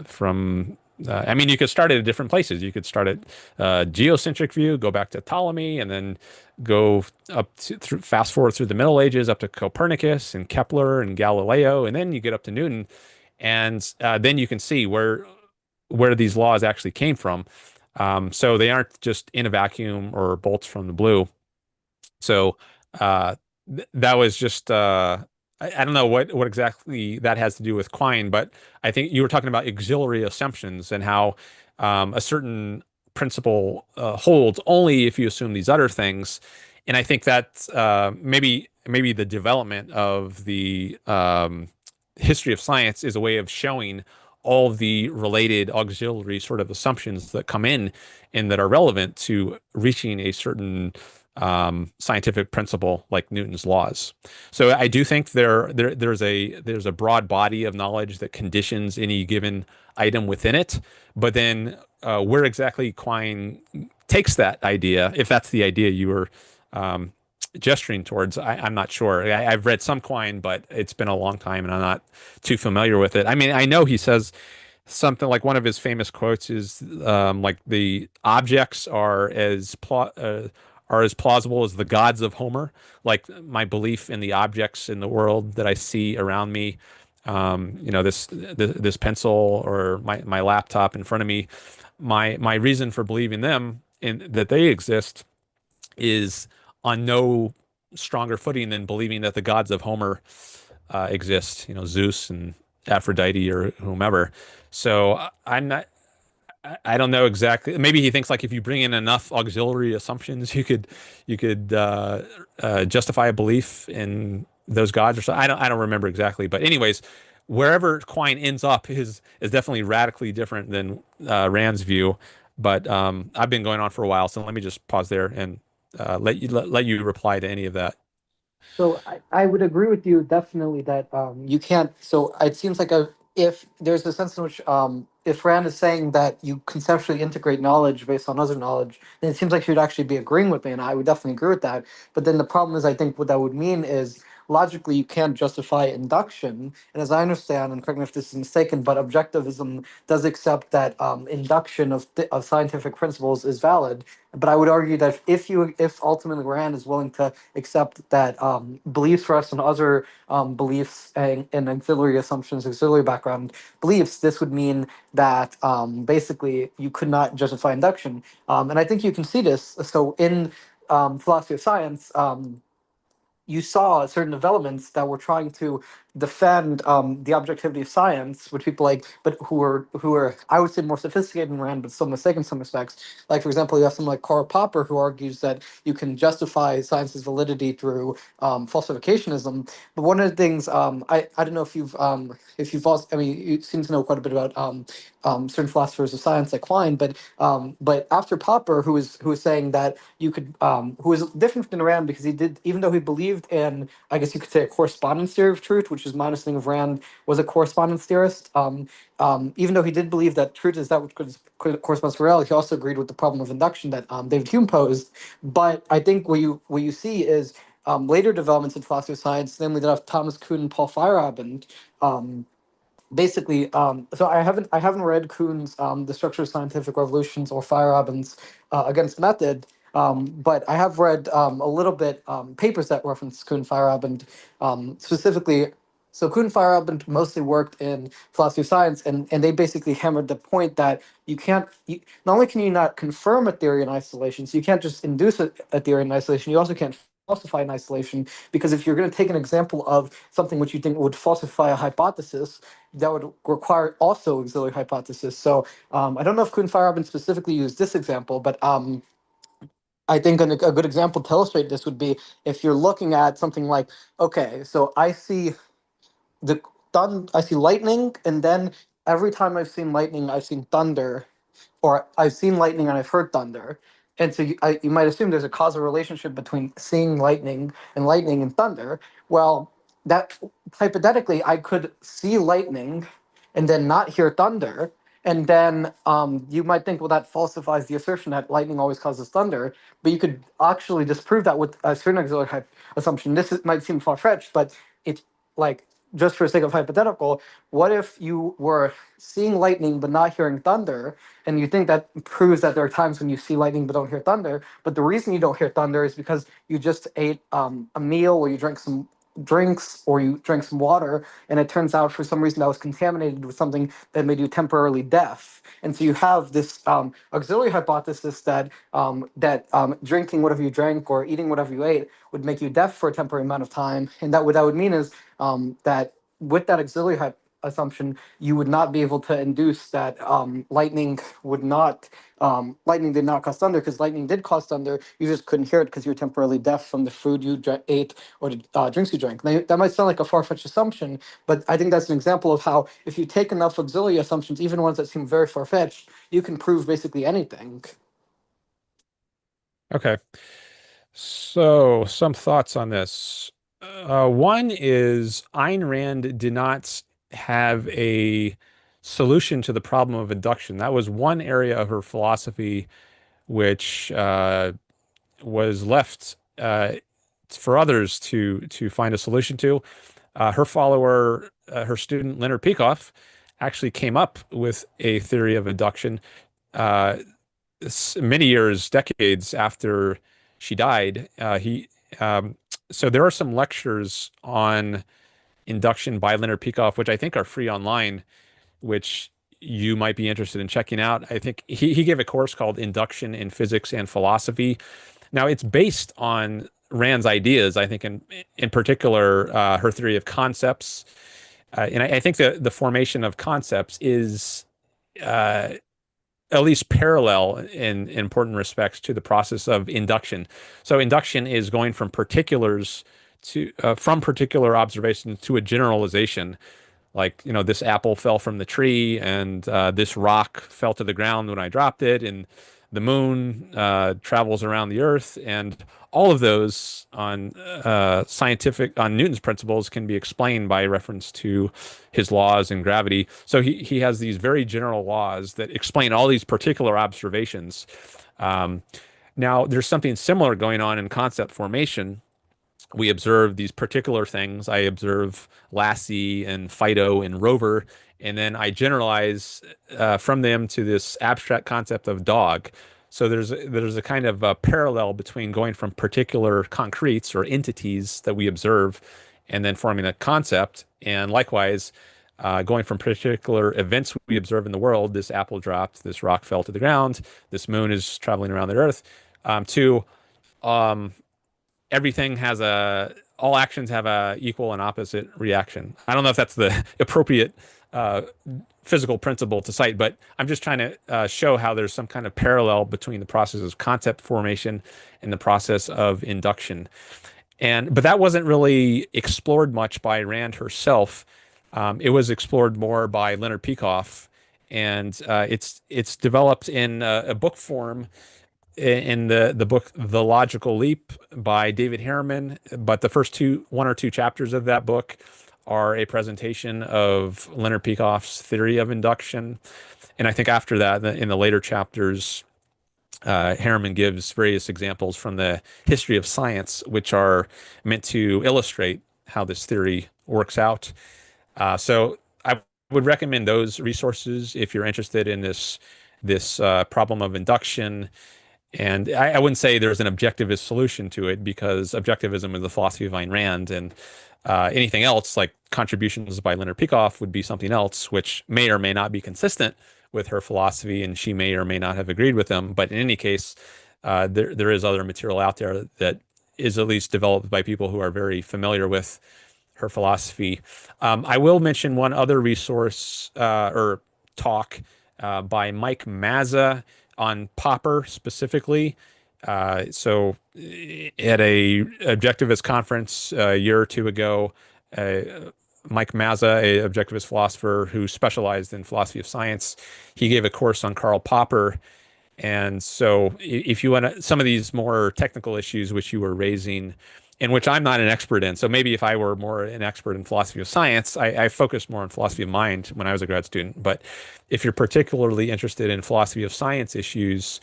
I mean, you could start at different places. You could start at geocentric view, go back to Ptolemy, and then go up to, through fast forward through the Middle Ages up to Copernicus and Kepler and Galileo, and then you get up to Newton, and then you can see where these laws actually came from. So they aren't just in a vacuum or bolts from the blue. So that was just I don't know what exactly that has to do with Quine, but I think you were talking about auxiliary assumptions and how a certain principle holds only if you assume these other things. And I think that maybe the development of the history of science is a way of showing all the related auxiliary sort of assumptions that come in and that are relevant to reaching a certain scientific principle like Newton's laws. So I do think there's a broad body of knowledge that conditions any given item within it, but then where exactly Quine takes that idea, if that's the idea you were gesturing towards, I'm not sure. I've read some Quine, but it's been a long time and I'm not too familiar with it. I mean, I know he says something like one of his famous quotes is like the objects are as plausible as the gods of Homer, like my belief in the objects in the world that I see around me. This pencil or my laptop in front of me. My reason for believing them in that they exist is on no stronger footing than believing that the gods of Homer exist. Zeus and Aphrodite or whomever. So I'm not. I don't know exactly. Maybe he thinks like if you bring in enough auxiliary assumptions, you could justify a belief in those gods or so. I don't remember exactly, but anyways, wherever Quine ends up is definitely radically different than Rand's view. But I've been going on for a while, so let me just pause there and let you reply to any of that. So I would agree with you definitely that you can't. So it seems like if there's a sense in which if Rand is saying that you conceptually integrate knowledge based on other knowledge, then it seems like you'd actually be agreeing with me, and I would definitely agree with that. But then the problem is, I think what that would mean is logically you can't justify induction. And as I understand, and correct me if this is mistaken, but objectivism does accept that induction of scientific principles is valid. But I would argue that if ultimately Rand is willing to accept that beliefs rest on other beliefs and auxiliary assumptions, auxiliary background beliefs, this would mean that basically you could not justify induction. And I think you can see this. So in philosophy of science, you saw certain developments that were trying to defend the objectivity of science, which people like, but who are I would say more sophisticated than Rand, but still mistaken in some respects. Like for example, you have someone like Karl Popper who argues that you can justify science's validity through falsificationism. But one of the things I don't know if you've also, I mean, you seem to know quite a bit about certain philosophers of science like Quine, but after Popper, who was saying that you could who was different than Rand because he did, even though he believed in, I guess you could say, a correspondence theory of truth, which is my understanding of Rand was a correspondence theorist. Even though he did believe that truth is that which corresponds to reality, he also agreed with the problem of induction that David Hume posed. But I think what you see is later developments in philosophy of science, namely that of Thomas Kuhn and Paul Feyerabend. Basically, so I haven't read Kuhn's The Structure of Scientific Revolutions or Feyerabend's Against Method, but I have read a little bit papers that reference Kuhn Feyerabend specifically. So Kuhn Feyerabend mostly worked in philosophy of science, and they basically hammered the point that not only can you not confirm a theory in isolation, so you can't just induce a theory in isolation, you also can't falsify in isolation, because if you're going to take an example of something which you think would falsify a hypothesis, that would require also auxiliary hypothesis. So I don't know if Kuhn Feyerabend specifically used this example, but I think a good example to illustrate this would be if you're looking at something like, okay, so the I see lightning, and then every time I've seen lightning, I've seen thunder, or I've seen lightning and I've heard thunder. And so you might assume there's a causal relationship between seeing lightning and thunder. Well, that hypothetically, I could see lightning and then not hear thunder. And then you might think, well, that falsifies the assertion that lightning always causes thunder. But you could actually disprove that with a certain auxiliary assumption. Might seem far fetched, but it's like, just for the sake of hypothetical, what if you were seeing lightning but not hearing thunder, and you think that proves that there are times when you see lightning but don't hear thunder, but the reason you don't hear thunder is because you just ate a meal, or you drank some drinks, or you drank some water, and it turns out for some reason that was contaminated with something that made you temporarily deaf. And so you have this auxiliary hypothesis that drinking whatever you drank or eating whatever you ate would make you deaf for a temporary amount of time. And that what that would mean is that with that auxiliary assumption, you would not be able to induce that lightning did not cause thunder, because lightning did cause thunder. You just couldn't hear it because you were temporarily deaf from the food you ate or the drinks you drank. Now, that might sound like a far-fetched assumption, but I think that's an example of how if you take enough auxiliary assumptions, even ones that seem very far-fetched, you can prove basically anything. Okay. So, some thoughts on this. One is Ayn Rand did not have a solution to the problem of induction. That was one area of her philosophy which was left for others to find a solution to. Her follower, her student Leonard Peikoff, actually came up with a theory of induction uh, many years, decades after she died. He So there are some lectures on induction by Leonard Peikoff, which I think are free online, which you might be interested in checking out. I think he gave a course called Induction in Physics and Philosophy. Now it's based on Rand's ideas, I think in particular her theory of concepts, and I think the formation of concepts is uh, at least parallel in important respects to the process of induction. So induction is going from particulars to from particular observations to a generalization, like, this apple fell from the tree, and this rock fell to the ground when I dropped it, and the moon travels around the earth, and all of those on Newton's principles can be explained by reference to his laws and gravity. So he has these very general laws that explain all these particular observations. Um, Now, there's something similar going on in concept formation. We observe these particular things. I observe Lassie and Fido and Rover, and then I generalize from them to this abstract concept of dog. So there's a kind of a parallel between going from particular concretes or entities that we observe and then forming a concept, and likewise going from particular events we observe in the world. This apple dropped, this rock fell to the ground, this moon is traveling around the Earth, to um, everything has all actions have a equal and opposite reaction. I don't know if that's the appropriate uh, physical principle to cite, but I'm just trying to show how there's some kind of parallel between the process of concept formation and the process of induction. But that wasn't really explored much by Rand herself. It was explored more by Leonard Peikoff, and it's developed in a book form in the book The Logical Leap by David Harriman. But the first one or two chapters of that book are a presentation of Leonard Peikoff's theory of induction. And I think after that, in the later chapters, Harriman gives various examples from the history of science, which are meant to illustrate how this theory works out. So I would recommend those resources if you're interested in this problem of induction. And I wouldn't say there's an objectivist solution to it, because objectivism is the philosophy of Ayn Rand, and anything else, like contributions by Leonard Peikoff, would be something else, which may or may not be consistent with her philosophy, and she may or may not have agreed with them. But in any case, there is other material out there that is at least developed by people who are very familiar with her philosophy. I will mention one other resource or talk by Mike Mazza on Popper specifically. So at a objectivist conference a year or two ago, Mike Mazza, a objectivist philosopher who specialized in philosophy of science, he gave a course on Karl Popper. And so if you want some of these more technical issues which you were raising, in which I'm not an expert in. So maybe if I were more an expert in philosophy of science, I focused more on philosophy of mind when I was a grad student. But if you're particularly interested in philosophy of science issues,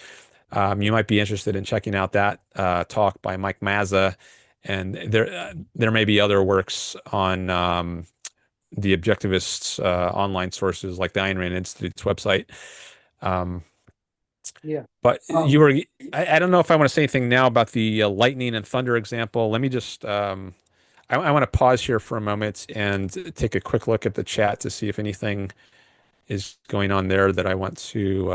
you might be interested in checking out that talk by Mike Mazza. And there may be other works on the objectivists' online sources, like the Ayn Rand Institute's website. Um, Yeah. but I don't know if I want to say anything now about the lightning and thunder example. Let me just, I want to pause here for a moment and take a quick look at the chat to see if anything is going on there that I want to,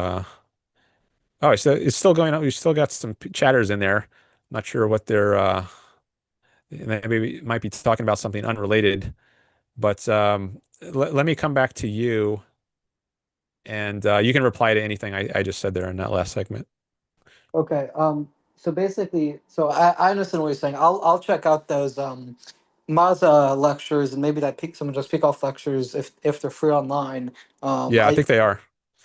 oh, it's still going on. We've still got some chatters in there. Not sure what they're, maybe we might be talking about something unrelated, but let me come back to you, and you can reply to anything I just said there in that last segment. Okay. So basically, so I understand what you're saying. I'll check out those Mazda lectures, and maybe some of those Peikoff lectures if they're free online. Yeah, I I think they are.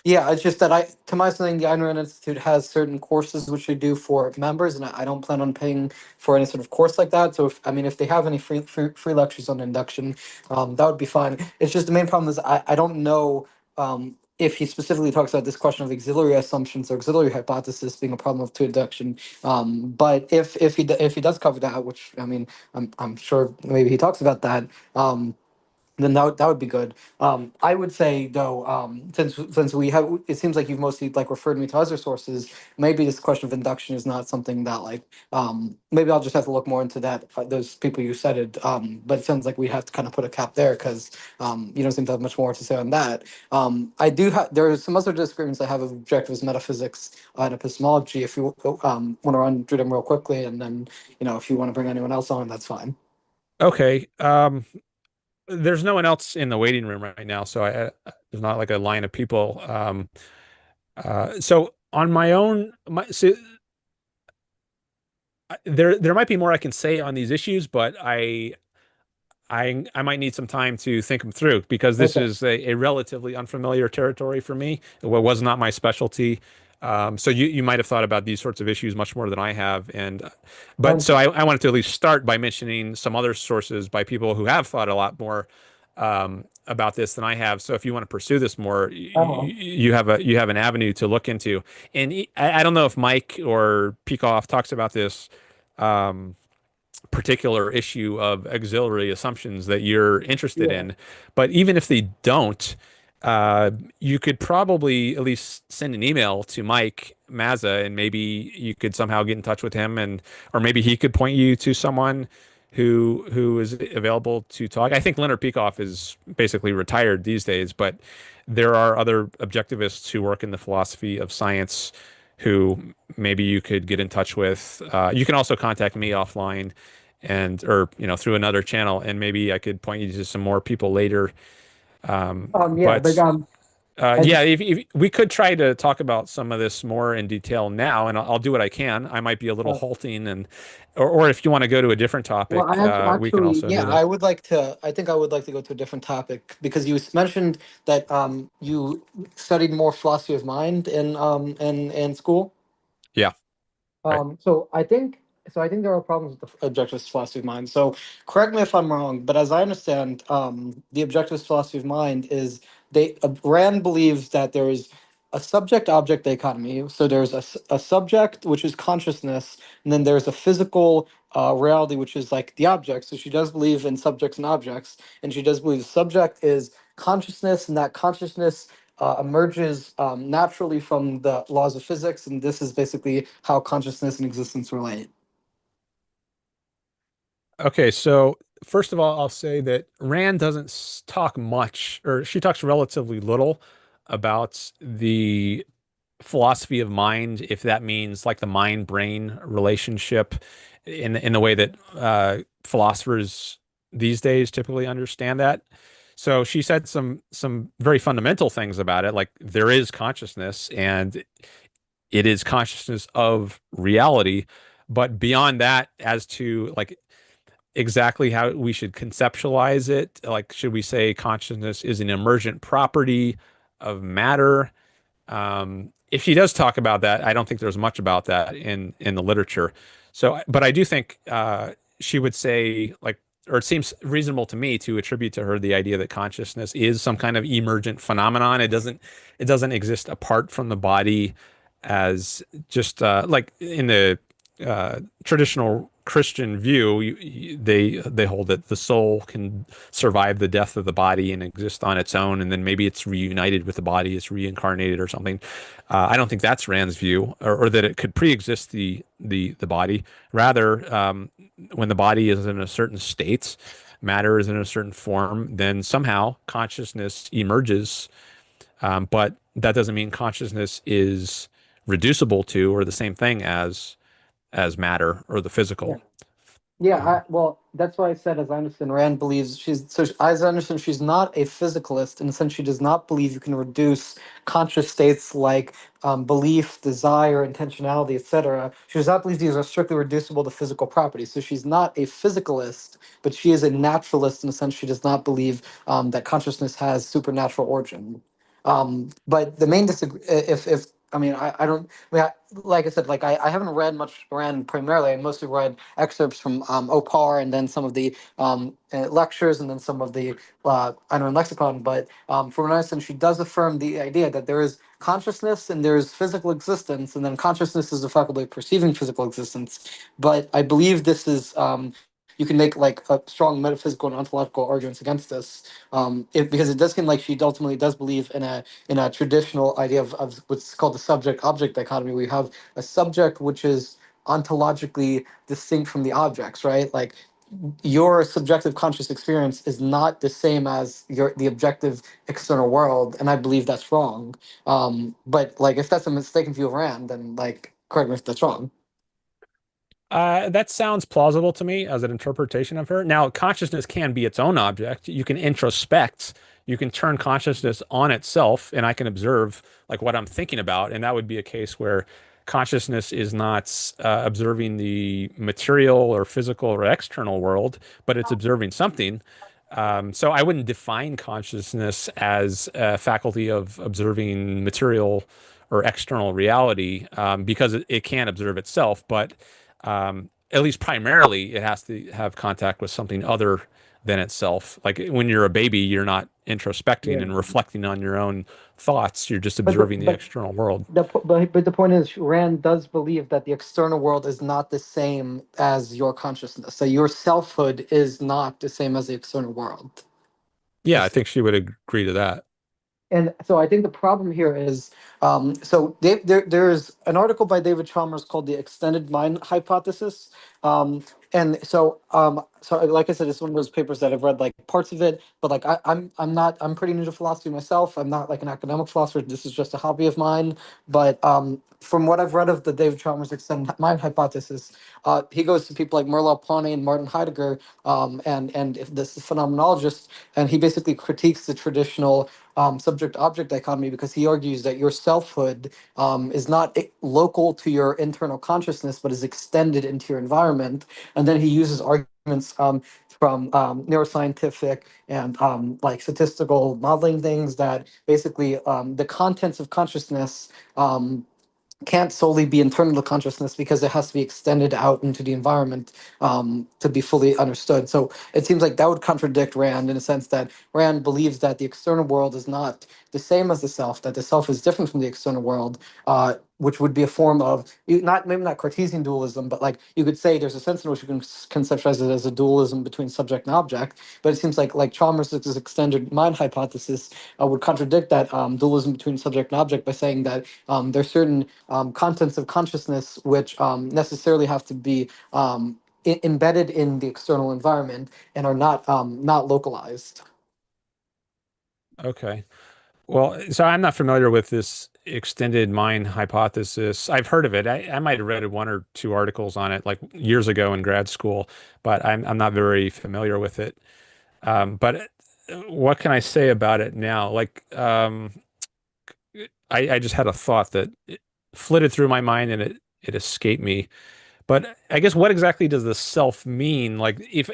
Yeah, it's just that to my understanding, the Ayn Rand Institute has certain courses which they do for members, and I don't plan on paying for any sort of course like that. So if they have any free lectures on induction, that would be fine. It's just the main problem is I don't know if he specifically talks about this question of auxiliary assumptions or auxiliary hypothesis being a problem to induction. But if he does cover that, which I mean I'm sure maybe he talks about that. then that would be good. I would say though, since we have, it seems like you've mostly like referred me to other sources. Maybe this question of induction is not something that like, maybe I'll just have to look more into that. Those people you cited, but it sounds like we have to kind of put a cap there because you don't seem to have much more to say on that. I do have there are some other disagreements I have of objectivist metaphysics and epistemology. If you want to run through them real quickly, and then if you want to bring anyone else on, that's fine. Okay. There's no one else in the waiting room right now, so there's not like a line of people. So on my own, there might be more I can say on these issues, but I might need some time to think them through because this Okay. is a relatively unfamiliar territory for me. It was not my specialty. So you might have thought about these sorts of issues much more than I have. But so I wanted to at least start by mentioning some other sources by people who have thought a lot more about this than I have. So if you want to pursue this more, Um, you have an avenue to look into. And I don't know if Mike or Peikoff talks about this. Um, Particular issue of auxiliary assumptions that you're interested yeah. in. But even if they don't, uh, you could probably at least send an email to Mike Mazza, and maybe you could somehow get in touch with him, and or maybe he could point you to someone who is available to talk. I think Leonard Peikoff is basically retired these days, but there are other objectivists who work in the philosophy of science who maybe you could get in touch with. You can also contact me offline and or through another channel, and maybe I could point you to some more people later. Yeah, but But I yeah, just if we could try to talk about some of this more in detail now, and I'll do what I can. I might be a little uh, halting, or if you want to go to a different well, topic, we can actually, also yeah, do that. I would like to. I think I would like to go to a different topic because you mentioned that you studied more philosophy of mind in school. Yeah, right. So I think there are problems with the objectivist philosophy of mind. So correct me if I'm wrong, but as I understand, the objectivist philosophy of mind is Rand believes that there is a subject-object dichotomy. So there's a subject which is consciousness, and then there's a physical reality which is like the object. So she does believe in subjects and objects, and she does believe the subject is consciousness, and that consciousness emerges naturally from the laws of physics, and this is basically how consciousness and existence relate. Okay, so first of all, I'll say that Rand doesn't talk much, or she talks relatively little about the philosophy of mind, if that means like the mind-brain relationship in the way that philosophers these days typically understand that. So she said some very fundamental things about it, like there is consciousness and it is consciousness of reality. But beyond that, as to like exactly how we should conceptualize it, like should we say consciousness is an emergent property of matter? If she does talk about that, I don't think there's much about that in the literature. So, but I do think she would say like, or it seems reasonable to me to attribute to her the idea that consciousness is some kind of emergent phenomenon. It doesn't exist apart from the body as just like in the traditional Christian view, they hold that the soul can survive the death of the body and exist on its own, and then maybe it's reunited with the body, it's reincarnated or something. I don't think that's Rand's view, or that it could pre-exist the body. Rather, when the body is in a certain state, matter is in a certain form, then somehow consciousness emerges. But that doesn't mean consciousness is reducible to or the same thing as matter or the physical. Yeah, Um, well, that's why I said, as I understand, Rand believes as I understand, she's not a physicalist in the sense she does not believe you can reduce conscious states like belief, desire, intentionality, etc. She does not believe these are strictly reducible to physical properties. So she's not a physicalist, but she is a naturalist in the sense she does not believe that consciousness has supernatural origin. But the main disagree, if I mean, I don't, like I said, like I haven't read much Rand primarily. I mostly read excerpts from Opar and then some of the lectures and then some of the I know in lexicon. But from what I understand, she does affirm the idea that there is consciousness and there is physical existence, and then consciousness is the faculty of perceiving physical existence. But I believe this is you can make like a strong metaphysical and ontological arguments against this, because it does seem like she ultimately does believe in a traditional idea of what's called the subject-object dichotomy. We have a subject which is ontologically distinct from the objects, right? Like your subjective conscious experience is not the same as the objective external world, and I believe that's wrong. But like if that's a mistaken view of Rand, then like correct me if that's wrong. That sounds plausible to me as an interpretation of her. Now, consciousness can be its own object. You can introspect. You can turn consciousness on itself, and I can observe like what I'm thinking about, and that would be a case where consciousness is not observing the material or physical or external world, but it's observing something. So I wouldn't define consciousness as a faculty of observing material or external reality because it can't observe itself, but at least primarily it has to have contact with something other than itself. Like when you're a baby, you're not introspecting Yeah. and reflecting on your own thoughts. You're just But the, observing the but external world. but the point is, Rand does believe that the external world is not the same as your consciousness. So your selfhood is not the same as the external world. Yeah, I think she would agree to that. And so I think the problem here is, there's an article by David Chalmers called the extended mind hypothesis. So like I said, it's one of those papers that I've read like parts of it, but like I'm pretty new to philosophy myself. I'm not like an academic philosopher. This is just a hobby of mine. But from what I've read of the David Chalmers extended mind hypothesis, he goes to people like Merleau-Ponty and Martin Heidegger, and if this is phenomenologist, and he basically critiques the traditional subject-object dichotomy because he argues that your selfhood is not local to your internal consciousness, but is extended into your environment. And then he uses arguments from neuroscientific and like statistical modeling things that basically the contents of consciousness can't solely be internal to consciousness because it has to be extended out into the environment to be fully understood. So it seems like that would contradict Rand in a sense that Rand believes that the external world is not the same as the self, that the self is different from the external world, which would be a form of not maybe not Cartesian dualism, but like you could say there's a sense in which you can conceptualize it as a dualism between subject and object. But it seems like Chalmers' extended mind hypothesis would contradict that dualism between subject and object by saying that there's certain contents of consciousness which necessarily have to be embedded in the external environment and are not localized. Okay. Well, so I'm not familiar with this extended mind hypothesis. I've heard of it. I might have read one or two articles on it like years ago in grad school, but I'm not very familiar with it. But what can I say about it now? Like, I just had a thought that it flitted through my mind and it escaped me. But I guess what exactly does the self mean? Like, if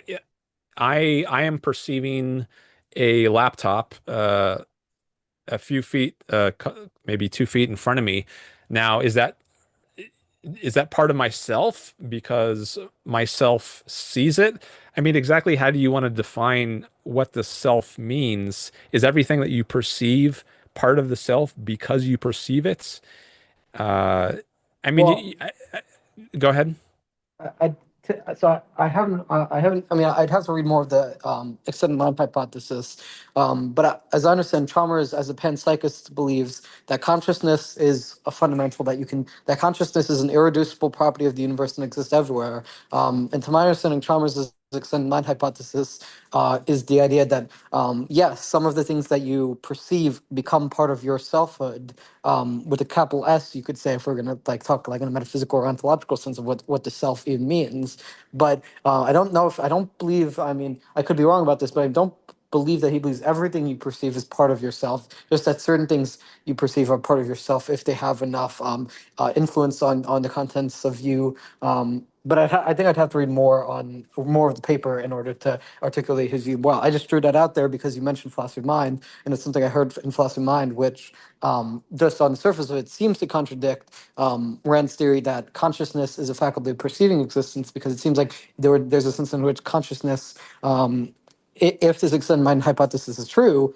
I am perceiving a laptop, a few feet, maybe 2 feet in front of me. Now, is that part of myself because myself sees it? I mean, exactly how do you want to define what the self means? Is everything that you perceive part of the self because you perceive it? Uh, I mean, Well, go ahead. I haven't. I mean, I'd have to read more of the extended mind hypothesis. As I understand, Chalmers, as a panpsychist, believes that consciousness is a fundamental that consciousness is an irreducible property of the universe and exists everywhere. And to my understanding, Chalmers' extended mind hypothesis is the idea that yes, some of the things that you perceive become part of your selfhood. With a capital S, you could say, if we're gonna like talk like in a metaphysical or ontological sense of what the self even means. But I don't know if I don't believe. I mean, I could be wrong about this, but I don't believe that he believes everything you perceive is part of yourself. Just that certain things you perceive are part of yourself if they have enough influence on the contents of you. I think I'd have to read more of the paper in order to articulate his view well. I just threw that out there because you mentioned philosophy of mind, and it's something I heard in philosophy of mind, which just on the surface of it seems to contradict Rand's theory that consciousness is a faculty of perceiving existence, because it seems like there's a sense in which consciousness, if this extended mind hypothesis is true,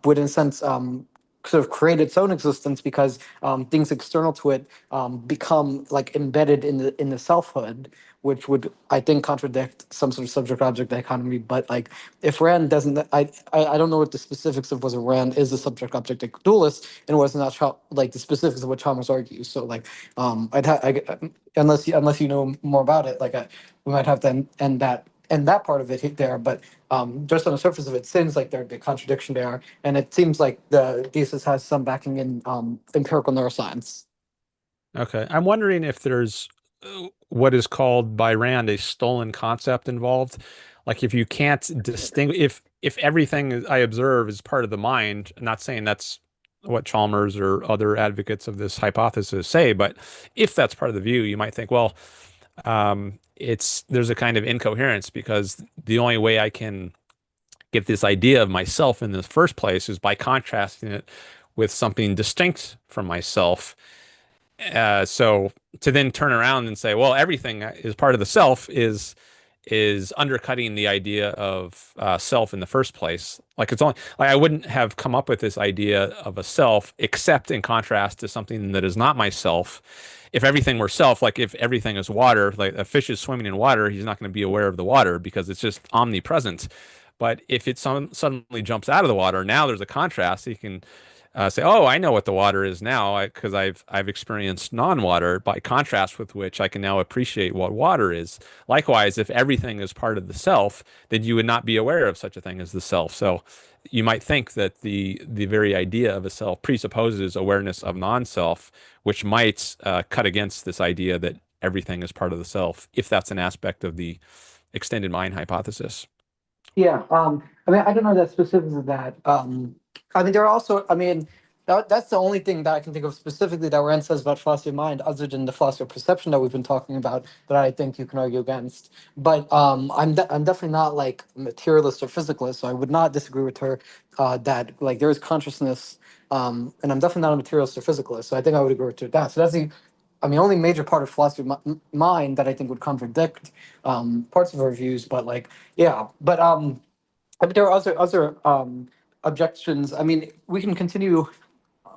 would in a sense sort of create its own existence because things external to it become like embedded in the selfhood, which would, I think, contradict some sort of subject-object dichotomy. But like, if Rand doesn't, I don't know what the specifics of whether Rand is a subject-object dualist and whether or not like the specifics of what Chalmers argues. So like, unless you know more about it, like we might have to end that part of it there. But just on the surface of it, seems like there'd be a contradiction there, and it seems like the thesis has some backing in empirical neuroscience. Okay. I'm wondering if there's what is called by Rand a stolen concept involved. Like if you can't distinguish if everything I observe is part of the mind, I'm not saying that's what Chalmers or other advocates of this hypothesis say, but if that's part of the view, you might think, well, it's there's a kind of incoherence because the only way I can get this idea of myself in the first place is by contrasting it with something distinct from myself. So to then turn around and say, well, everything is part of the self is undercutting the idea of self in the first place. Like it's only like I wouldn't have come up with this idea of a self except in contrast to something that is not myself. If everything were self, like if everything is water, like a fish is swimming in water, he's not going to be aware of the water because it's just omnipresent. But if it suddenly jumps out of the water, now there's a contrast. He can say, "Oh, I know what the water is now because I've experienced non-water." By contrast with which, I can now appreciate what water is. Likewise, if everything is part of the self, then you would not be aware of such a thing as the self. So, you might think that the very idea of a self presupposes awareness of non-self, which might cut against this idea that everything is part of the self, if that's an aspect of the extended mind hypothesis. Yeah, I mean, I don't know the specifics of that. I mean, there are also, I mean, that's the only thing that I can think of specifically that Rand says about philosophy of mind, other than the philosophy of perception that we've been talking about, that I think you can argue against. But I'm definitely not like materialist or physicalist, so I would not disagree with her that like there is consciousness, and I'm definitely not a materialist or physicalist, so I think I would agree with her with that. So that's the, I mean, only major part of philosophy of mind that I think would contradict parts of her views, but like, yeah, but I mean, there are other objections. I mean, we can continue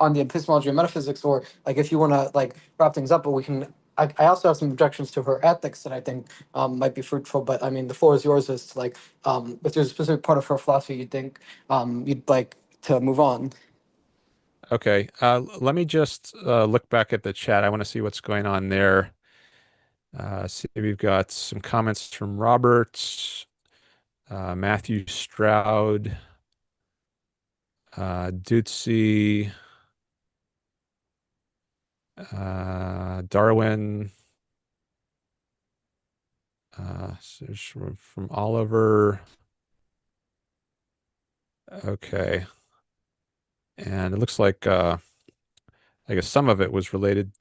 on the epistemology of metaphysics, or like if you want to like wrap things up, but we can. I also have some objections to her ethics that I think might be fruitful. But I mean, the floor is yours. As to like, if there's a specific part of her philosophy you think you'd like to move on. Okay, let me just look back at the chat. I want to see what's going on there. See, we've got some comments from Robert, Matthew Stroud, Dutzy, Darwin, so from Oliver. Okay, and it looks like I guess some of it was related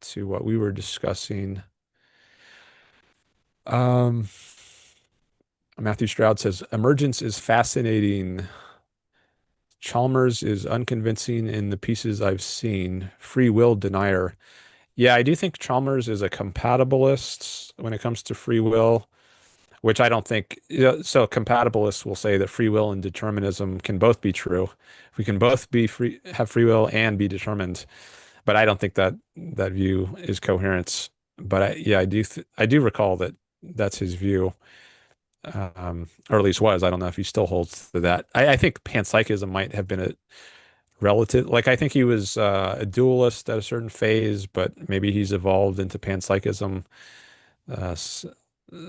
to what we were discussing. Um, Matthew Stroud says, emergence is fascinating. Chalmers is unconvincing in the pieces I've seen. Free will denier. Yeah, I do think Chalmers is a compatibilist when it comes to free will, which I don't think. So compatibilists will say that free will and determinism can both be true. We can both be free, have free will and be determined. But I don't think that that view is coherent. But yeah, I do recall that that's his view, or at least was. I don't know if he still holds to that. I think panpsychism might have been a relative. Like I think he was a dualist at a certain phase, but maybe he's evolved into panpsychism uh, s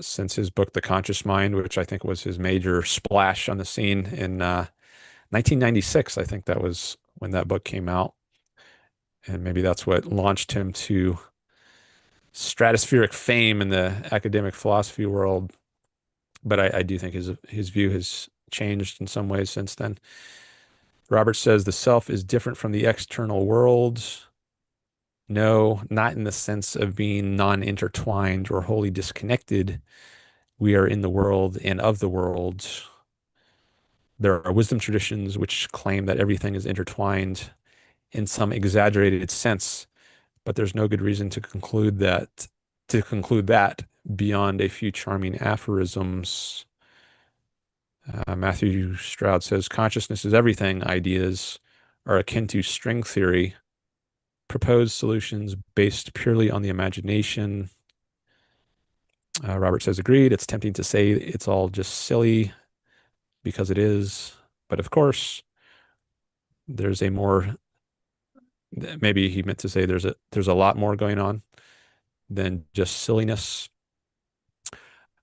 since his book, The Conscious Mind, which I think was his major splash on the scene in 1996. I think that was when that book came out, and maybe that's what launched him to stratospheric fame in the academic philosophy world. But I do think his view has changed in some ways since then. Robert says the self is different from the external world. No, not in the sense of being non-intertwined or wholly disconnected. We are in the world and of the world. There are wisdom traditions which claim that everything is intertwined in some exaggerated sense, but there's no good reason to conclude that beyond a few charming aphorisms. Matthew Stroud says consciousness is everything, ideas are akin to string theory. Proposed solutions based purely on the imagination. Robert says agreed. It's tempting to say it's all just silly because it is, but of course, there's a more. Maybe he meant to say there's a lot more going on than just silliness.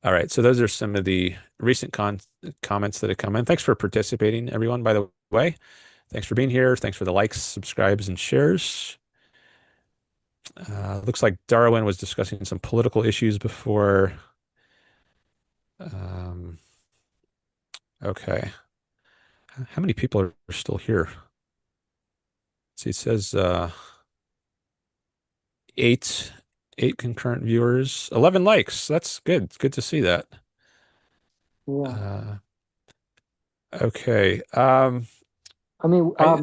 All right, so those are some of the recent comments that have come in. Thanks for participating, everyone, by the way. Thanks for being here. Thanks for the likes, subscribes, and shares. Looks like Darwin was discussing some political issues before. Um, okay. How many people are still here? See, it says eight eight concurrent viewers, 11 likes. That's good. It's good to see that. Yeah. Uh, okay. I mean, I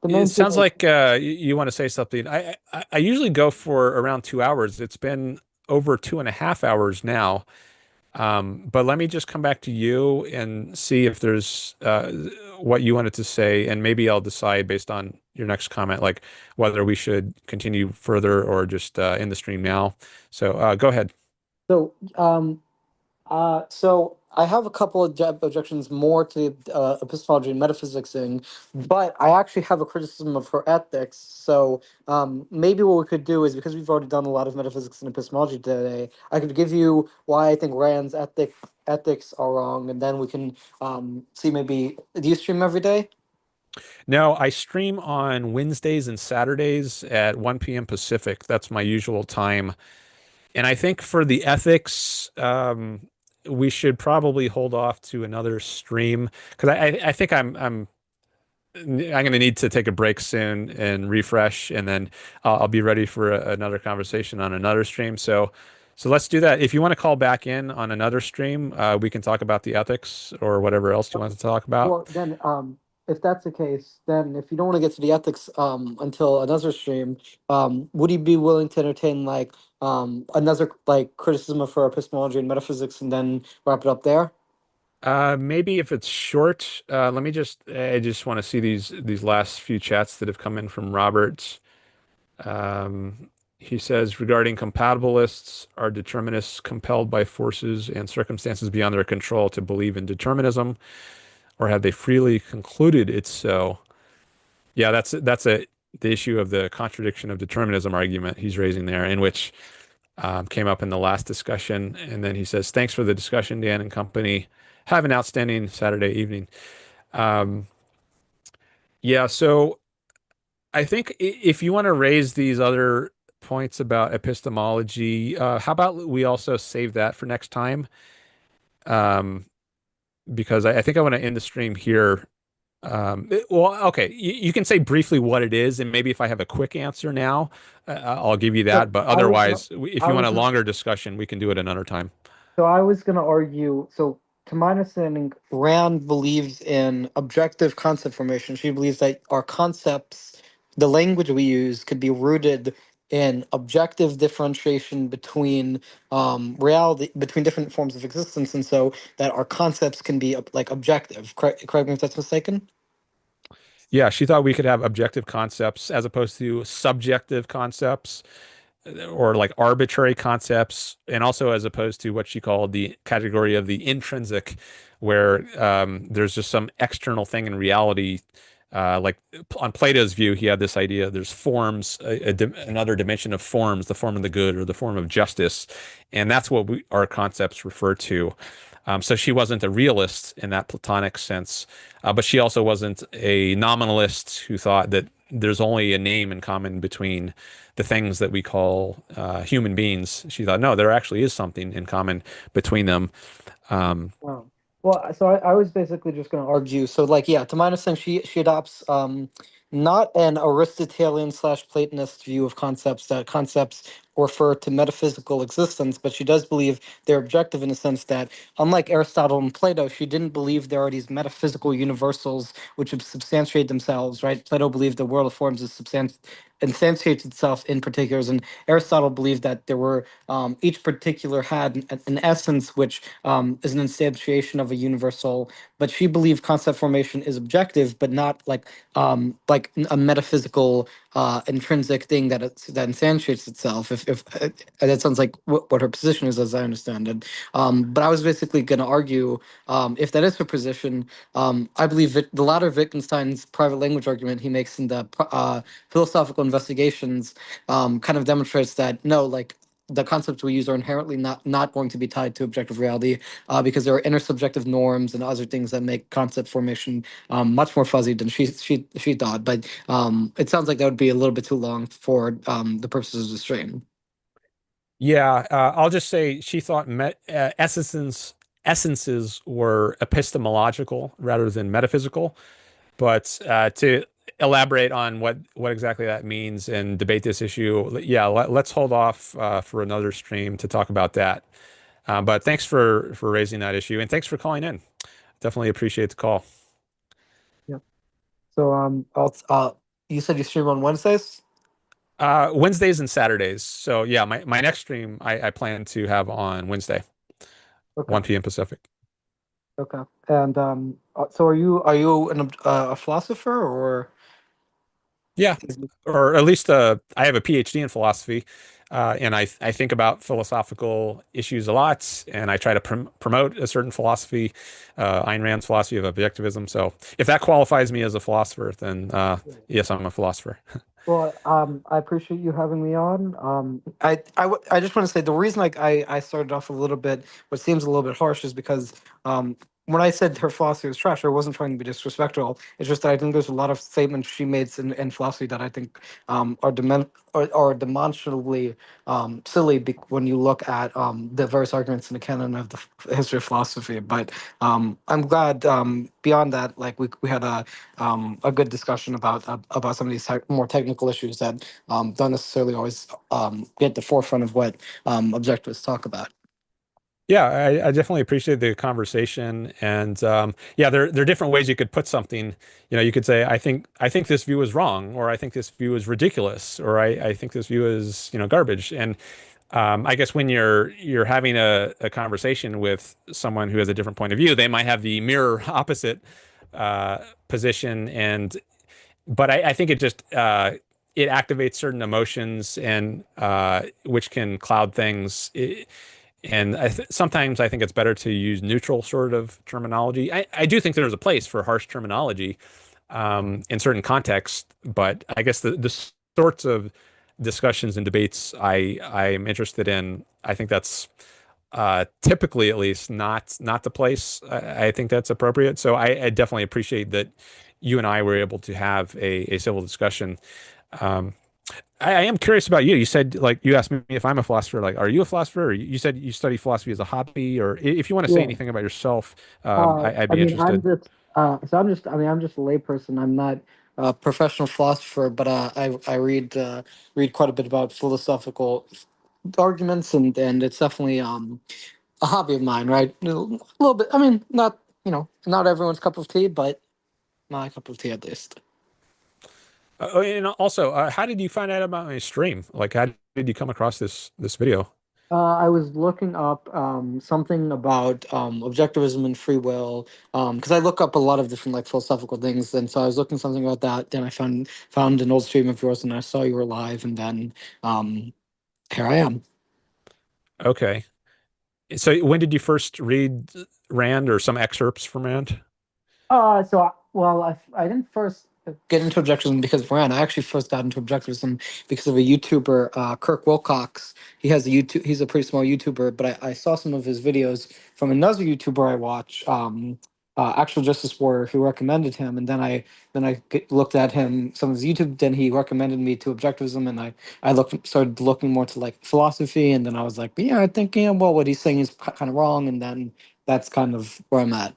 the It main thing sounds is, like you want to say something. I usually go for around 2 hours. It's been over 2.5 hours now. But let me just come back to you and see if there's what you wanted to say, and maybe I'll decide based on your next comment, like whether we should continue further or just end the stream now. So go ahead. so so I have a couple of objections more to epistemology and metaphysics thing, but I actually have a criticism of her ethics. So maybe what we could do is, because we've already done a lot of metaphysics and epistemology today, I could give you why I think Rand's ethics are wrong, and then we can see maybe. Do you stream every day? No, I stream on Wednesdays and Saturdays at 1 p.m. Pacific. That's my usual time. And I think for the ethics, we should probably hold off to another stream because I think I'm going to need to take a break soon and refresh, and then I'll be ready for another conversation on another stream. So let's do that. If you want to call back in on another stream, we can talk about the ethics or whatever else you want to talk about. Well, then, if that's the case, then if you don't want to get to the ethics until another stream, would you be willing to entertain like another like criticism of her epistemology and metaphysics, and then wrap it up there? Maybe if it's short, let me I just want to see these last few chats that have come in from Robert. He says, regarding compatibilists, are determinists compelled by forces and circumstances beyond their control to believe in determinism, or have they freely concluded it's so? Yeah, that's the issue of the contradiction of determinism argument he's raising there, in which came up in the last discussion. And then he says, thanks for the discussion, Dan and company. Have an outstanding Saturday evening. Um, yeah, so I think if you want to raise these other points about epistemology, how about we also save that for next time? Um, because I think I want to end the stream here. Well, okay, you can say briefly what it is, and maybe if I have a quick answer now, I'll give you So that. But I was gonna, otherwise, if I you want was a gonna, longer discussion, we can do it another time. so I was gonna argue. So to my understanding, Rand believes in objective concept formation. She believes that our concepts, the language we use, could be rooted in objective differentiation between reality, between different forms of existence, and so that our concepts can be like objective. Correct me if that's mistaken. Yeah, she thought we could have objective concepts as opposed to subjective concepts, or like arbitrary concepts, and also as opposed to what she called the category of the intrinsic, where there's just some external thing in reality. Like on Plato's view, he had this idea there's forms, another dimension of forms, the form of the good or the form of justice. And that's what our concepts refer to. So she wasn't a realist in that Platonic sense, but she also wasn't a nominalist who thought that there's only a name in common between the things that we call human beings. She thought, no, there actually is something in common between them. Um, Oh. Well, so I was basically just going to argue. So, like, yeah, to my understanding, she adopts not an Aristotelian slash Platonist view of concepts, that concepts refer to metaphysical existence, but she does believe they're objective in the sense that, unlike Aristotle and Plato, she didn't believe there are these metaphysical universals which have substantiate themselves, right? Plato believed the world of forms is instantiates itself in particulars, and Aristotle believed that there were each particular had an essence which is an instantiation of a universal. But she believed concept formation is objective, but not like like a metaphysical intrinsic thing that instantiates itself. If that sounds like what her position is, as I understand it. But I was basically going to argue, if that is her position, I believe the latter Wittgenstein's private language argument he makes in the philosophical investigations kind of demonstrates that no, like the concepts we use are inherently not going to be tied to objective reality, because there are intersubjective norms and other things that make concept formation much more fuzzy than she thought. But it sounds like that would be a little bit too long for the purposes of the stream. Yeah, I'll just say she thought essences were epistemological rather than metaphysical. But to elaborate on what exactly that means and debate this issue, yeah, let's hold off for another stream to talk about that. But thanks for raising that issue, and thanks for calling in. Definitely appreciate the call. Yeah. So you said you stream on Wednesdays? Wednesdays and Saturdays. So yeah, my next stream I plan to have on Wednesday, Okay. 1 p.m. Pacific. Okay. And so are you a philosopher or Yeah, is it, or at least I have a PhD in philosophy, and I think about philosophical issues a lot, and I try to promote a certain philosophy, Ayn Rand's philosophy of objectivism. So if that qualifies me as a philosopher, then yes, I'm a philosopher. well, I appreciate you having me on. I just want to say the reason I started off a little bit, what seems a little bit harsh, is because when I said her philosophy was trash, I wasn't trying to be disrespectful. It's just that I think there's a lot of statements she makes in philosophy that I think are demonstrably silly when you look at the various arguments in the canon of the history of philosophy. But I'm glad beyond that, like we had a good discussion about some of these more technical issues that don't necessarily always get at the forefront of what objectivists talk about. Yeah, I definitely appreciate the conversation, and yeah, there are different ways you could put something. You know, you could say, I think this view is wrong, or I think this view is ridiculous, or I think this view is garbage. And I guess when you're having a conversation with someone who has a different point of view, they might have the mirror opposite uh, position, and but I think it just it activates certain emotions and which can cloud things. And sometimes I think it's better to use neutral sort of terminology. I do think there's a place for harsh terminology in certain contexts, but I guess the sorts of discussions and debates I'm interested in, I think that's typically at least not the place. I think that's appropriate. So I definitely appreciate that you and I were able to have a civil discussion. Um, I am curious about you. You said, like, you asked me if I'm a philosopher. Like, are you a philosopher? Or you said you study philosophy as a hobby, or if you want to say Yeah. anything about yourself, I'd I be mean, interested. I mean, I'm just a layperson. I'm not a professional philosopher, but I read quite a bit about philosophical arguments, and it's definitely a hobby of mine, right? A little bit. I mean, not not everyone's cup of tea, but my cup of tea at least. And also, how did you find out about my stream? Like, how did you come across this video? I was looking up something about objectivism and free will because I look up a lot of different like philosophical things, and so I was looking something about that. Then I found an old stream of yours, and I saw you were live, and then um, here I am. Okay. So when did you first read Rand or some excerpts from Rand? Well, I didn't first get into objectivism because of Rand. I actually first got into objectivism because of a YouTuber, Kirk Wilcox. He has a YouTube. He's a pretty small YouTuber, but I saw some of his videos from another YouTuber I watch, Actual Justice Warrior, who recommended him, and looked at him some of his YouTube. Then he recommended me to objectivism, and I started looking more to like philosophy, and then I was like, yeah, I think well, what he's saying is kind of wrong, and then that's kind of where I'm at.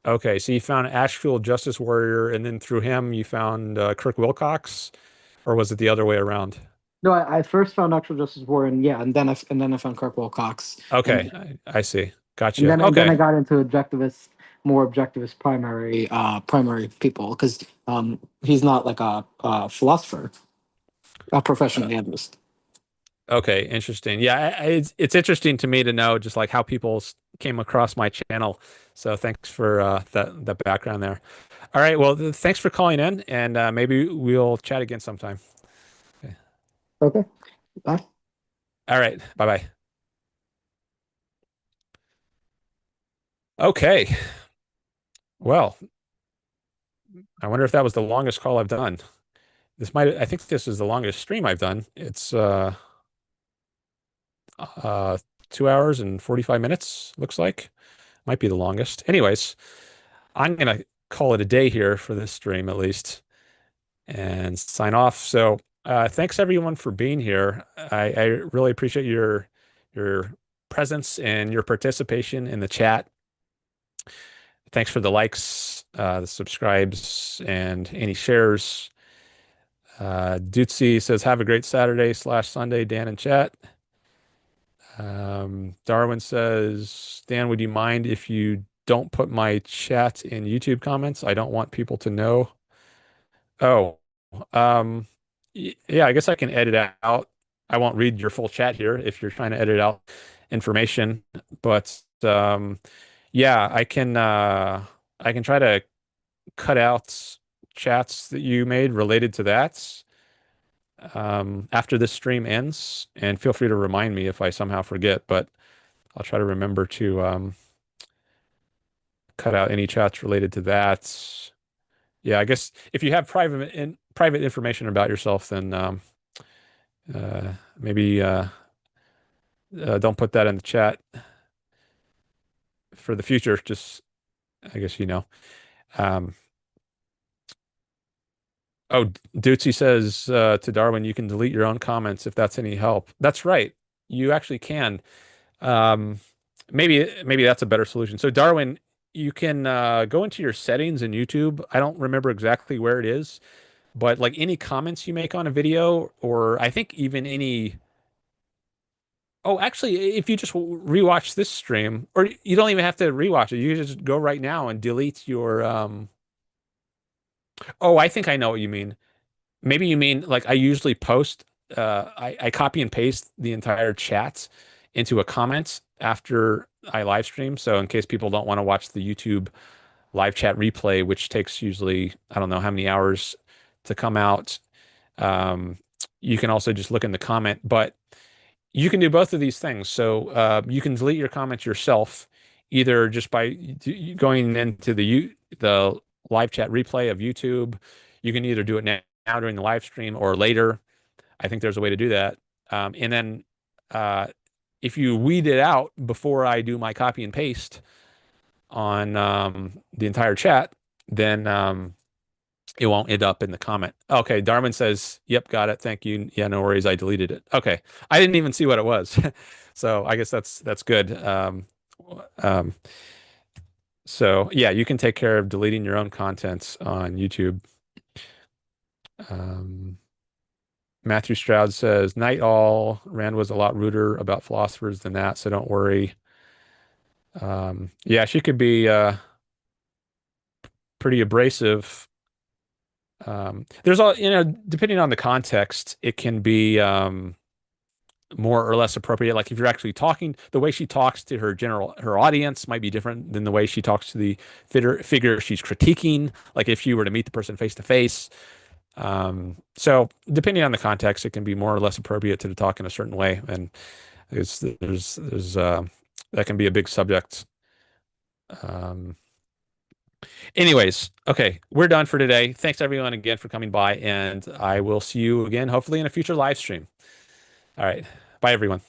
Okay, so you found Ashfield Justice Warrior, and then through him you found Kirk Wilcox, or was it the other way around? No, I first found Actual Justice War, and yeah, and then I found Kirk Wilcox, Okay, and I see. and Gotcha. then I Okay. got into more objectivist primary people because he's not like a philosopher, a Uh, professional analyst. okay, interesting. Yeah, it's interesting to me to know just like how people came across my channel. So thanks for that background there. All right. Well, thanks for calling in, and maybe we'll chat again sometime. Okay. Okay, bye. All right. Bye bye. Okay. Well, I wonder if that was the longest call I've done. I think this is the longest stream I've done. It's uh 2 hours and 45 minutes, looks like. Might be the longest. Anyways, I'm gonna call it a day here for this stream at least and sign off. So thanks everyone for being here. I really appreciate your presence and your participation in the chat. Thanks for the likes, the subscribes, and any shares. Dootsie says, have a great Saturday/Sunday, Dan and chat. Darwin says, Dan, would you mind if you don't put my chat in YouTube comments? I don't want people to know. Oh, um, yeah, I guess I can edit out. I won't read your full chat here if you're trying to edit out information, but yeah, I can try to cut out chats that you made related to that after this stream ends, and feel free to remind me if I somehow forget, but I'll try to remember to cut out any chats related to that. Yeah, I guess if you have private information about yourself, then maybe don't put that in the chat for the future. Just, I guess, Um, oh, Dootsy says to Darwin, you can delete your own comments if that's any help. That's right. You actually can. Um, maybe that's a better solution. So Darwin, you can go into your settings in YouTube. I don't remember exactly where it is, but like any comments you make on a video, or I think even any. Oh, actually, if you just rewatch this stream, or you don't even have to rewatch it, you can just go right now and delete your. Oh, I think I know what you mean. Maybe you mean like I usually post, I copy and paste the entire chat into a comment after I live stream. So in case people don't want to watch the YouTube live chat replay, which takes usually, I don't know how many hours to come out, um, you can also just look in the comment. But you can do both of these things. So you can delete your comments yourself, either just by going into the live chat replay of YouTube. You can either do it now during the live stream or later. I think there's a way to do that. And then uh, if you weed it out before I do my copy and paste on the entire chat, then it won't end up in the comment. Okay, Darwin says, "Yep, got it. Thank you. Yeah, no worries. I deleted it." Okay, I didn't even see what it was, so I guess that's good. Um, so yeah, you can take care of deleting your own contents on YouTube. Um, Matthew Stroud says, "Night all. Rand was a lot ruder about philosophers than that, so don't worry." Yeah, she could be pretty abrasive. There's all, depending on the context, it can be more or less appropriate. Like if you're actually talking, the way she talks to her audience might be different than the way she talks to the figure she's critiquing. Like if you were to meet the person face to face. So depending on the context, it can be more or less appropriate to talk in a certain way, and there's that can be a big subject. Um, Anyways, okay, we're done for today. Thanks everyone again for coming by, and I will see you again hopefully in a future live stream. All right, bye everyone.